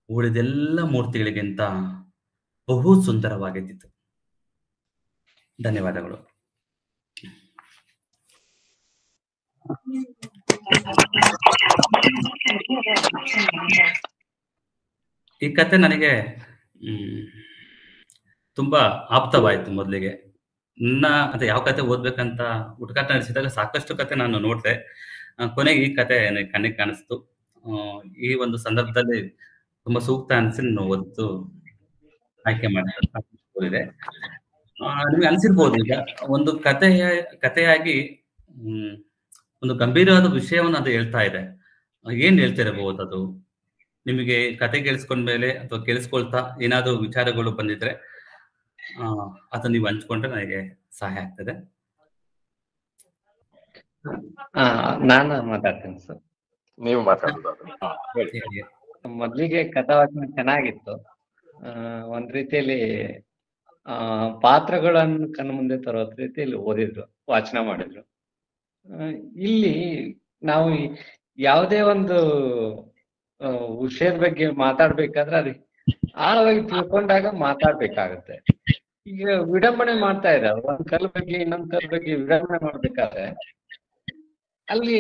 ಉಳಿದೆಲ್ಲ ಮೂರ್ತಿಗಳಿಗಿಂತ ಬಹು ಸುಂದರವಾಗಿದ್ದಿತು. ಧನ್ಯವಾದಗಳು. ಈ ಕತೆ ನನಗೆ ತುಂಬಾ ಆಪ್ತವಾಯಿತು. ಮೊದಲಿಗೆ ಅದೇ ಯಾವ ಕತೆ ಓದ್ಬೇಕಂತ ಹುಡುಕಾಟ ನಡೆಸಿದಾಗ ಸಾಕಷ್ಟು ಕತೆ ನಾನು ನೋಡಿದೆ. ಕೊನೆಗೆ ಈ ಕತೆ ಕಣ್ಣಿಗೆ ಕಾಣಿಸ್ತು. ಈ ಒಂದು ಸಂದರ್ಭದಲ್ಲಿ ತುಂಬಾ ಸೂಕ್ತ ಅನಿಸಿ ನಾನು ಓದಿದ್ದು ಆಯ್ಕೆ ಮಾಡಿದೆ. ನಿಮ್ಗೆ ಅನ್ಸಿರ್ಬೋದು ಈಗ ಒಂದು ಕಥೆಯಾಗಿ ಒಂದು ಗಂಭೀರವಾದ ವಿಷಯವನ್ನು ಅದು ಹೇಳ್ತಾ ಇದೆ. ಏನ್ ಹೇಳ್ತಿರಬಹುದು ಅದು? ನಿಮಗೆ ಕತೆ ಕೇಳಿಸ್ಕೊಂಡ್ಮೇಲೆ ಅಥವಾ ಕೇಳಿಸ್ಕೊಳ್ತಾ ಏನಾದ್ರು ವಿಚಾರಗಳು ಬಂದಿದ್ರೆ ಅದನ್ನ ನೀವು ಹಂಚ್ಕೊಂಡ್ರೆ ನನಗೆ ಸಹಾಯ ಆಗ್ತದೆ. ನಾನು ಮಾತಾಡ್ತೇನೆ ಸರ್. ನೀವು ಮಾತಾಡೋದು ಮೊದ್ಲಿಗೆ ಕಥಾವಾಚನ ಚೆನ್ನಾಗಿತ್ತು. ಒಂದ್ ರೀತಿಯಲ್ಲಿ ಪಾತ್ರಗಳನ್ನು ಕಣ್ಣು ಮುಂದೆ ತರೋ ರೀತಿಯಲ್ಲಿ ಓದಿದ್ರು, ವಾಚನ ಮಾಡಿದ್ರು. ಇಲ್ಲಿ ನಾವು ಯಾವುದೇ ಒಂದು ವಿಷಯದ ಬಗ್ಗೆ ಮಾತಾಡ್ಬೇಕಾದ್ರೆ ಅದು ಆಳವಾಗಿ ತಿಳ್ಕೊಂಡಾಗ ಮಾತಾಡ್ಬೇಕಾಗತ್ತೆ. ಈಗ ವಿಡಂಬನೆ ಮಾಡ್ತಾ ಇದ್ದಾರೆ, ಒಂದ್ ಕಲ್ ಬಗ್ಗೆ ಇನ್ನೊಂದ್ ಕಲ್ ಬಗ್ಗೆ ವಿಡಂಬನೆ ಮಾಡ್ಬೇಕಾದ್ರೆ ಅಲ್ಲಿ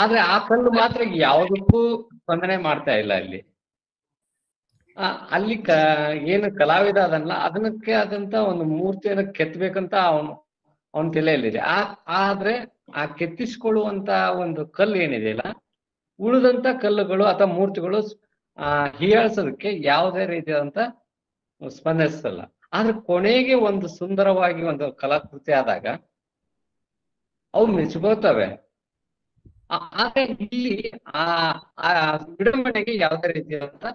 ಆದ್ರೆ ಆ ಕಲ್ಲು ಮಾತ್ರ ಯಾವುದಕ್ಕೂ ಸ್ಪಂದನೆ ಮಾಡ್ತಾ ಇಲ್ಲ. ಅಲ್ಲಿ ಏನು ಕಲಾವಿದ ಅದನ್ನ ಅದಕ್ಕೆ ಆದಂತ ಒಂದು ಮೂರ್ತಿಯನ್ನು ಕೆತ್ತಬೇಕಂತ ಅವನ ತಲೆಯಲ್ಲಿದೆ. ಆದ್ರೆ ಆ ಕೆತ್ತಿಸ್ಕೊಳ್ಳುವಂತ ಒಂದು ಕಲ್ಲು ಏನಿದೆಯಲ್ಲ, ಉಳಿದಂತ ಕಲ್ಲುಗಳು ಅಥವಾ ಮೂರ್ತಿಗಳು ಹೀಯಾಳ್ಸೋದಕ್ಕೆ ಯಾವುದೇ ರೀತಿಯಾದಂತ ಸ್ಪಂದಿಸಲ್ಲ. ಆದ್ರೆ ಕೊನೆಗೆ ಒಂದು ಸುಂದರವಾಗಿ ಒಂದು ಕಲಾಕೃತಿ ಆದಾಗ ಅವು ಮೆಚ್ಚುಕೋತವೆ. ಆದ್ರೆ ಇಲ್ಲಿ ಆ ವಿಡಂಬನೆಗೆ ಯಾವುದೇ ರೀತಿಯಾದಂತ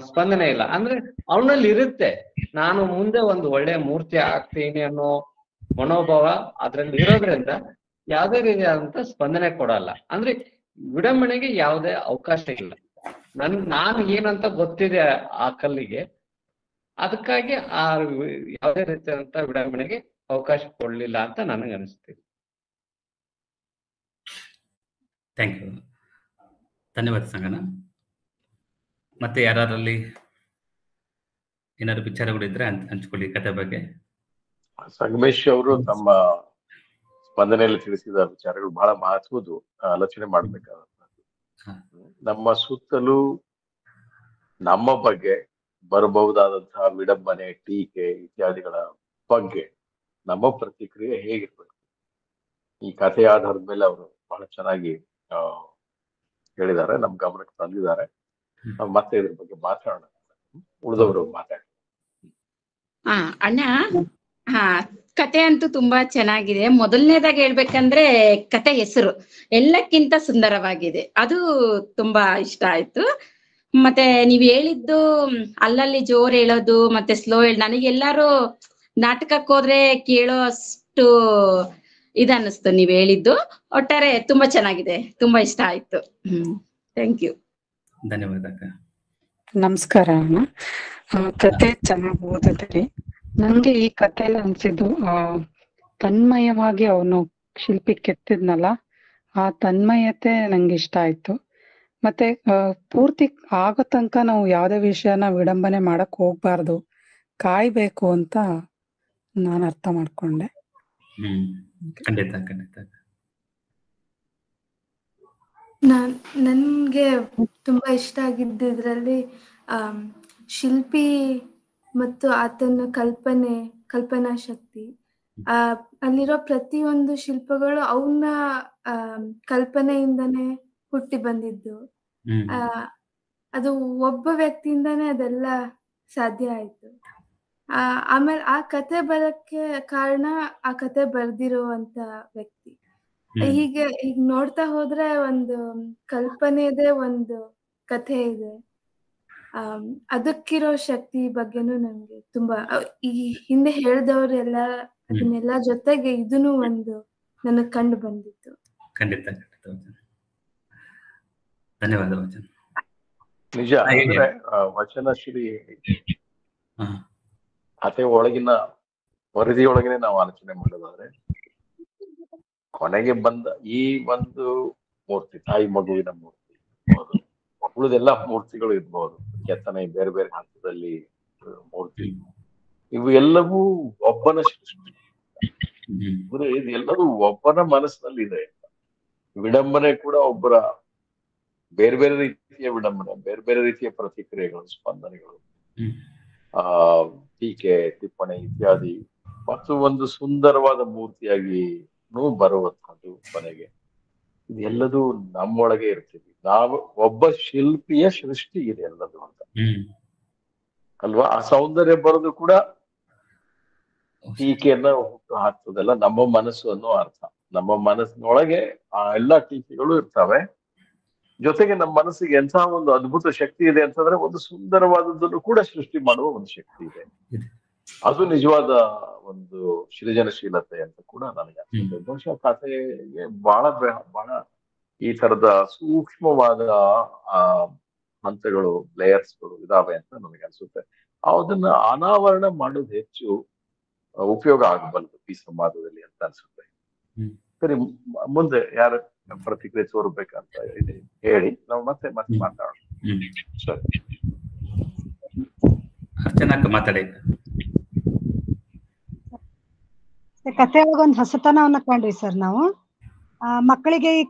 ಸ್ಪಂದನೆ ಇಲ್ಲ. ಅಂದ್ರೆ ಅವನಲ್ಲಿ ಇರುತ್ತೆ, ನಾನು ಮುಂದೆ ಒಂದು ಒಳ್ಳೆ ಮೂರ್ತಿ ಆಗ್ತೀನಿ ಅನ್ನೋ ಮನೋಭಾವ ಅದ್ರಲ್ಲಿ ಇರೋದ್ರಿಂದ ಯಾವುದೇ ರೀತಿಯಾದಂತ ಸ್ಪಂದನೆ ಕೊಡಲ್ಲ. ಅಂದ್ರೆ ವಿಡಂಬನೆಗೆ ಯಾವುದೇ ಅವಕಾಶ ಇಲ್ಲ. ನಾನು ಏನಂತ ಗೊತ್ತಿದೆ ಆ ಕಲ್ಲಿಗೆ, ಅದಕ್ಕಾಗಿ ಯಾವುದೇ ರೀತಿಯಾದಂತ ವಿಡಂಬನೆಗೆ ಅವಕಾಶ ಕೊಡ್ಲಿಲ್ಲ ಅಂತ ನನಗೆ ಅನಿಸ್ತಿದೆ. ಥ್ಯಾಂಕ್ ಯು, ಧನ್ಯವಾದ ಸಂಗನ. ಮತ್ತೆ ಯಾರಲ್ಲಿ ಏನಾದ್ರು ವಿಚಾರಗಳು ಇದ್ರೆ ಹಂಚ್ಕೊಳ್ಳಿ ಕತೆ ಬಗ್ಗೆ. ಸಂಗಮೇಶ್ ಅವರು ತಮ್ಮ ಸ್ಪಂದನೆಯಲ್ಲಿ ತಿಳಿಸಿದ ವಿಚಾರಗಳು ಬಹಳ ಮಹತ್ವದ್ದು, ಆಲೋಚನೆ ಮಾಡ್ಬೇಕಾದ. ನಮ್ಮ ಸುತ್ತಲೂ ನಮ್ಮ ಬಗ್ಗೆ ಬರಬಹುದಾದಂತಹ ವಿಡಂಬನೆ, ಟೀಕೆ ಇತ್ಯಾದಿಗಳ ಬಗ್ಗೆ ನಮ್ಮ ಪ್ರತಿಕ್ರಿಯೆ ಹೇಗಿರ್ಬೇಕು, ಈ ಕಥೆಯ ಆಧಾರದ ಮೇಲೆ ಅವರು ಬಹಳ ಚೆನ್ನಾಗಿ ಹೇಳಿದ್ದಾರೆ, ನಮ್ ಗಮನಕ್ಕೆ ತಂದಿದ್ದಾರೆ. ಮತ್ತೆ ಇದ್ರ ಬಗ್ಗೆ ಮಾತಾಡೋಣ, ಉಳಿದವರು ಮಾತಾಡಿ. ಅಣ್ಣ, ಕತೆ ಅಂತೂ ತುಂಬಾ ಚೆನ್ನಾಗಿದೆ. ಮೊದಲನೇದಾಗಿ ಹೇಳ್ಬೇಕಂದ್ರೆ ಕತೆ ಹೆಸರು ಎಲ್ಲಕ್ಕಿಂತ ಸುಂದರವಾಗಿದೆ, ಅದು ತುಂಬಾ ಇಷ್ಟ ಆಯ್ತು. ಮತ್ತೆ ನೀವ್ ಹೇಳಿದ್ದು ಅಲ್ಲಲ್ಲಿ ಜೋರ್ ಹೇಳೋದು ಮತ್ತೆ ಸ್ಲೋ ನನಗೆಲ್ಲಾರು ನಾಟಕಕ್ಕೆ ಹೋದ್ರೆ ಕೇಳೋ ಅಷ್ಟು ಇದನ್ನಿಸ್ತು ನೀವ್ ಹೇಳಿದ್ದು. ಒಟ್ಟಾರೆ ತುಂಬಾ ಚೆನ್ನಾಗಿದೆ, ತುಂಬಾ ಇಷ್ಟ ಆಯ್ತು. Thank you. ಧನ್ಯವಾದ. ನಮಸ್ಕಾರ ಅಣ್ಣ. ಕತೆ ಚೆನ್ನಾಗಿ ಓದಿದ್ರಿ. ನಂಗೆ ಈ ಕಥೆಯಲ್ಲಿ ಅನ್ಸಿದ್ದು ತನ್ಮಯವಾಗಿ ಅವನು ಶಿಲ್ಪಿ ಕೆತ್ತಿದ್ನಲ್ಲ, ಆ ತನ್ಮಯತೆ ನಂಗೆ ಇಷ್ಟ ಆಯ್ತು. ಮತ್ತೆ ಪೂರ್ತಿ ಆಗೋ ತನಕ ನಾವು ಯಾವ್ದೇ ವಿಷಯನ ವಿಡಂಬನೆ ಮಾಡಕ್ ಹೋಗ್ಬಾರ್ದು, ಕಾಯ್ಬೇಕು ಅಂತ ನಾನು ಅರ್ಥ ಮಾಡ್ಕೊಂಡೆ. ಖಂಡಿತ ಖಂಡಿತ. ನನ್ಗೆ ತುಂಬಾ ಇಷ್ಟ ಆಗಿದ್ರಲ್ಲಿ ಶಿಲ್ಪಿ ಮತ್ತು ಆತನ ಕಲ್ಪನಾ ಶಕ್ತಿ. ಅಲ್ಲಿರೋ ಪ್ರತಿಯೊಂದು ಶಿಲ್ಪಗಳು ಅವನ ಕಲ್ಪನೆಯಿಂದಾನೇ ಹುಟ್ಟಿ ಬಂದಿದ್ದು. ಅದು ಒಬ್ಬ ವ್ಯಕ್ತಿಯಿಂದಾನೇ ಅದೆಲ್ಲ ಸಾಧ್ಯ ಆಯ್ತು. ಆಮೇಲೆ ಆ ಕತೆ ಬರಕ್ಕೆ ಕಾರಣ ಆ ಕತೆ ಬರ್ದಿರುವಂತ ವ್ಯಕ್ತಿ. ಹೀಗೆ ಈಗ ನೋಡ್ತಾ ಹೋದ್ರೆ ಒಂದು ಕಲ್ಪನೆದೇ ಒಂದು ಕಥೆ ಇದೆ. ಅದಕ್ಕಿರೋ ಶಕ್ತಿ ಬಗ್ಗೆನೂ ನಂಗೆ ತುಂಬಾ ಈ ಹಿಂದೆ ಹೇಳ್ದವ್ರೆಲ್ಲ ಅದನ್ನೆಲ್ಲ ಜೊತೆಗೆ ಇದನ್ನು ಒಂದು ನನಗ್ ಕಂಡು ಬಂದಿತ್ತು. ಖಂಡಿತ ಖಂಡಿತ. ಧನ್ಯವಾದ ವಚನ. ನಿಜ ಅಂದ್ರೆ ವಚನಶ್ರೀ ಕಥೆ ಒಳಗಿನ ವರದಿಯೊಳಗಿನ ನಾವು ಆಲೋಚನೆ ಮಾಡೋದಾದ್ರೆ, ಕೊನೆಗೆ ಬಂದ ಈ ಒಂದು ಮೂರ್ತಿ, ತಾಯಿ ಮಗುವಿನ ಮೂರ್ತಿ ಇರ್ಬೋದು, ಉಳಿದೆಲ್ಲ ಮೂರ್ತಿಗಳು ಇರ್ಬೋದು, ಕೆತ್ತನೆ ಬೇರೆ ಬೇರೆ ಹಂತದಲ್ಲಿ ಮೂರ್ತಿ, ಇವು ಎಲ್ಲವೂ ಒಬ್ಬನ ಸೃಷ್ಟಿ. ಅಂದ್ರೆ ಇದೆಲ್ಲವೂ ಒಬ್ಬನ ಮನಸ್ಸಿನಲ್ಲಿ ಇದೆ. ವಿಡಂಬನೆ ಕೂಡ ಒಬ್ಬರ ಬೇರೆ ಬೇರೆ ರೀತಿಯ ವಿಡಂಬನೆ, ಬೇರೆ ಬೇರೆ ರೀತಿಯ ಪ್ರತಿಕ್ರಿಯೆಗಳು, ಸ್ಪಂದನೆಗಳು, ಟೀಕೆ, ಟಿಪ್ಪಣಿ ಇತ್ಯಾದಿ, ಮತ್ತು ಒಂದು ಸುಂದರವಾದ ಮೂರ್ತಿಯಾಗಿ ಬರುವಂತಹದ್ದು ಕೊನೆಗೆ. ಇದೆಲ್ಲದೂ ನಮ್ಮೊಳಗೆ ಇರ್ತೀವಿ. ನಾವು ಒಬ್ಬ ಶಿಲ್ಪಿಯ ಸೃಷ್ಟಿ ಇದೆ ಎಲ್ಲದು ಅಂತ ಅಲ್ವಾ. ಆ ಸೌಂದರ್ಯ ಬರೋದು ಕೂಡ ಟೀಕೆಯನ್ನ ಹುಟ್ಟು ಹಾಕ್ತದಲ್ಲ ನಮ್ಮ ಮನಸ್ಸು ಅನ್ನೋ ಅರ್ಥ. ನಮ್ಮ ಮನಸ್ಸಿನೊಳಗೆ ಆ ಎಲ್ಲಾ ಟೀಕೆಗಳು ಇರ್ತವೆ. ಜೊತೆಗೆ ನಮ್ಮ ಮನಸ್ಸಿಗೆ ಎಂಥ ಒಂದು ಅದ್ಭುತ ಶಕ್ತಿ ಇದೆ ಅಂತಂದ್ರೆ ಒಂದು ಸುಂದರವಾದದ್ದನ್ನು ಕೂಡ ಸೃಷ್ಟಿ ಮಾಡುವ ಒಂದು ಶಕ್ತಿ ಇದೆ. ಅದು ನಿಜವಾದ ಒಂದು ಸೃಜನಶೀಲತೆ ಅಂತ ಕೂಡ ನನಗೆ ಅನ್ಸುತ್ತೆ. ಬಹುಶಃ ಕಥೆಗೆ ಬಹಳ ಈ ತರದ ಸೂಕ್ಷ್ಮವಾದ ಹಂತಗಳು, ಲೇಯರ್ಸ್ಗಳು ಇದಾವೆ ಅಂತ ನನಗೆ ಅನ್ಸುತ್ತೆ. ಅದನ್ನ ಅನಾವರಣ ಮಾಡೋದು ಹೆಚ್ಚು ಉಪಯೋಗ ಆಗಬಲ್ಲದು ಈ ಸಂವಾದದಲ್ಲಿ ಅಂತ ಅನ್ಸುತ್ತೆ. ಸರಿ, ಮುಂದೆ ಯಾರು ಪ್ರತಿಕ್ರಿಯೆ ತೋರ್ಬೇಕಂತ ಹೇಳಿ ನಾವು ಮತ್ತೆ ಮಾತಾಡೋಣ. ಸರಿ, ಅರ್ಚನಾಕ ಮಾತಾಡಿ. ಕಥೆ ಒಂದು ಹೊಸತನವನ್ನ ಕಂಡ್ರಿ ಸರ್ ನಾವು. ಮಕ್ಕಳಿಗೆ ಈ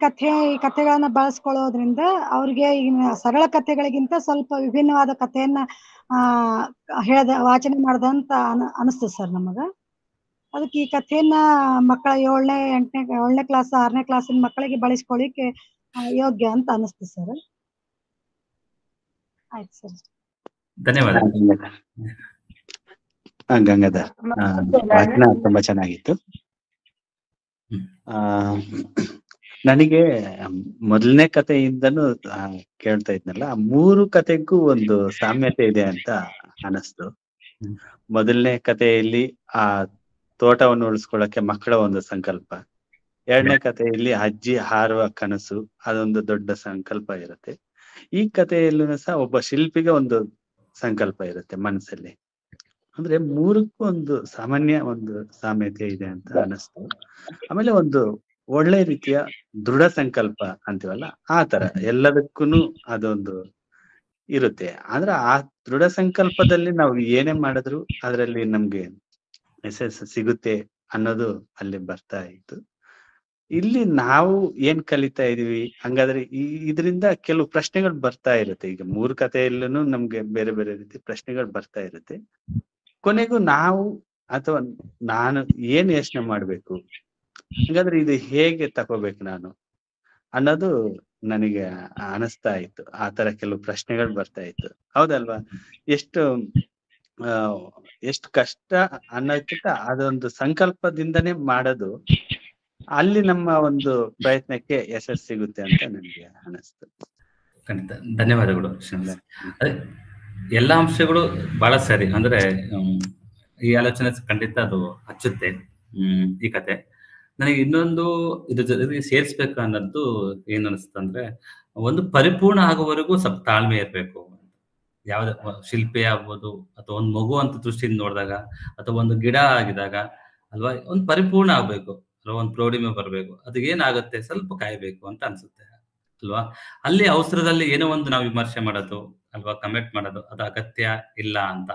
ಕಥೆಗಳನ್ನ ಬಳಸ್ಕೊಳ್ಳೋದ್ರಿಂದ ಅವ್ರಿಗೆ ಈಗಿನ ಸರಳ ಕಥೆಗಳಿಗಿಂತ ಸ್ವಲ್ಪ ವಿಭಿನ್ನವಾದ ಕಥೆಯನ್ನ ವಾಚನ ಮಾಡ್ದಂತ ಅನಿಸ್ತು ಸರ್ ನಮಗ. ಅದಕ್ಕೆ ಈ ಕಥೆಯನ್ನ ಮಕ್ಕಳ 7ನೇ ಕ್ಲಾಸ್ 6ನೇ ಕ್ಲಾಸಿನ ಮಕ್ಕಳಿಗೆ ಬಳಸ್ಕೊಳ್ಳಿಕ್ಕೆ ಯೋಗ್ಯ ಅಂತ ಅನಿಸ್ತು ಸರ್. ಆಯ್ತು ಸರ್, ಧನ್ಯವಾದ. ಗಂಗಾಧರ್, ವಾಚನ ತುಂಬಾ ಚೆನ್ನಾಗಿತ್ತು. ನನಗೆ ಮೊದಲನೇ ಕಥೆಯಿಂದನೂ ಕೇಳ್ತಾ ಇದ್ನಲ್ಲ, 3 ಕಥೆಗೂ ಒಂದು ಸಾಮ್ಯತೆ ಇದೆ ಅಂತ ಅನಿಸ್ತು. ಮೊದಲನೇ ಕಥೆಯಲ್ಲಿ ಆ ತೋಟವನ್ನು ಉಳಿಸ್ಕೊಳ್ಳಕ್ಕೆ ಮಕ್ಕಳ ಒಂದು ಸಂಕಲ್ಪ, 2ನೇ ಕಥೆಯಲ್ಲಿ ಅಜ್ಜಿ ಹಾರುವ ಕನಸು, ಅದೊಂದು ದೊಡ್ಡ ಸಂಕಲ್ಪ ಇರುತ್ತೆ. ಈ ಕಥೆಯಲ್ಲೂ ಸಹ ಒಬ್ಬ ಶಿಲ್ಪಿಗೆ ಒಂದು ಸಂಕಲ್ಪ ಇರುತ್ತೆ ಮನಸ್ಸಲ್ಲಿ. ಅಂದ್ರೆ 3ಕ್ಕೂ ಒಂದು ಸಾಮಾನ್ಯ ಒಂದು ಸಾಮ್ಯತೆ ಇದೆ ಅಂತ ಅನಿಸ್ತು. ಆಮೇಲೆ ಒಂದು ಒಳ್ಳೆ ರೀತಿಯ ದೃಢ ಸಂಕಲ್ಪ ಅಂತೀವಲ್ಲ, ಆ ತರ ಎಲ್ಲದಕ್ಕೂ ಅದೊಂದು ಇರುತ್ತೆ. ಆದ್ರೆ ಆ ದೃಢ ಸಂಕಲ್ಪದಲ್ಲಿ ನಾವು ಏನೇ ಮಾಡಿದ್ರು ಅದರಲ್ಲಿ ನಮ್ಗೆ ಯಶಸ್ಸು ಸಿಗುತ್ತೆ ಅನ್ನೋದು ಅಲ್ಲಿ ಬರ್ತಾ ಇತ್ತು. ಇಲ್ಲಿ ನಾವು ಏನ್ ಕಲಿತಾ ಇದೀವಿ ಹಂಗಾದ್ರೆ ಇದರಿಂದ ಕೆಲವು ಪ್ರಶ್ನೆಗಳು ಬರ್ತಾ ಇರುತ್ತೆ. ಈಗ 3 ಕಥೆಯಲ್ಲೂ ನಮ್ಗೆ ಬೇರೆ ಬೇರೆ ರೀತಿ ಪ್ರಶ್ನೆಗಳು ಬರ್ತಾ ಇರುತ್ತೆ. ಕೊನೆಗೂ ನಾವು ಅಥವಾ ನಾನು ಏನ್ ಯೋಚನೆ ಮಾಡ್ಬೇಕು, ಹಾಗಾದ್ರೆ ಇದು ಹೇಗೆ ತಗೋಬೇಕು ನಾನು ಅನ್ನೋದು ನನಗೆ ಅನಿಸ್ತಾ ಇತ್ತು. ಆ ತರ ಕೆಲವು ಪ್ರಶ್ನೆಗಳು ಬರ್ತಾ ಇತ್ತು, ಹೌದಲ್ವಾ? ಎಷ್ಟು ಕಷ್ಟ ಅನ್ನೋಕ್ಕಿಂತ ಅದೊಂದು ಸಂಕಲ್ಪದಿಂದನೇ ಮಾಡೋದು, ಅಲ್ಲಿ ನಮ್ಮ ಒಂದು ಪ್ರಯತ್ನಕ್ಕೆ ಯಶಸ್ಸು ಸಿಗುತ್ತೆ ಅಂತ ನನಗೆ ಅನಿಸ್ತು. ಖಂಡಿತ ಧನ್ಯವಾದಗಳು. ಅದೇ ಎಲ್ಲಾ ಅಂಶಗಳು ಬಹಳ ಸರಿ. ಅಂದ್ರೆ ಈ ಆಲೋಚನೆ ಖಂಡಿತ ಅದು ಹಚ್ಚುತ್ತೆ ಈ ಕತೆ. ನನಗೆ ಇನ್ನೊಂದು ಇದ್ರ ಜೊತೆಗೆ ಸೇರಿಸ್ಬೇಕು ಅನ್ನೋದು ಏನ್ ಅನಿಸ್ತಂದ್ರೆ, ಒಂದು ಪರಿಪೂರ್ಣ ಆಗುವವರೆಗೂ ಸ್ವಲ್ಪ ತಾಳ್ಮೆ ಇರ್ಬೇಕು. ಯಾವ್ದು ಶಿಲ್ಪಿ ಆಗ್ಬೋದು ಅಥವಾ ಒಂದು ಮಗು ಅಂತ ದೃಷ್ಟಿಯಿಂದ ನೋಡಿದಾಗ ಅಥವಾ ಒಂದು ಗಿಡ ಆಗಿದಾಗ ಅಲ್ವಾ, ಒಂದು ಪರಿಪೂರ್ಣ ಆಗ್ಬೇಕು ಅಲ್ವಾ, ಒಂದು ಪ್ರೌಢಿಮೆ ಬರ್ಬೇಕು. ಅದು ಏನಾಗುತ್ತೆ ಸ್ವಲ್ಪ ಕಾಯ್ಬೇಕು ಅಂತ ಅನ್ಸುತ್ತೆ ಅಲ್ವಾ. ಅಲ್ಲಿ ಅವಸರದಲ್ಲಿ ಏನೋ ಒಂದು ನಾವು ವಿಮರ್ಶೆ ಮಾಡೋದು ಅಲ್ವಾ, ಕಮೆಂಟ್ ಮಾಡೋದು ಅದು ಅಗತ್ಯ ಇಲ್ಲ ಅಂತ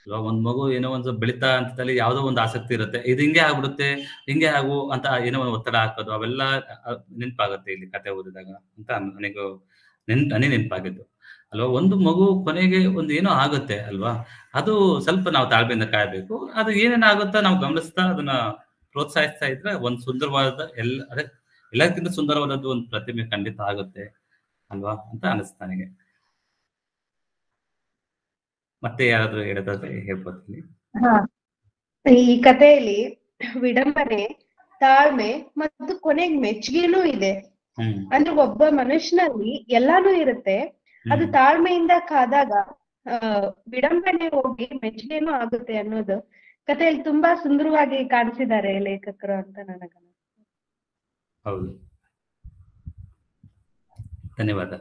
ಅಲ್ವಾ. ಒಂದ್ ಮಗು ಏನೋ ಒಂದು ಬೆಳಿತಾ ಅಂತದಲ್ಲಿ ಯಾವ್ದೋ ಒಂದು ಆಸಕ್ತಿ ಇರುತ್ತೆ, ಇದು ಹಿಂಗೆ ಆಗ್ಬಿಡುತ್ತೆ, ಹಿಂಗೆ ಆಗು ಅಂತ ಏನೋ ಒಂದು ಒತ್ತಡ ಹಾಕೋದು, ಅವೆಲ್ಲ ನೆನಪಾಗುತ್ತೆ ಇಲ್ಲಿ ಕತೆ ಓದಿದಾಗ ಅಂತ ನನಗೂ ನೆನಪಾಗಿದ್ದು ಅಲ್ವಾ. ಒಂದು ಮಗು ಕೊನೆಗೆ ಒಂದು ಏನೋ ಆಗುತ್ತೆ ಅಲ್ವಾ, ಅದು ಸ್ವಲ್ಪ ನಾವು ತಾಳ್ಮೆಯಿಂದ ಕಾಯ್ಬೇಕು. ಅದು ಏನೇನಾಗುತ್ತಾ ನಾವು ಗಮನಿಸ್ತಾ ಅದನ್ನ ಪ್ರೋತ್ಸಾಹಿಸ್ತಾ ಇದ್ರೆ ಒಂದು ಸುಂದರವಾದ ಎಲ್ಲಕ್ಕಿಂತ ಸುಂದರವಾದದ್ದು ಒಂದು ಪ್ರತಿಮೆ ಖಂಡಿತ ಆಗುತ್ತೆ ಅಲ್ವಾ ಅಂತ ಅನಿಸ್ತು ನನಗೆ. ಮತ್ತೆ ಯಾರಾದ್ರೂ ಹೇಳೋದಾದ್ರೆ ಹೇಳ್ಬೋದು. ಈ ಕಥೆಯಲ್ಲಿ ವಿಡಂಬನೆ, ತಾಳ್ಮೆ ಮತ್ತು ಕೊನೆಗೆ ಮೆಚ್ಚುಗೆನೂ ಇದೆ. ಅಂದ್ರೆ ಒಬ್ಬ ಮನುಷ್ಯನಲ್ಲಿ ಎಲ್ಲಾನು ಇರುತ್ತೆ, ಅದು ತಾಳ್ಮೆಯಿಂದ ಕಾದಾಗ ವಿಡಂಬನೆ ಹೋಗಿ ಮೆಚ್ಚುಗೆನೂ ಆಗುತ್ತೆ ಅನ್ನೋದು ಕಥೆಯಲ್ಲಿ ತುಂಬಾ ಸುಂದರವಾಗಿ ಕಾಣಿಸಿದ್ದಾರೆ ಲೇಖಕರು ಅಂತ ನನಗ. ಹೌದು, ಧನ್ಯವಾದ.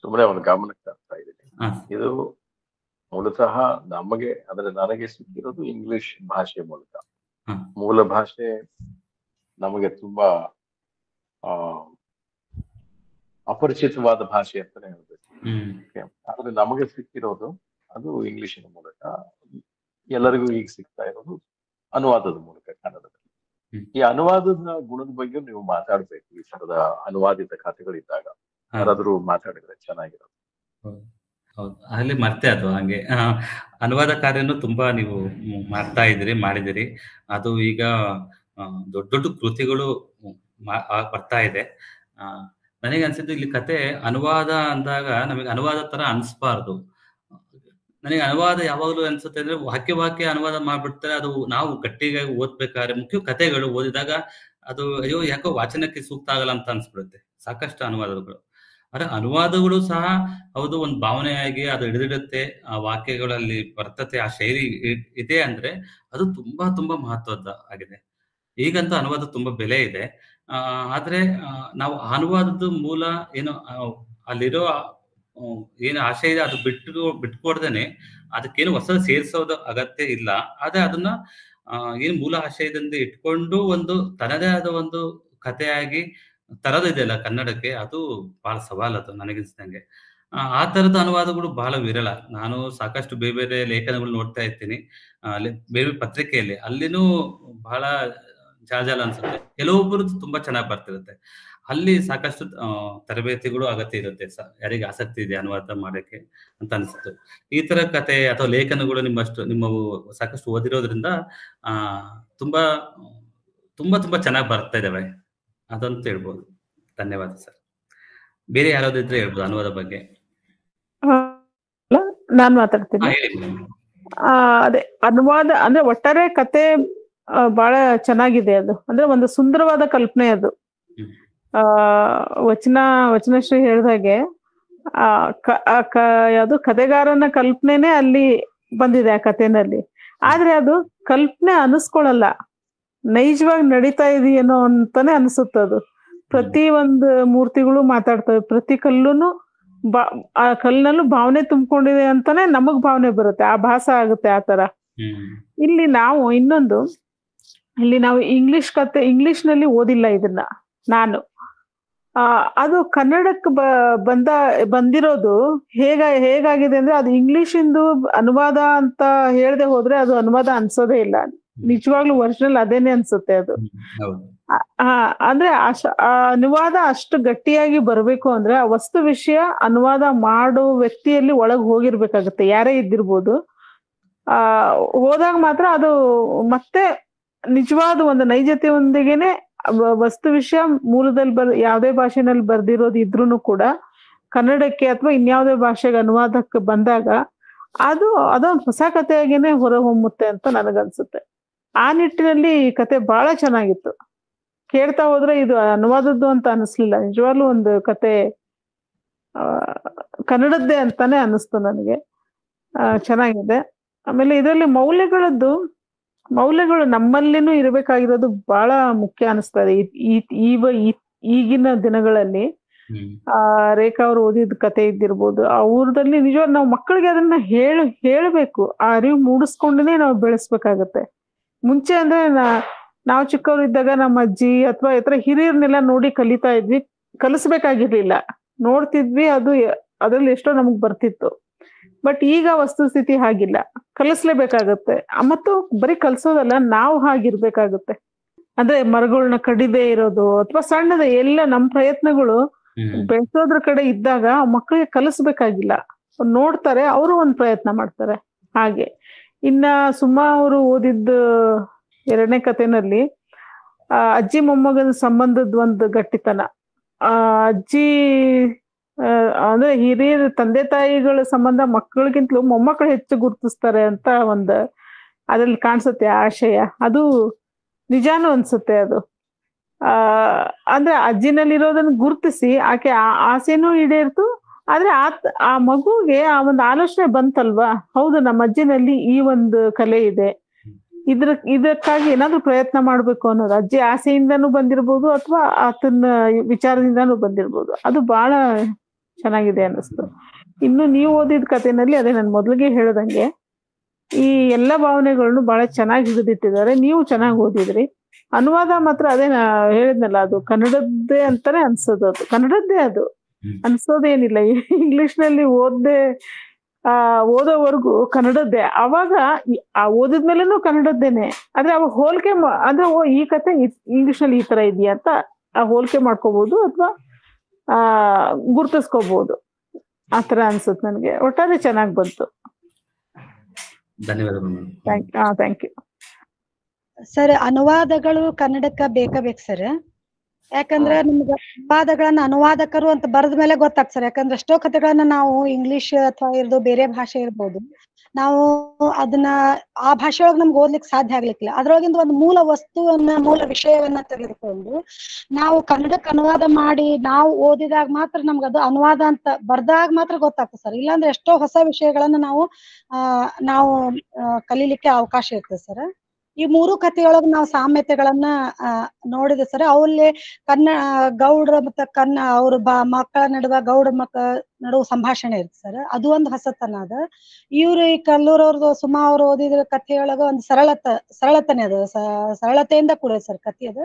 ಸುಮ್ಮನೆ ಒಂದು ಗಮನಕ್ಕೆ ತರ್ತಾ ಇದ್ದೀನಿ. ಇದು ಮೂಲತಃ ನನಗೆ ಸಿಕ್ಕಿರೋದು ಇಂಗ್ಲಿಷ್ ಭಾಷೆ ಮೂಲಕ. ಮೂಲ ಭಾಷೆ ನಮಗೆ ತುಂಬಾ ಅಪರಿಚಿತವಾದ ಭಾಷೆ ಅಂತಾನೆ ಹೇಳ್ಬೇಕು. ಆದ್ರೆ ನಮಗೆ ಸಿಕ್ಕಿರೋದು ಅದು ಇಂಗ್ಲಿಷಿನ ಮೂಲಕ. ಎಲ್ಲರಿಗೂ ಈಗ ಸಿಗ್ತಾ ಇರೋದು ಅನುವಾದದ ಮೂಲಕ ಕನ್ನಡದಲ್ಲಿ. ಈ ಅನುವಾದದ ಗುಣದ ಬಗ್ಗೆ ನೀವು ಮಾತಾಡ್ಬೇಕು. ಈ ತರದ ಅನುವಾದಿತ ಕಥೆಗಳಿದ್ದಾಗ ಯಾರಾದ್ರೂ ಮಾತಾಡಿದ್ರೆ ಚೆನ್ನಾಗಿರೋದು. ಹೌದು, ಅಲ್ಲಿ ಮರ್ತೆ ಅದು ಹಂಗೆ ಅನುವಾದ ಕಾರ್ಯನು ತುಂಬಾ ನೀವು ಮಾಡಿದಿರಿ. ಅದು ಈಗ ದೊಡ್ಡ ದೊಡ್ಡ ಕೃತಿಗಳು ಬರ್ತಾ ಇದೆ. ನನಗೆ ಅನ್ಸಿದ್ದು ಇಲ್ಲಿ ಕತೆ ಅನುವಾದ ಅಂದಾಗ ನಮಗೆ ಅನುವಾದ ತರ ಅನ್ಸ್ಬಾರ್ದು. ನನಗೆ ಅನುವಾದ ಯಾವಾಗಲೂ ಅನ್ಸುತ್ತೆ ಅಂದ್ರೆ ವಾಕ್ಯ ಅನುವಾದ ಮಾಡ್ಬಿಡ್ತಾರೆ. ಅದು ನಾವು ಗಟ್ಟಿಗೆ ಓದ್ಬೇಕಾದ್ರೆ ಮುಖ್ಯ ಕಥೆಗಳು ಓದಿದಾಗ ಅದು ಅಯ್ಯೋ ಯಾಕೋ ವಾಚನಕ್ಕೆ ಸೂಕ್ತ ಆಗಲ್ಲ ಅಂತ ಅನ್ಸ್ಬಿಡುತ್ತೆ. ಸಾಕಷ್ಟು ಅನುವಾದಗಳು. ಆದ್ರೆ ಅನುವಾದಗಳು ಸಹ ಹೌದು ಒಂದು ಭಾವನೆಯಾಗಿ ಅದು ಹಿಡಿದಿಡುತ್ತೆ. ಆ ವಾಕ್ಯಗಳಲ್ಲಿ ಬರ್ತತೆ, ಆ ಶೈಲಿ ಇದೆ ಅಂದ್ರೆ ಅದು ತುಂಬಾ ತುಂಬಾ ಮಹತ್ವದ ಆಗಿದೆ. ಈಗಂತೂ ಅನುವಾದ ತುಂಬಾ ಬೆಲೆ ಇದೆ. ಆದ್ರೆ ನಾವು ಅನುವಾದದ ಮೂಲ ಏನು ಅಲ್ಲಿರೋ ಏನು ಆಶಯ ಇದೆ ಅದು ಬಿಟ್ಕೊಡ್ದೇನೆ ಅದಕ್ಕೇನು ಹೊಸ ಸೇರಿಸೋದು ಅಗತ್ಯ ಇಲ್ಲ. ಆದ್ರೆ ಅದನ್ನ ಏನು ಮೂಲ ಆಶಯದಿಂದ ಇಟ್ಕೊಂಡು ಒಂದು ತನ್ನದೇ ಆದ ಒಂದು ಕಥೆಯಾಗಿ ತರೋದಿದೆಯಲ್ಲ ಕನ್ನಡಕ್ಕೆ, ಅದು ಬಹಳ ಸವಾಲದು ನನಗನ್ಸಿದಂಗೆ. ಆ ತರದ ಅನುವಾದಗಳು ಬಹಳ ವಿರಳ. ನಾನು ಸಾಕಷ್ಟು ಬೇರೆ ಬೇರೆ ಲೇಖನಗಳು ನೋಡ್ತಾ ಇರ್ತೀನಿ, ಬೇರೆ ಪತ್ರಿಕೆಯಲ್ಲಿ, ಅಲ್ಲಿನೂ ಬಹಳ ಜಾಲ ಅನ್ಸುತ್ತೆ. ಕೆಲವೊಬ್ಬರದ್ದು ತುಂಬಾ ಚೆನ್ನಾಗಿ ಬರ್ತಿರುತ್ತೆ. ಅಲ್ಲಿ ಸಾಕಷ್ಟು ತರಬೇತಿಗಳು ಅಗತ್ಯ ಇರುತ್ತೆ ಯಾರಿಗೆ ಆಸಕ್ತಿ ಇದೆ ಅನುವಾದ ಮಾಡಕ್ಕೆ ಅಂತ ಅನ್ಸುತ್ತೆ. ಈ ತರ ಕತೆ ಅಥವಾ ಲೇಖನಗಳು ನಿಮ್ಮವು ಸಾಕಷ್ಟು ಓದಿರೋದ್ರಿಂದ ತುಂಬಾ ತುಂಬಾ ತುಂಬಾ ಚೆನ್ನಾಗಿ ಬರ್ತಾ ಇದಾವೆ ಅದಂತ ಹೇಳ್ಬೋದು. ಧನ್ಯವಾದ ಸರ್. ಬೇರೆ ಯಾರಾದ್ರೂ ಹೇಳ್ಬೋದು ಅನುವಾದ ಬಗ್ಗೆ? ನಾನ್ ಮಾತಾಡ್ತೀನಿ. ಅದೇ ಅನುವಾದ ಅಂದ್ರೆ ಒಟ್ಟಾರೆ ಕತೆ ಬಹಳ ಚೆನ್ನಾಗಿದೆ. ಅದು ಅಂದ್ರೆ ಒಂದು ಸುಂದರವಾದ ಕಲ್ಪನೆ. ಅದು ವಚನಶ್ರೀ ಹೇಳ್ದಾಗೆ ಯಾವುದು ಕಥೆಗಾರನ ಕಲ್ಪನೆನೇ ಅಲ್ಲಿ ಬಂದಿದೆ ಆ ಕಥೆನಲ್ಲಿ. ಆದ್ರೆ ಅದು ಕಲ್ಪನೆ ಅನಿಸ್ಕೊಳಲ್ಲ, ನೈಜವಾಗಿ ನಡೀತಾ ಇದೆಯೇನೋ ಅಂತಾನೆ ಅನ್ಸುತ್ತದು. ಪ್ರತಿ ಒಂದು ಮೂರ್ತಿಗಳು ಮಾತಾಡ್ತವೆ, ಪ್ರತಿ ಕಲ್ಲುನು ಆ ಕಲ್ಲಿನಲ್ಲೂ ಭಾವನೆ ತುಂಬಿಕೊಂಡಿದೆ ಅಂತಾನೆ ನಮಗ್ ಭಾವನೆ ಬರುತ್ತೆ, ಆ ಭಾಸ ಆಗುತ್ತೆ ಆ ತರ. ಇಲ್ಲಿ ನಾವು ಇಂಗ್ಲಿಷ್ ನಲ್ಲಿ ಓದಿಲ್ಲ ಇದನ್ನ ನಾನು. ಅದು ಕನ್ನಡಕ್ಕೆ ಬಂದಿರೋದು ಹೇಗಾಗಿದೆ ಅಂದ್ರೆ ಅದು ಇಂಗ್ಲಿಷ್ ಇಂದು ಅನುವಾದ ಅಂತ ಹೇಳ್ದೆ ಹೋದ್ರೆ ಅದು ಅನುವಾದ ಅನ್ಸೋದೇ ಇಲ್ಲ. ನಿಜವಾಗ್ಲೂ ಒರಿಜಿನಲ್ ಅದೇನೆ ಅನ್ಸುತ್ತೆ ಅದು. ಅಂದ್ರೆ ಆ ಅನುವಾದ ಅಷ್ಟು ಗಟ್ಟಿಯಾಗಿ ಬರ್ಬೇಕು ಅಂದ್ರೆ ಆ ವಸ್ತು ವಿಷಯ ಅನುವಾದ ಮಾಡೋ ವ್ಯಕ್ತಿಯಲ್ಲಿ ಒಳಗ್ ಹೋಗಿರ್ಬೇಕಾಗತ್ತೆ, ಯಾರೇ ಇದ್ದಿರ್ಬೋದು. ಹೋದಾಗ ಮಾತ್ರ ಅದು ಮತ್ತೆ ನಿಜವಾದ ಒಂದು ನೈಜತೆಯೊಂದಿಗೆನೆ ವಸ್ತು ವಿಷಯ ಮೂಲದಲ್ಲಿ ಯಾವುದೇ ಭಾಷೆನಲ್ಲಿ ಬರ್ದಿರೋದು ಇದ್ರೂನು ಕೂಡ ಕನ್ನಡಕ್ಕೆ ಅಥವಾ ಇನ್ಯಾವುದೇ ಭಾಷೆಗೆ ಅನುವಾದಕ್ಕೆ ಬಂದಾಗ ಅದೊಂದು ಹೊಸ ಕಥೆಯಾಗೇನೆ ಹೊರಹೊಮ್ಮುತ್ತೆ ಅಂತ ನನಗನ್ಸುತ್ತೆ. ಆ ನಿಟ್ಟಿನಲ್ಲಿ ಈ ಕತೆ ಬಹಳ ಚೆನ್ನಾಗಿತ್ತು. ಕೇಳ್ತಾ ಹೋದ್ರೆ ಇದು ಅನುವಾದದ್ದು ಅಂತ ಅನಿಸ್ಲಿಲ್ಲ, ನಿಜವಾಗ್ಲೂ ಒಂದು ಕತೆ ಕನ್ನಡದ್ದೇ ಅಂತಾನೆ ಅನ್ನಿಸ್ತು ನನಗೆ. ಚೆನ್ನಾಗಿದೆ. ಆಮೇಲೆ ಇದರಲ್ಲಿ ಮೌಲ್ಯಗಳು ನಮ್ಮಲ್ಲಿನೂ ಇರಬೇಕಾಗಿರೋದು ಬಹಳ ಮುಖ್ಯ ಅನಿಸ್ತದೆ. ಈಗಿನ ದಿನಗಳಲ್ಲಿ ರೇಖಾ ಅವ್ರು ಓದಿದ ಕತೆ ಇದ್ದಿರ್ಬೋದು, ಆ ಊರದಲ್ಲಿ ನಿಜವಾಗ್ ನಾವು ಮಕ್ಕಳಿಗೆ ಅದನ್ನ ಹೇಳ್ಬೇಕು, ಆ ಅರಿವು ಮೂಡಿಸ್ಕೊಂಡೇ ನಾವು ಬೆಳೆಸ್ಬೇಕಾಗತ್ತೆ. ಮುಂಚೆ ಅಂದ್ರೆ ನಾವು ಚಿಕ್ಕವ್ರು ಇದ್ದಾಗ ನಮ್ಮ ಅಜ್ಜಿ ಅಥವಾ ಇತರ ಹಿರಿಯರ್ನೆಲ್ಲ ನೋಡಿ ಕಲಿಸ್ಬೇಕಾಗಿರ್ಲಿಲ್ಲ, ನೋಡ್ತಿದ್ವಿ, ಅದ್ರಲ್ಲಿ ಎಷ್ಟೋ ನಮಗ್ ಬರ್ತಿತ್ತು. ಬಟ್ ಈಗ ವಸ್ತುಸ್ಥಿತಿ ಹಾಗಿಲ್ಲ, ಕಲಿಸ್ಲೇಬೇಕಾಗತ್ತೆ. ಮತ್ತು ಬರೀ ಕಲ್ಸೋದಲ್ಲ, ನಾವು ಹಾಗಿರ್ಬೇಕಾಗತ್ತೆ. ಅಂದ್ರೆ ಮರಗಳನ್ನ ಕಡಿದೇ ಇರೋದು ಅಥವಾ ಸಣ್ಣದ ಎಲ್ಲ ನಮ್ಮ ಪ್ರಯತ್ನಗಳು ಬೆಳೆಸೋದ್ರ ಕಡೆ ಇದ್ದಾಗ ಮಕ್ಕಳಿಗೆ ಕಲಿಸ್ಬೇಕಾಗಿಲ್ಲ, ನೋಡ್ತಾರೆ, ಅವರು ಒಂದ್ ಪ್ರಯತ್ನ ಮಾಡ್ತಾರೆ. ಹಾಗೆ ಇನ್ನ ಸುಮಾ ಅವರು ಓದಿದ್ದ 2ನೇ ಕಥೆನಲ್ಲಿ ಅಜ್ಜಿ ಮೊಮ್ಮಗನ ಸಂಬಂಧದ ಒಂದು ಗಟ್ಟಿತನ, ಅಜ್ಜಿ ಅಂದ್ರೆ ಹಿರಿಯರ ತಂದೆ ತಾಯಿಗಳ ಸಂಬಂಧ ಮಕ್ಕಳಿಗಿಂತಲೂ ಮೊಮ್ಮಕ್ಕಳು ಹೆಚ್ಚು ಗುರುತಿಸ್ತಾರೆ ಅಂತ ಅದ್ರಲ್ಲಿ ಕಾಣಿಸುತ್ತೆ ಆಶಯ. ಅದು ನಿಜಾನು ಅನ್ಸುತ್ತೆ. ಅದು ಅಂದ್ರೆ ಅಜ್ಜಿನಲ್ಲಿರೋದನ್ನ ಗುರುತಿಸಿ ಆಕೆ ಆಸೆನೂ ಈಡೇರ್ತು. ಆದ್ರೆ ಆ ಮಗುಗೆ ಆ ಒಂದು ಆಲೋಚನೆ ಬಂತಲ್ವಾ, ಹೌದು ನಮ್ಮ ಅಜ್ಜಿನಲ್ಲಿ ಈ ಒಂದು ಕಲೆ ಇದೆ, ಇದಕ್ಕಾಗಿ ಏನಾದ್ರು ಪ್ರಯತ್ನ ಮಾಡ್ಬೇಕು ಅನ್ನೋದು ಅಜ್ಜಿ ಆಸೆಯಿಂದಾನು ಬಂದಿರ್ಬೋದು ಅಥವಾ ಆತನ ವಿಚಾರದಿಂದಾನು ಬಂದಿರ್ಬೋದು. ಅದು ಬಹಳ ಚೆನ್ನಾಗಿದೆ ಅನ್ನಿಸ್ತು. ಇನ್ನು ನೀವು ಓದಿದ ಕಥೆನಲ್ಲಿ ಅದೇ ನಾನು ಮೊದಲಿಗೆ ಹೇಳ್ದಂಗೆ ಈ ಎಲ್ಲ ಭಾವನೆಗಳನ್ನು ಬಹಳ ಚೆನ್ನಾಗಿ ಹಿಡಿದಿಟ್ಟಿದ್ದಾರೆ. ನೀವು ಚೆನ್ನಾಗಿ ಓದಿದ್ರಿ. ಅನುವಾದ ಮಾತ್ರ ಅದೇ ಹೇಳಿದ್ನಲ್ಲ, ಅದು ಕನ್ನಡದ್ದೇ ಅಂತಾನೆ ಅನ್ಸೋದು. ಅದು ಕನ್ನಡದ್ದೇ, ಅದು ಅನ್ಸೋದೇನಿಲ್ಲ. ಇಂಗ್ಲಿಷ್ ನಲ್ಲಿ ಓದೋವರೆಗೂ ಕನ್ನಡದ್ದೇ. ಅವಾಗ ಓದಿದ್ಮೇಲೆನೂ ಕನ್ನಡದ್ದೇನೆ. ಆದ್ರೆ ಅವಾಗ ಹೋಲಿಕೆ ಅಂದ್ರೆ ಈ ಕತೆ ಇಂಗ್ಲಿಷ್ ನಲ್ಲಿ ಈ ತರ ಇದೆಯಾ ಅಂತ ಹೋಲಿಕೆ ಮಾಡ್ಕೋಬಹುದು ಅಥವಾ ಗುರ್ತಿಸ್ಕೋಬಹುದು. ಆತರ ಅನ್ಸುತ್ತೆ ನನಗೆ. ಒಟ್ಟಾರೆ ಚೆನ್ನಾಗಿ ಬಂತು. ಧನ್ಯವಾದಗಳು. Thank you sir. ಅನುವಾದಗಳು ಕನ್ನಡಕ್ಕ ಬೇಕು ಸರ್. ಯಾಕಂದ್ರೆ ನಿಮ್ಗೆ ಅನುವಾದಗಳನ್ನ ಅನುವಾದಕರು ಅಂತ ಬರೆದ ಮೇಲೆ ಗೊತ್ತಾಗ್ತದೆ. ಯಾಕಂದ್ರೆ ಎಷ್ಟೋ ಕಥೆಗಳನ್ನ ನಾವು ಇಂಗ್ಲಿಷ್ ಅಥವಾ ಬೇರೆ ಭಾಷೆ ಇರ್ಬೋದು, ನಾವು ಅದನ್ನ ಆ ಭಾಷೆಯೊಳಗೆ ನಮ್ಗೆ ಓದ್ಲಿಕ್ಕೆ ಸಾಧ್ಯ ಆಗ್ಲಿಕ್ಕಿಲ್ಲ. ಅದ್ರೊಳಗಿಂದ ಒಂದು ಮೂಲ ವಸ್ತುವನ್ನ ಮೂಲ ವಿಷಯವನ್ನ ತೆಗೆದುಕೊಂಡು ನಾವು ಕನ್ನಡಕ್ಕೆ ಅನುವಾದ ಮಾಡಿ ನಾವು ಓದಿದಾಗ ಮಾತ್ರ ನಮ್ಗೆ ಅದು ಅನುವಾದ ಅಂತ ಬರ್ದಾಗ ಮಾತ್ರ ಗೊತ್ತಾಗ್ತದೆ ಸರ್. ಇಲ್ಲಾಂದ್ರೆ ಎಷ್ಟೋ ಹೊಸ ವಿಷಯಗಳನ್ನ ನಾವು ಕಲೀಲಿಕ್ಕೆ ಅವಕಾಶ ಇರ್ತದೆ ಸರ್. ಈ ಮೂರು ಕಥೆಯೊಳಗೆ ನಾವು ಸಾಮ್ಯತೆಗಳನ್ನ ನೋಡಿದೆ ಸರ್. ಅವಲ್ಲಿ ಗೌಡ್ರ ಮತ್ತೆ ಅವ್ರ ಮಕ್ಕಳ ನಡುವ ಗೌಡ್ರ ಮಕ್ಕಳ ನಡುವ ಸಂಭಾಷಣೆ ಇರುತ್ತೆ ಸರ್. ಅದು ಒಂದು ಹೊಸತನ ಅದ. ಇವ್ರು ಈ ಕಲ್ಲೂರವ್ರದ್ದು ಸುಮಾ ಅವ್ರು ಓದಿದ ಕಥೆಯೊಳಗ ಒಂದು ಸರಳತನೆ ಅದು, ಸರಳತೆಯಿಂದ ಕೂಡ ಸರ್ ಕಥೆ ಅದು.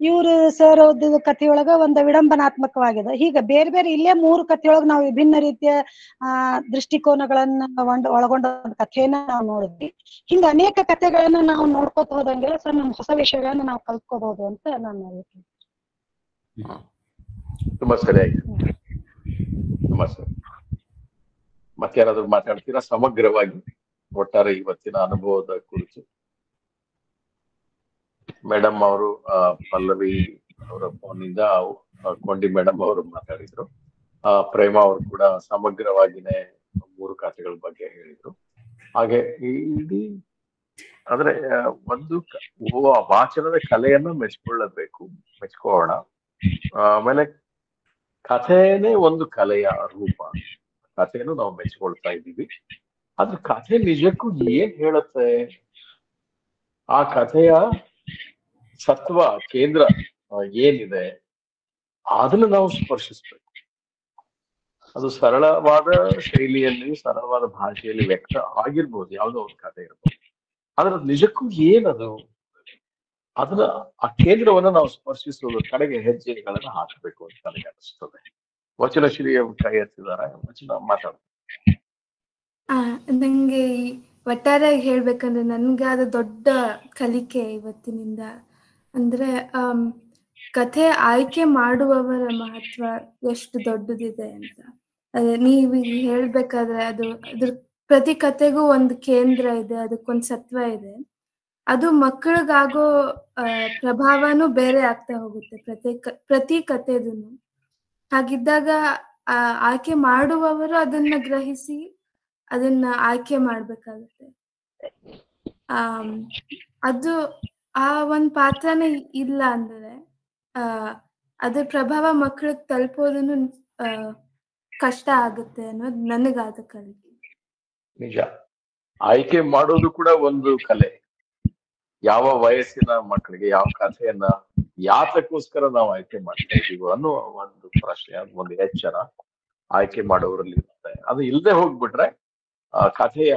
ಇವ್ರು ಸರ್ ಓದಿದ ಕಥೆಯೊಳಗ ಒಂದು ವಿಡಂಬನಾತ್ಮಕವಾಗಿದೆ. ಹೀಗೆ ಬೇರೆ ಬೇರೆ ಇಲ್ಲೇ ಮೂರು ಕಥೆಯೊಳಗ ನಾವು ವಿಭಿನ್ನ ರೀತಿಯ ದೃಷ್ಟಿಕೋನಗಳನ್ನ ಒಳಗೊಂಡ ಒಂದು ಕಥೆಯನ್ನ ನಾವು ನೋಡಿದ್ವಿ. ಹಿಂಗ ಅನೇಕ ಕಥೆಗಳನ್ನ ನಾವು ನೋಡ್ಕೋತ ಹೋದಂಗೆಲ್ಲ ಸರ್ ನಮ್ ಹೊಸ ವಿಷಯಗಳನ್ನ ನಾವು ಕಲ್ತ್ಕೋಬಹುದು ಅಂತ ನಾನು ಹೇಳ್ತೀನಿ. ತುಂಬಾ ಸರಿಯಾಗಿ ತುಂಬಾ ಸರಿ. ಮತ್ತೇನಾದ್ರು ಮಾತಾಡ್ತೀರಾ ಸಮಗ್ರವಾಗಿ ಒಟ್ಟಾರೆ ಇವತ್ತಿನ ಅನುಭವದ ಕುರಿತು? ಮೇಡಮ್ ಅವರು ಪಲ್ಲವಿ ಅವರ ಫೋನಿಂದ ಕೊಂಡಿ ಮೇಡಮ್ ಅವರು ಮಾತಾಡಿದ್ರು. ಪ್ರೇಮ ಅವರು ಕೂಡ ಸಮಗ್ರವಾಗಿನೇ ಮೂರು ಕಥೆಗಳ ಬಗ್ಗೆ ಹೇಳಿದ್ರು. ಹಾಗೆ ಇಡೀ ಅಂದ್ರೆ ಒಂದು ವಾಚನದ ಕಲೆಯನ್ನು ಮೆಚ್ಕೊಳ್ಳೋಣ. ಆಮೇಲೆ ಕಥೆನೇ ಒಂದು ಕಲೆಯ ರೂಪ. ಕಥೆಯನ್ನು ನಾವು ಮೆಚ್ಕೊಳ್ತಾ ಇದ್ದೀವಿ. ಆದ್ರೆ ಕಥೆ ನಿಜಕ್ಕೂ ಏನ್ ಹೇಳುತ್ತೆ? ಆ ಕಥೆಯ ಸತ್ವ ಕೇಂದ್ರ ಏನಿದೆ ಅದನ್ನ ನಾವು ಸ್ಪರ್ಶಿಸ್ಬೇಕು. ಅದು ಸರಳವಾದ ಶೈಲಿಯಲ್ಲಿ ಸರಳವಾದ ಭಾಷೆಯಲ್ಲಿ ವ್ಯಕ್ತ ಆಗಿರ್ಬೋದು, ಯಾವುದೋ ಒಂದು ಕಥೆ ಇರ್ಬೋದು. ಆದ್ರೆ ನಿಜಕ್ಕೂ ಏನದು? ಅದನ್ನ ಆ ಕೇಂದ್ರವನ್ನ ನಾವು ಸ್ಪರ್ಶಿಸುವ ಕಡೆಗೆ ಹೆಜ್ಜೆಗಳನ್ನ ಹಾಕಬೇಕು ಅಂತ ನನಗೆ ಅನಿಸ್ತದೆ. ವಚನಶ್ರೀ ಕೈ ಎತ್ತಿದ್ದಾರೆ, ವಚನ ಮಾತಾಡ್ತಾರೆ. ನಂಗೆ ಒಟ್ಟಾರೆಯಾಗಿ ಹೇಳ್ಬೇಕಂದ್ರೆ ನನ್ಗೆ ಅದು ದೊಡ್ಡ ಕಲಿಕೆ ಇವತ್ತಿನಿಂದ. ಅಂದ್ರೆ ಕಥೆ ಆಯ್ಕೆ ಮಾಡುವವರ ಮಹತ್ವ ಎಷ್ಟು ದೊಡ್ಡದಿದೆ ಅಂತ. ನೀವು ಹೇಳ್ಬೇಕಾದ್ರೆ ಅದ್ರ ಪ್ರತಿ ಕಥೆಗೂ ಒಂದು ಕೇಂದ್ರ ಇದೆ, ಅದಕ್ಕೊಂದು ಸತ್ವ ಇದೆ. ಅದು ಮಕ್ಕಳಿಗಾಗೋ ಪ್ರಭಾವನೂ ಬೇರೆ ಆಗ್ತಾ ಹೋಗುತ್ತೆ ಪ್ರತಿ ಕಥೆದೂನು. ಹಾಗಿದ್ದಾಗ ಆಯ್ಕೆ ಮಾಡುವವರು ಅದನ್ನ ಗ್ರಹಿಸಿ ಅದನ್ನ ಆಯ್ಕೆ ಮಾಡ್ಬೇಕಾಗುತ್ತೆ. ಅದು ಆ ಒಂದ್ ಪಾತ್ರನೇ ಇಲ್ಲ ಅಂದ್ರೆ ಅದ್ರ ಪ್ರಭಾವ ಮಕ್ಕಳಿಗೆ ತಲುಪೋದನ್ನು ಕಷ್ಟ ಆಗುತ್ತೆ ಅನ್ನೋದು ನನಗಾದ ಕಲಿಕೆ. ನಿಜ. ಆಯ್ಕೆ ಮಾಡೋದು ಕೂಡ ಒಂದು ಕಲೆ. ಯಾವ ವಯಸ್ಸಿನ ಮಕ್ಕಳಿಗೆ ಯಾವ ಕಥೆಯನ್ನ ಯಾತಕ್ಕೋಸ್ಕರ ನಾವು ಆಯ್ಕೆ ಮಾಡ್ತಾ ಇದೀವೋ ಅನ್ನೋ ಒಂದು ಪ್ರಶ್ನೆ, ಒಂದು ಎಚ್ಚರ ಆಯ್ಕೆ ಮಾಡೋರಲ್ಲಿ ಇರುತ್ತೆ. ಅದು ಇಲ್ಲದೆ ಹೋಗ್ಬಿಟ್ರೆ ಕಥೆಯ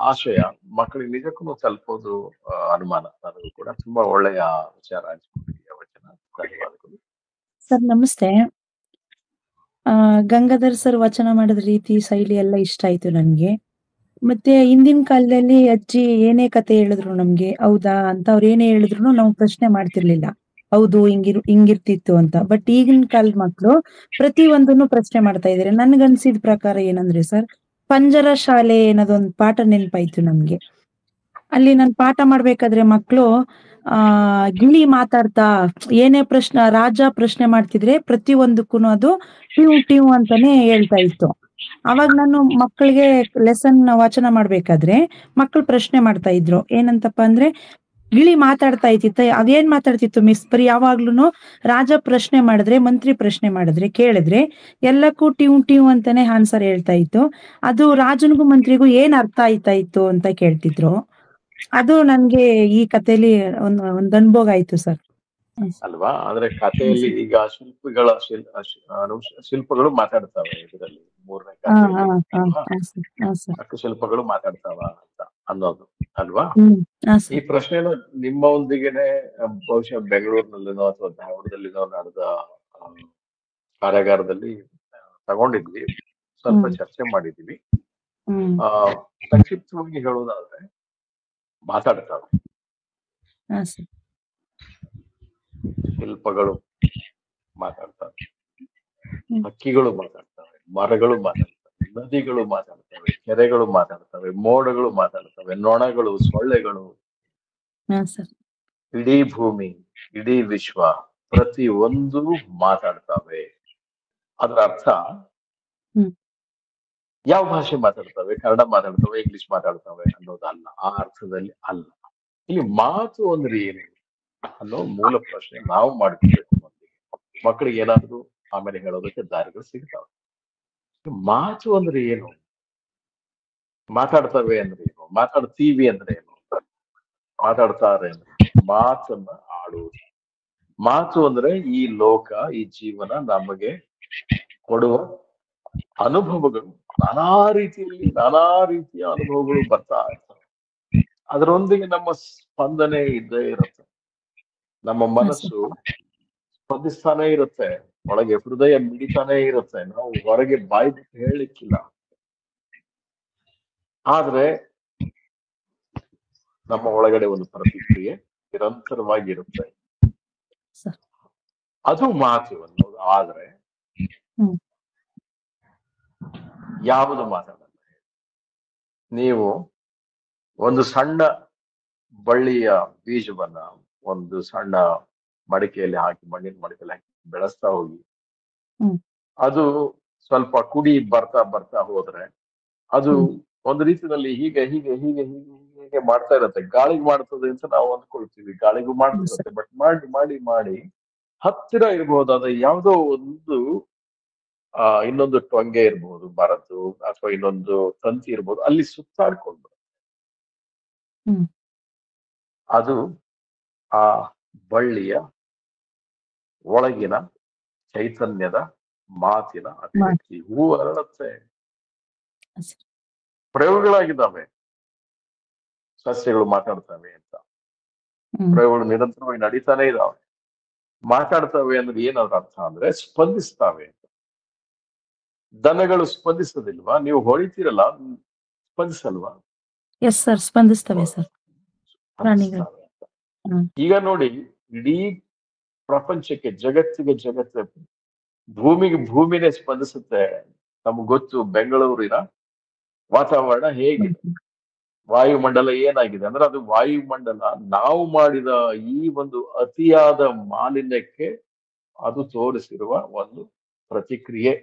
ಆಶಯ ಮಕ್ಕಳಿಗೆ ನಿಜಕ್ಕೂ ತಲುಪೋದು ಅನುಮಾನ. ನನಗೂ ಕೂಡ ತುಂಬಾ ಒಳ್ಳೆಯ ವಿಚಾರ ಹಂಚ್ಕೊಂಡಿದ್ದೀಯ ವಚನ. ಧನ್ಯವಾದಗಳು ಸರ್. ನಮಸ್ತೆ. ಗಂಗಾಧರ್ ಸರ್ ವಚನ ಮಾಡಿದ ರೀತಿ ಶೈಲಿ ಎಲ್ಲ ಇಷ್ಟ ಆಯ್ತು ನನ್ಗೆ. ಮತ್ತೆ ಹಿಂದಿನ ಕಾಲದಲ್ಲಿ ಅಜ್ಜಿ ಏನೇ ಕತೆ ಹೇಳಿದ್ರು ನಮ್ಗೆ ಹೌದಾ ಅಂತ ಅವ್ರು ಏನೇ ಹೇಳಿದ್ರು ನಾವು ಪ್ರಶ್ನೆ ಮಾಡ್ತಿರ್ಲಿಲ್ಲ. ಹೌದು ಹಿಂಗಿರ್ತಿತ್ತು ಅಂತ. ಬಟ್ ಈಗಿನ ಕಾಲದ ಮಕ್ಳು ಪ್ರತಿ ಒಂದನ್ನು ಪ್ರಶ್ನೆ ಮಾಡ್ತಾ ಇದಾರೆ. ನನ್ಗನ್ಸಿದ ಪ್ರಕಾರ ಏನಂದ್ರೆ ಸರ್, ಪಂಜರ ಶಾಲೆ ಅನ್ನೋದೊಂದು ಪಾಠ ನೆನಪಾಯ್ತು ನಮ್ಗೆ. ಅಲ್ಲಿ ನಾನು ಪಾಠ ಮಾಡ್ಬೇಕಾದ್ರೆ ಮಕ್ಳು ಗಿಳಿ ಮಾತಾಡ್ತಾ ಏನೇ ರಾಜ ಪ್ರಶ್ನೆ ಮಾಡ್ತಿದ್ರೆ ಪ್ರತಿ ಒಂದಕ್ಕೂ ಅದು ಟಿವ್ ಅಂತಾನೆ ಹೇಳ್ತಾ ಇತ್ತು. ಅವಾಗ ನಾನು ಮಕ್ಕಳಿಗೆ ಲೆಸನ್ ವಾಚನ ಮಾಡ್ಬೇಕಾದ್ರೆ ಮಕ್ಕಳು ಪ್ರಶ್ನೆ ಮಾಡ್ತಾ ಇದ್ರು. ಏನಂತಪ್ಪ ಅಂದ್ರೆ, ಗಿಳಿ ಮಾತಾಡ್ತಾ ಇತ್ತಿತ್ತ, ಅದೇನ್ ಮಾತಾಡ್ತಿತ್ತು ಮಿಸ್? ಬರೀ ಯಾವಾಗ್ಲೂನು ರಾಜ ಪ್ರಶ್ನೆ ಮಾಡಿದ್ರೆ, ಮಂತ್ರಿ ಪ್ರಶ್ನೆ ಮಾಡಿದ್ರೆ, ಕೇಳಿದ್ರೆ ಎಲ್ಲಕ್ಕೂ ಟಿವ್ ಅಂತಾನೆ ಆನ್ಸರ್ ಹೇಳ್ತಾ ಇತ್ತು. ಅದು ರಾಜನಿಗೂ ಮಂತ್ರಿಗೂ ಏನ್ ಅರ್ಥ ಆಯ್ತಾ ಇತ್ತು ಅಂತ ಕೇಳ್ತಿದ್ರು. ಅದು ನನ್ಗೆ ಈ ಕಥೆಯಲ್ಲಿ ಒಂದ್ ಅನುಭವ ಆಯ್ತು ಸರ್. ಅಲ್ವಾ? ಅಂದ್ರೆ ಕಥೆಯಲ್ಲಿ ಈಗ ಶಿಲ್ಪಗಳು ಮಾತಾಡ್ತಾವೆ. ಇದರಲ್ಲಿ ಮೂರನೇ ಕಥೆಯಲ್ಲಿ ಶಿಲ್ಪಗಳು ಮಾತಾಡ್ತಾವ ಅಂತ ಅನ್ನೋದು ಅಲ್ವಾ? ಈ ಪ್ರಶ್ನೆನ ನಿಮ್ಮೊಂದಿಗೆನೆ ಬಹುಶಃ ಬೆಂಗಳೂರಿನಲ್ಲಿನೋ ಅಥವಾ ಧಾರವಾಡದಲ್ಲಿನೋ ನಡೆದ ಕಾರ್ಯಾಗಾರದಲ್ಲಿ ತಗೊಂಡಿದ್ವಿ, ಸ್ವಲ್ಪ ಚರ್ಚೆ ಮಾಡಿದ್ವಿ. ಸಂಕ್ಷಿಪ್ತವಾಗಿ ಹೇಳೋದಾದ್ರೆ ಮಾತಾಡ್ತಾವೆ. ಶಿಲ್ಪಗಳು ಮಾತಾಡ್ತವೆ, ಹಕ್ಕಿಗಳು ಮಾತಾಡ್ತವೆ, ಮರಗಳು ಮಾತಾಡ್ತವೆ, ನದಿಗಳು ಮಾತಾಡ್ತವೆ, ಕೆರೆಗಳು ಮಾತಾಡ್ತವೆ, ಮೋಡಗಳು ಮಾತಾಡ್ತವೆ, ನೊಣಗಳು, ಸೊಳ್ಳೆಗಳು, ಇಡೀ ಭೂಮಿ, ಇಡೀ ವಿಶ್ವ, ಪ್ರತಿ ಒಂದು ಮಾತಾಡ್ತವೆ. ಅದರ ಅರ್ಥ ಯಾವ ಭಾಷೆ ಮಾತಾಡ್ತವೆ, ಕನ್ನಡ ಮಾತಾಡ್ತವೆ, ಇಂಗ್ಲಿಷ್ ಮಾತಾಡ್ತವೆ ಅನ್ನೋದಲ್ಲ, ಆ ಅರ್ಥದಲ್ಲಿ ಅಲ್ಲ. ಇಲ್ಲಿ ಮಾತು ಅಂದ್ರೆ ಏನು ಅನ್ನೋ ಮೂಲ ಪ್ರಶ್ನೆ ನಾವು ಮಾಡ್ಕೋಬೇಕು. ಮಕ್ಕಳಿಗೆ ಏನಾದ್ರು ಆಮೇಲೆ ಹೇಳೋದಕ್ಕೆ ದಾರಿಗಳು ಸಿಗ್ತಾವೆ. ಮಾತು ಅಂದ್ರೆ ಏನು, ಮಾತಾಡ್ತವೆ ಅಂದ್ರೆ ಏನು, ಮಾತಾಡ್ತೀವಿ ಅಂದ್ರೆ ಏನು, ಮಾತಾಡ್ತಾರೆ ಅಂದ್ರೆ ಮಾತನ್ನ ಆಡುವುದು. ಮಾತು ಅಂದ್ರೆ ಈ ಲೋಕ, ಈ ಜೀವನ ನಮಗೆ ಕೊಡುವ ಅನುಭವಗಳು. ನಾನಾ ರೀತಿಯ ಅನುಭವಗಳು ಬರ್ತಾ ಇರ್ತವೆ. ಅದರೊಂದಿಗೆ ನಮ್ಮ ಸ್ಪಂದನೆ ಇದ್ದೇ ಇರುತ್ತೆ. ನಮ್ಮ ಮನಸ್ಸು ಸ್ಪಂದಿಸ್ತಾನೆ ಇರುತ್ತೆ, ಒಳಗೆ ಹೃದಯ ಮಿಡಿತಾನೆ ಇರುತ್ತೆ. ನಾವು ಹೊರಗೆ ಬಾಯಿ ಬಿಟ್ಟು ಹೇಳಲಿಕ್ಕಿಲ್ಲ, ಆದ್ರೆ ನಮ್ಮ ಒಳಗಡೆ ಒಂದು ಪ್ರತಿಕ್ರಿಯೆ ನಿರಂತರವಾಗಿರುತ್ತೆ. ಅದು ಮಾತು ಅನ್ನೋದು. ಆದ್ರೆ ಯಾವುದು ಮಾತಾಡಲ್ಲ. ನೀವು ಒಂದು ಸಣ್ಣ ಬಳ್ಳಿಯ ಬೀಜವನ್ನ ಒಂದು ಸಣ್ಣ ಮಡಿಕೆಯಲ್ಲಿ ಹಾಕಿ, ಮಣ್ಣಿನ ಮಡಿಕೆಯಲ್ಲಿ ಹಾಕಿ ಬೆಳೆಸ್ತಾ ಹೋಗಿ, ಅದು ಸ್ವಲ್ಪ ಕುಡಿ ಬರ್ತಾ ಬರ್ತಾ ಹೋದ್ರೆ ಅದು ಒಂದು ರೀತಿಯಲ್ಲಿ ಹೀಗೆ ಹೀಗೆ ಹೀಗೆ ಹೀಗೆ ಹೀಗೆ ಮಾಡ್ತಾ ಇರತ್ತೆ. ಗಾಳಿಗೆ ಮಾಡ್ತದೆ ಅಂತ ನಾವು ಅಂದ್ಕೊಳ್ತೀವಿ, ಗಾಳಿಗೂ ಮಾಡ್ತಿರತ್ತೆ. ಬಟ್ ಮಾಡಿ ಮಾಡಿ ಮಾಡಿ ಹತ್ತಿರ ಇರಬಹುದಾದ ಯಾವುದೋ ಒಂದು ಇನ್ನೊಂದು ಟೊಂಗೆ ಇರ್ಬೋದು ಮರದ್ದು, ಅಥವಾ ಇನ್ನೊಂದು ತಂತಿ ಇರ್ಬೋದು, ಅಲ್ಲಿ ಸುತ್ತಾಡ್ಕೊಂಡು ಅದು ಆ ಬಳ್ಳಿಯ ಒಳಗಿನ ಚೈತನ್ಯದ ಮಾತಿನ ಅಭಿವ್ಯಕ್ತಿ. ಹೂ ಅರಳುತ್ತೆ. ಪ್ರಯೋಗಗಳಾಗಿದ್ದಾವೆ, ಸಸ್ಯಗಳು ಮಾತಾಡ್ತವೆ ಅಂತ. ಪ್ರಯೋಗಗಳು ನಿರಂತರವಾಗಿ ನಡೀತಾನೆ ಇದಾವೆ. ಮಾತಾಡ್ತವೆ ಅಂದ್ರೆ ಏನಾದ್ರು ಅರ್ಥ ಅಂದ್ರೆ ಸ್ಪಂದಿಸ್ತಾವೆ ಅಂತ. ದನಗಳು ಸ್ಪಂದಿಸೋದಿಲ್ವಾ? ನೀವು ಹೊಳಿತೀರಲ್ಲ, ಸ್ಪಂದಿಸಲ್ವಾ? ಎಸ್ ಸರ್, ಸ್ಪಂದಿಸ್ತವೆ ಸರ್ ಪ್ರಾಣಿಗಳು. ಈಗ ನೋಡಿ, ಇಡೀ ಪ್ರಪಂಚಕ್ಕೆ, ಜಗತ್ತಿಗೆ ಭೂಮಿನೇ ಸ್ಪಂದಿಸುತ್ತೆ. ನಮ್ಗೆ ಗೊತ್ತು ಬೆಂಗಳೂರಿನ ವಾತಾವರಣ ಹೇಗಿದೆ, ವಾಯುಮಂಡಲ ಏನಾಗಿದೆ ಅಂದ್ರೆ ಅದು ವಾಯುಮಂಡಲ ನಾವು ಮಾಡಿದ ಈ ಒಂದು ಅತಿಯಾದ ಮಾಲಿನ್ಯಕ್ಕೆ ಅದು ತೋರಿಸಿರುವ ಒಂದು ಪ್ರತಿಕ್ರಿಯೆ.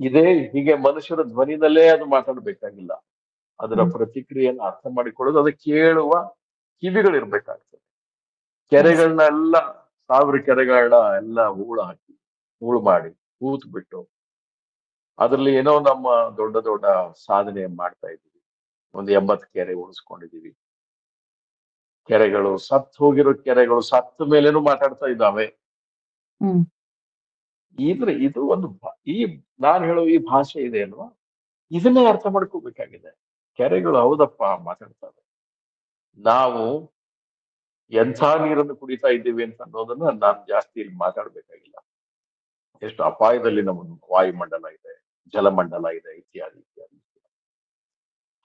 ಇದೇ ಹೀಗೆ ಮನುಷ್ಯರ ಧ್ವನಿನಲ್ಲೇ ಅದು ಮಾತಾಡ್ಬೇಕಾಗಿಲ್ಲ. ಅದರ ಪ್ರತಿಕ್ರಿಯೆಯನ್ನು ಅರ್ಥ ಮಾಡಿಕೊಳ್ಳೋದು, ಅದು ಕೇಳುವ ಕಿವಿಗಳಿರ್ಬೇಕಾಗ್ತದೆ. ಕೆರೆಗಳನ್ನೆಲ್ಲ 1000 ಕೆರೆಗಳನ್ನ ಎಲ್ಲ ಹೂಳು ಮಾಡಿ ಹೂತ್ ಬಿಟ್ಟು ಅದ್ರಲ್ಲಿ ಏನೋ ನಮ್ಮ ದೊಡ್ಡ ದೊಡ್ಡ ಸಾಧನೆ ಮಾಡ್ತಾ ಇದ್ದೀವಿ. ಒಂದು 80 ಕೆರೆ ಉಳಿಸ್ಕೊಂಡಿದೀವಿ. ಕೆರೆಗಳು ಹೋಗಿರೋ ಕೆರೆಗಳು ಸತ್ತ ಮೇಲೇನು ಮಾತಾಡ್ತಾ ಇದ್ದಾವೆ. ಇದು ಒಂದು ನಾನು ಹೇಳೋ ಈ ಭಾಷೆ ಇದೆ ಅಲ್ವಾ, ಇದನ್ನೇ ಅರ್ಥ ಮಾಡ್ಕೋಬೇಕಾಗಿದೆ. ಕೆರೆಗಳು ಹೌದಪ್ಪ ಮಾತಾಡ್ತವೆ. ನಾವು ಎಂಥ ನೀರನ್ನು ಕುಡಿತಾ ಇದ್ದೀವಿ ಅಂತ ಅನ್ನೋದನ್ನ ನಾನು ಜಾಸ್ತಿ ಇಲ್ಲಿ ಮಾತಾಡ್ಬೇಕಾಗಿಲ್ಲ. ಎಷ್ಟು ಅಪಾಯದಲ್ಲಿ ನಮ್ಮ ವಾಯುಮಂಡಲ ಇದೆ, ಜಲಮಂಡಲ ಇದೆ, ಇತ್ಯಾದಿ ಇತ್ಯಾದಿ.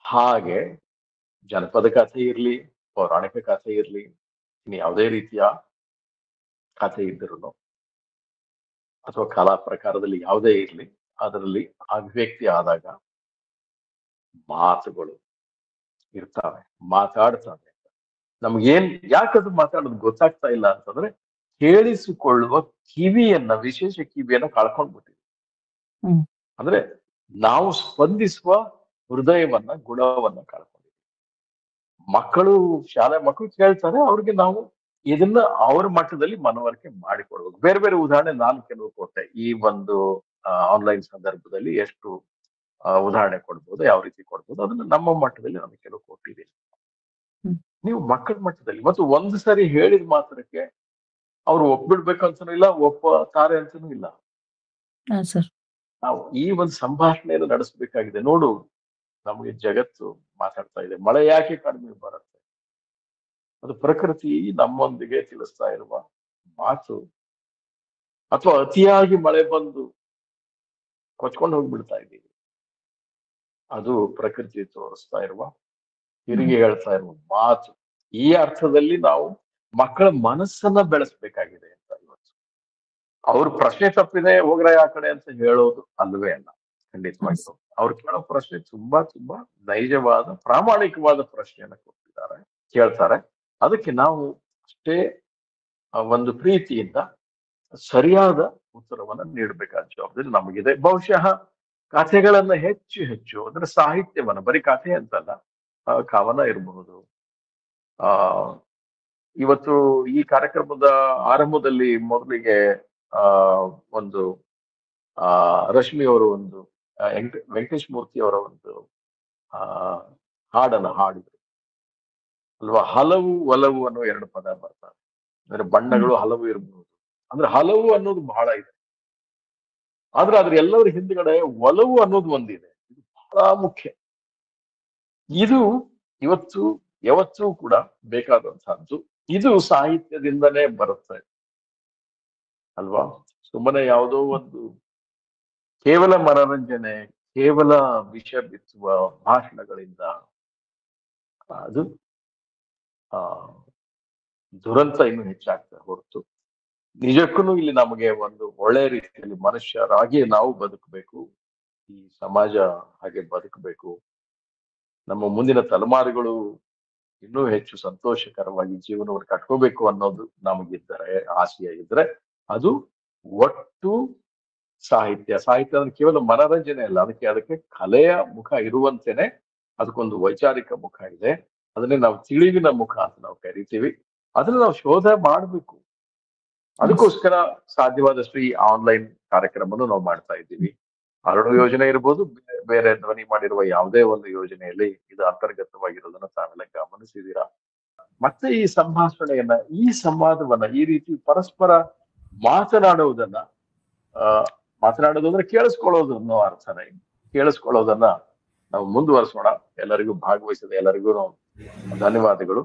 ಹಾಗೆ ಜನಪದ ಕಥೆ ಇರ್ಲಿ, ಪೌರಾಣಿಕ ಕಥೆ ಇರ್ಲಿ, ಇನ್ನು ಯಾವುದೇ ರೀತಿಯ ಕಥೆ ಇದ್ದರೂ ಅಥವಾ ಕಲಾ ಪ್ರಕಾರದಲ್ಲಿ ಯಾವುದೇ ಇರ್ಲಿ, ಅದರಲ್ಲಿ ಅಭಿವ್ಯಕ್ತಿ ಆದಾಗ ಮಾತುಗಳು ಇರ್ತಾವೆ, ಮಾತಾಡ್ತವೆ. ನಮ್ಗೇನ್ ಯಾಕದು ಮಾತಾಡೋದು ಗೊತ್ತಾಗ್ತಾ ಇಲ್ಲ ಅಂತಂದ್ರೆ, ಕೇಳಿಸಿಕೊಳ್ಳುವ ವಿಶೇಷ ಕಿವಿಯನ್ನ ಕಳ್ಕೊಂಡ್ಬಿಟ್ಟಿವಿ. ಅಂದ್ರೆ ನಾವು ಸ್ಪಂದಿಸುವ ಹೃದಯವನ್ನ, ಗುಣವನ್ನ ಕಳ್ಕೊಂಡಿದ್ವಿ. ಶಾಲೆ ಮಕ್ಕಳು ಕೇಳ್ತಾರೆ, ಅವ್ರಿಗೆ ನಾವು ಇದನ್ನ ಅವ್ರ ಮಟ್ಟದಲ್ಲಿ ಮನವರಿಕೆ ಮಾಡಿಕೊಡ್ಬೇಕು. ಬೇರೆ ಬೇರೆ ಉದಾಹರಣೆ ನಾನು ಕೆಲವು ಕೊಟ್ಟೆ. ಈ ಒಂದು ಆನ್ಲೈನ್ ಸಂದರ್ಭದಲ್ಲಿ ಎಷ್ಟು ಉದಾಹರಣೆ ಕೊಡ್ಬೋದು, ಯಾವ ರೀತಿ ಕೊಡ್ಬೋದು, ಅದನ್ನ ನಮ್ಮ ಮಟ್ಟದಲ್ಲಿ ನಾನು ಕೆಲವು ಕೊಟ್ಟಿದ್ದೀನಿ. ನೀವು ಮಕ್ಕಳ ಮಟ್ಟದಲ್ಲಿ ಮತ್ತು ಒಂದು ಸರಿ ಹೇಳಿದ ಮಾತ್ರಕ್ಕೆ ಅವ್ರು ಒಪ್ಬಿಡ್ಬೇಕಂತನೂ ಇಲ್ಲ, ಒಪ್ಪತಾರೆ ಅಂತನೂ ಇಲ್ಲ. ನಾವು ಈ ಒಂದು ಸಂಭಾಷಣೆಯನ್ನು ನಡೆಸಬೇಕಾಗಿದೆ. ನೋಡು, ನಮಗೆ ಜಗತ್ತು ಮಾತಾಡ್ತಾ ಇದೆ, ಮಳೆ ಯಾಕೆ ಕಡಿಮೆ ಬರುತ್ತೆ, ಅದು ಪ್ರಕೃತಿ ನಮ್ಮೊಂದಿಗೆ ತಿಳಿಸ್ತಾ ಇರುವ ಮಾತು. ಅಥವಾ ಅತಿಯಾಗಿ ಮಳೆ ಬಂದು ಕೊಚ್ಕೊಂಡು ಹೋಗ್ಬಿಡ್ತಾ ಇದ್ದೀವಿ, ಅದು ಪ್ರಕೃತಿ ತೋರಿಸ್ತಾ ಇರುವ, ತಿರುಗಿ ಹೇಳ್ತಾ ಇರುವ ಮಾತು. ಈ ಅರ್ಥದಲ್ಲಿ ನಾವು ಮಕ್ಕಳ ಮನಸ್ಸನ್ನ ಬೆಳೆಸ್ಬೇಕಾಗಿದೆ ಅಂತ ಇವತ್ತು. ಅವ್ರ ಪ್ರಶ್ನೆ ತಪ್ಪಿದೆ, ಹೋಗ್ರ ಆ ಕಡೆ ಅಂತ ಹೇಳೋದು ಅಲ್ವೇ ಅಲ್ಲ, ಖಂಡಿತವಾಗಿ. ಅವ್ರು ಕೇಳೋ ಪ್ರಶ್ನೆ ತುಂಬಾ ತುಂಬಾ ನೈಜವಾದ, ಪ್ರಾಮಾಣಿಕವಾದ ಪ್ರಶ್ನೆಯನ್ನ ಕೇಳ್ತಾರೆ. ಅದಕ್ಕೆ ನಾವು ಅಷ್ಟೇ ಒಂದು ಪ್ರೀತಿಯಿಂದ ಸರಿಯಾದ ಉತ್ತರವನ್ನ ನೀಡಬೇಕಾದ ಜವಾಬ್ದಾರಿ ನಮಗಿದೆ. ಬಹುಶಃ ಕಥೆಗಳನ್ನ ಹೆಚ್ಚು ಹೆಚ್ಚು ಅದರ ಸಾಹಿತ್ಯವನ್ನ, ಬರೀ ಕಥೆ ಅಂತಲ್ಲ, ಕವನ ಇರಬಹುದು. ಆ ಇವತ್ತು ಈ ಕಾರ್ಯಕ್ರಮದ ಆರಂಭದಲ್ಲಿ ಮೊದಲಿಗೆ ಒಂದು ರಶ್ಮಿ ಅವರು ಒಂದು ವೆಂಕಟೇಶ್ ಮೂರ್ತಿ ಅವರ ಒಂದು ಹಾಡನ್ನ ಹಾಡಿದ್ರು ಅಲ್ವಾ. ಹಲವು ಒಲವು ಅನ್ನೋ 2 ಪದ ಬರ್ತಾರೆ. ಅಂದ್ರೆ ಬಣ್ಣಗಳು ಹಲವು ಇರಬಹುದು, ಅಂದ್ರೆ ಹಲವು ಅನ್ನೋದು ಬಹಳ ಇದೆ, ಆದ್ರೆ ಅದ್ರ ಎಲ್ಲರ ಹಿಂದ್ಗಡೆ ಒಲವು ಅನ್ನೋದು ಒಂದಿದೆ. ಇದು ಬಹಳ ಮುಖ್ಯ. ಇದು ಇವತ್ತು ಯಾವತ್ತೂ ಕೂಡ ಬೇಕಾದಂತಹದ್ದು. ಇದು ಸಾಹಿತ್ಯದಿಂದನೇ ಬರುತ್ತೆ ಅಲ್ವಾ. ಸುಮ್ಮನೆ ಯಾವುದೋ ಒಂದು ಕೇವಲ ಮನರಂಜನೆ, ಕೇವಲ ವಿಷ ಬಿತ್ತುವ ಭಾಷಣಗಳಿಂದ ಅದು ದುರಂತ ಇನ್ನೂ ಹೆಚ್ಚಾಗ್ತದೆ ಹೊರತು ನಿಜಕ್ಕೂ ಇಲ್ಲಿ ನಮಗೆ ಒಂದು ಒಳ್ಳೆ ರೀತಿಯಲ್ಲಿ ಮನುಷ್ಯರಾಗಿ ನಾವು ಬದುಕಬೇಕು, ಈ ಸಮಾಜ ಹಾಗೆ ಬದುಕಬೇಕು, ನಮ್ಮ ಮುಂದಿನ ತಲೆಮಾರುಗಳು ಇನ್ನೂ ಹೆಚ್ಚು ಸಂತೋಷಕರವಾಗಿ ಜೀವನವನ್ನು ಕಟ್ಕೋಬೇಕು ಅನ್ನೋದು ನಮಗಿದ್ದರೆ, ಆಶಯ ಇದ್ರೆ, ಅದು ಒಟ್ಟು ಸಾಹಿತ್ಯ ಅಂದ್ರೆ ಕೇವಲ ಮನರಂಜನೆ ಅಲ್ಲ, ಅದಕ್ಕೆ ಕಲೆಯ ಮುಖ ಇರುವಂತೆನೆ ಅದಕ್ಕೊಂದು ವೈಚಾರಿಕ ಮುಖ ಇದೆ. ಅದನ್ನೇ ನಾವು ತಿಳಿವಿನ ಮುಖ ಅಂತ ನಾವು ಕರಿತೀವಿ. ಅದನ್ನ ನಾವು ಶೋಧ ಮಾಡ್ಬೇಕು. ಅದಕ್ಕೋಸ್ಕರ ಸಾಧ್ಯವಾದಷ್ಟು ಈ ಆನ್ಲೈನ್ ಕಾರ್ಯಕ್ರಮವನ್ನು ನಾವು ಮಾಡ್ತಾ ಇದ್ದೀವಿ. ಅರಳು ಯೋಜನೆ ಇರ್ಬೋದು, ಬೇರೆ ಧ್ವನಿ ಮಾಡಿರುವ ಯಾವುದೇ ಒಂದು ಯೋಜನೆಯಲ್ಲಿ ಇದು ಅಂತರ್ಗತವಾಗಿರೋದನ್ನ ತಾವೆಲ್ಲ ಗಮನಿಸಿದೀರಾ. ಮತ್ತೆ ಈ ಸಂಭಾಷಣೆಯನ್ನ, ಈ ಸಂವಾದವನ್ನ, ಈ ರೀತಿ ಪರಸ್ಪರ ಮಾತನಾಡುವುದನ್ನ, ಮಾತನಾಡೋದು ಅಂದ್ರೆ ಕೇಳಿಸ್ಕೊಳ್ಳೋದು ಅನ್ನೋ ಅರ್ಥನೇ. ಕೇಳಿಸ್ಕೊಳ್ಳೋದನ್ನ ನಾವು ಮುಂದುವರಿಸೋಣ. ಎಲ್ಲರಿಗೂ ಭಾಗವಹಿಸಿದ ಎಲ್ಲರಿಗೂ ಧನ್ಯವಾದಗಳು.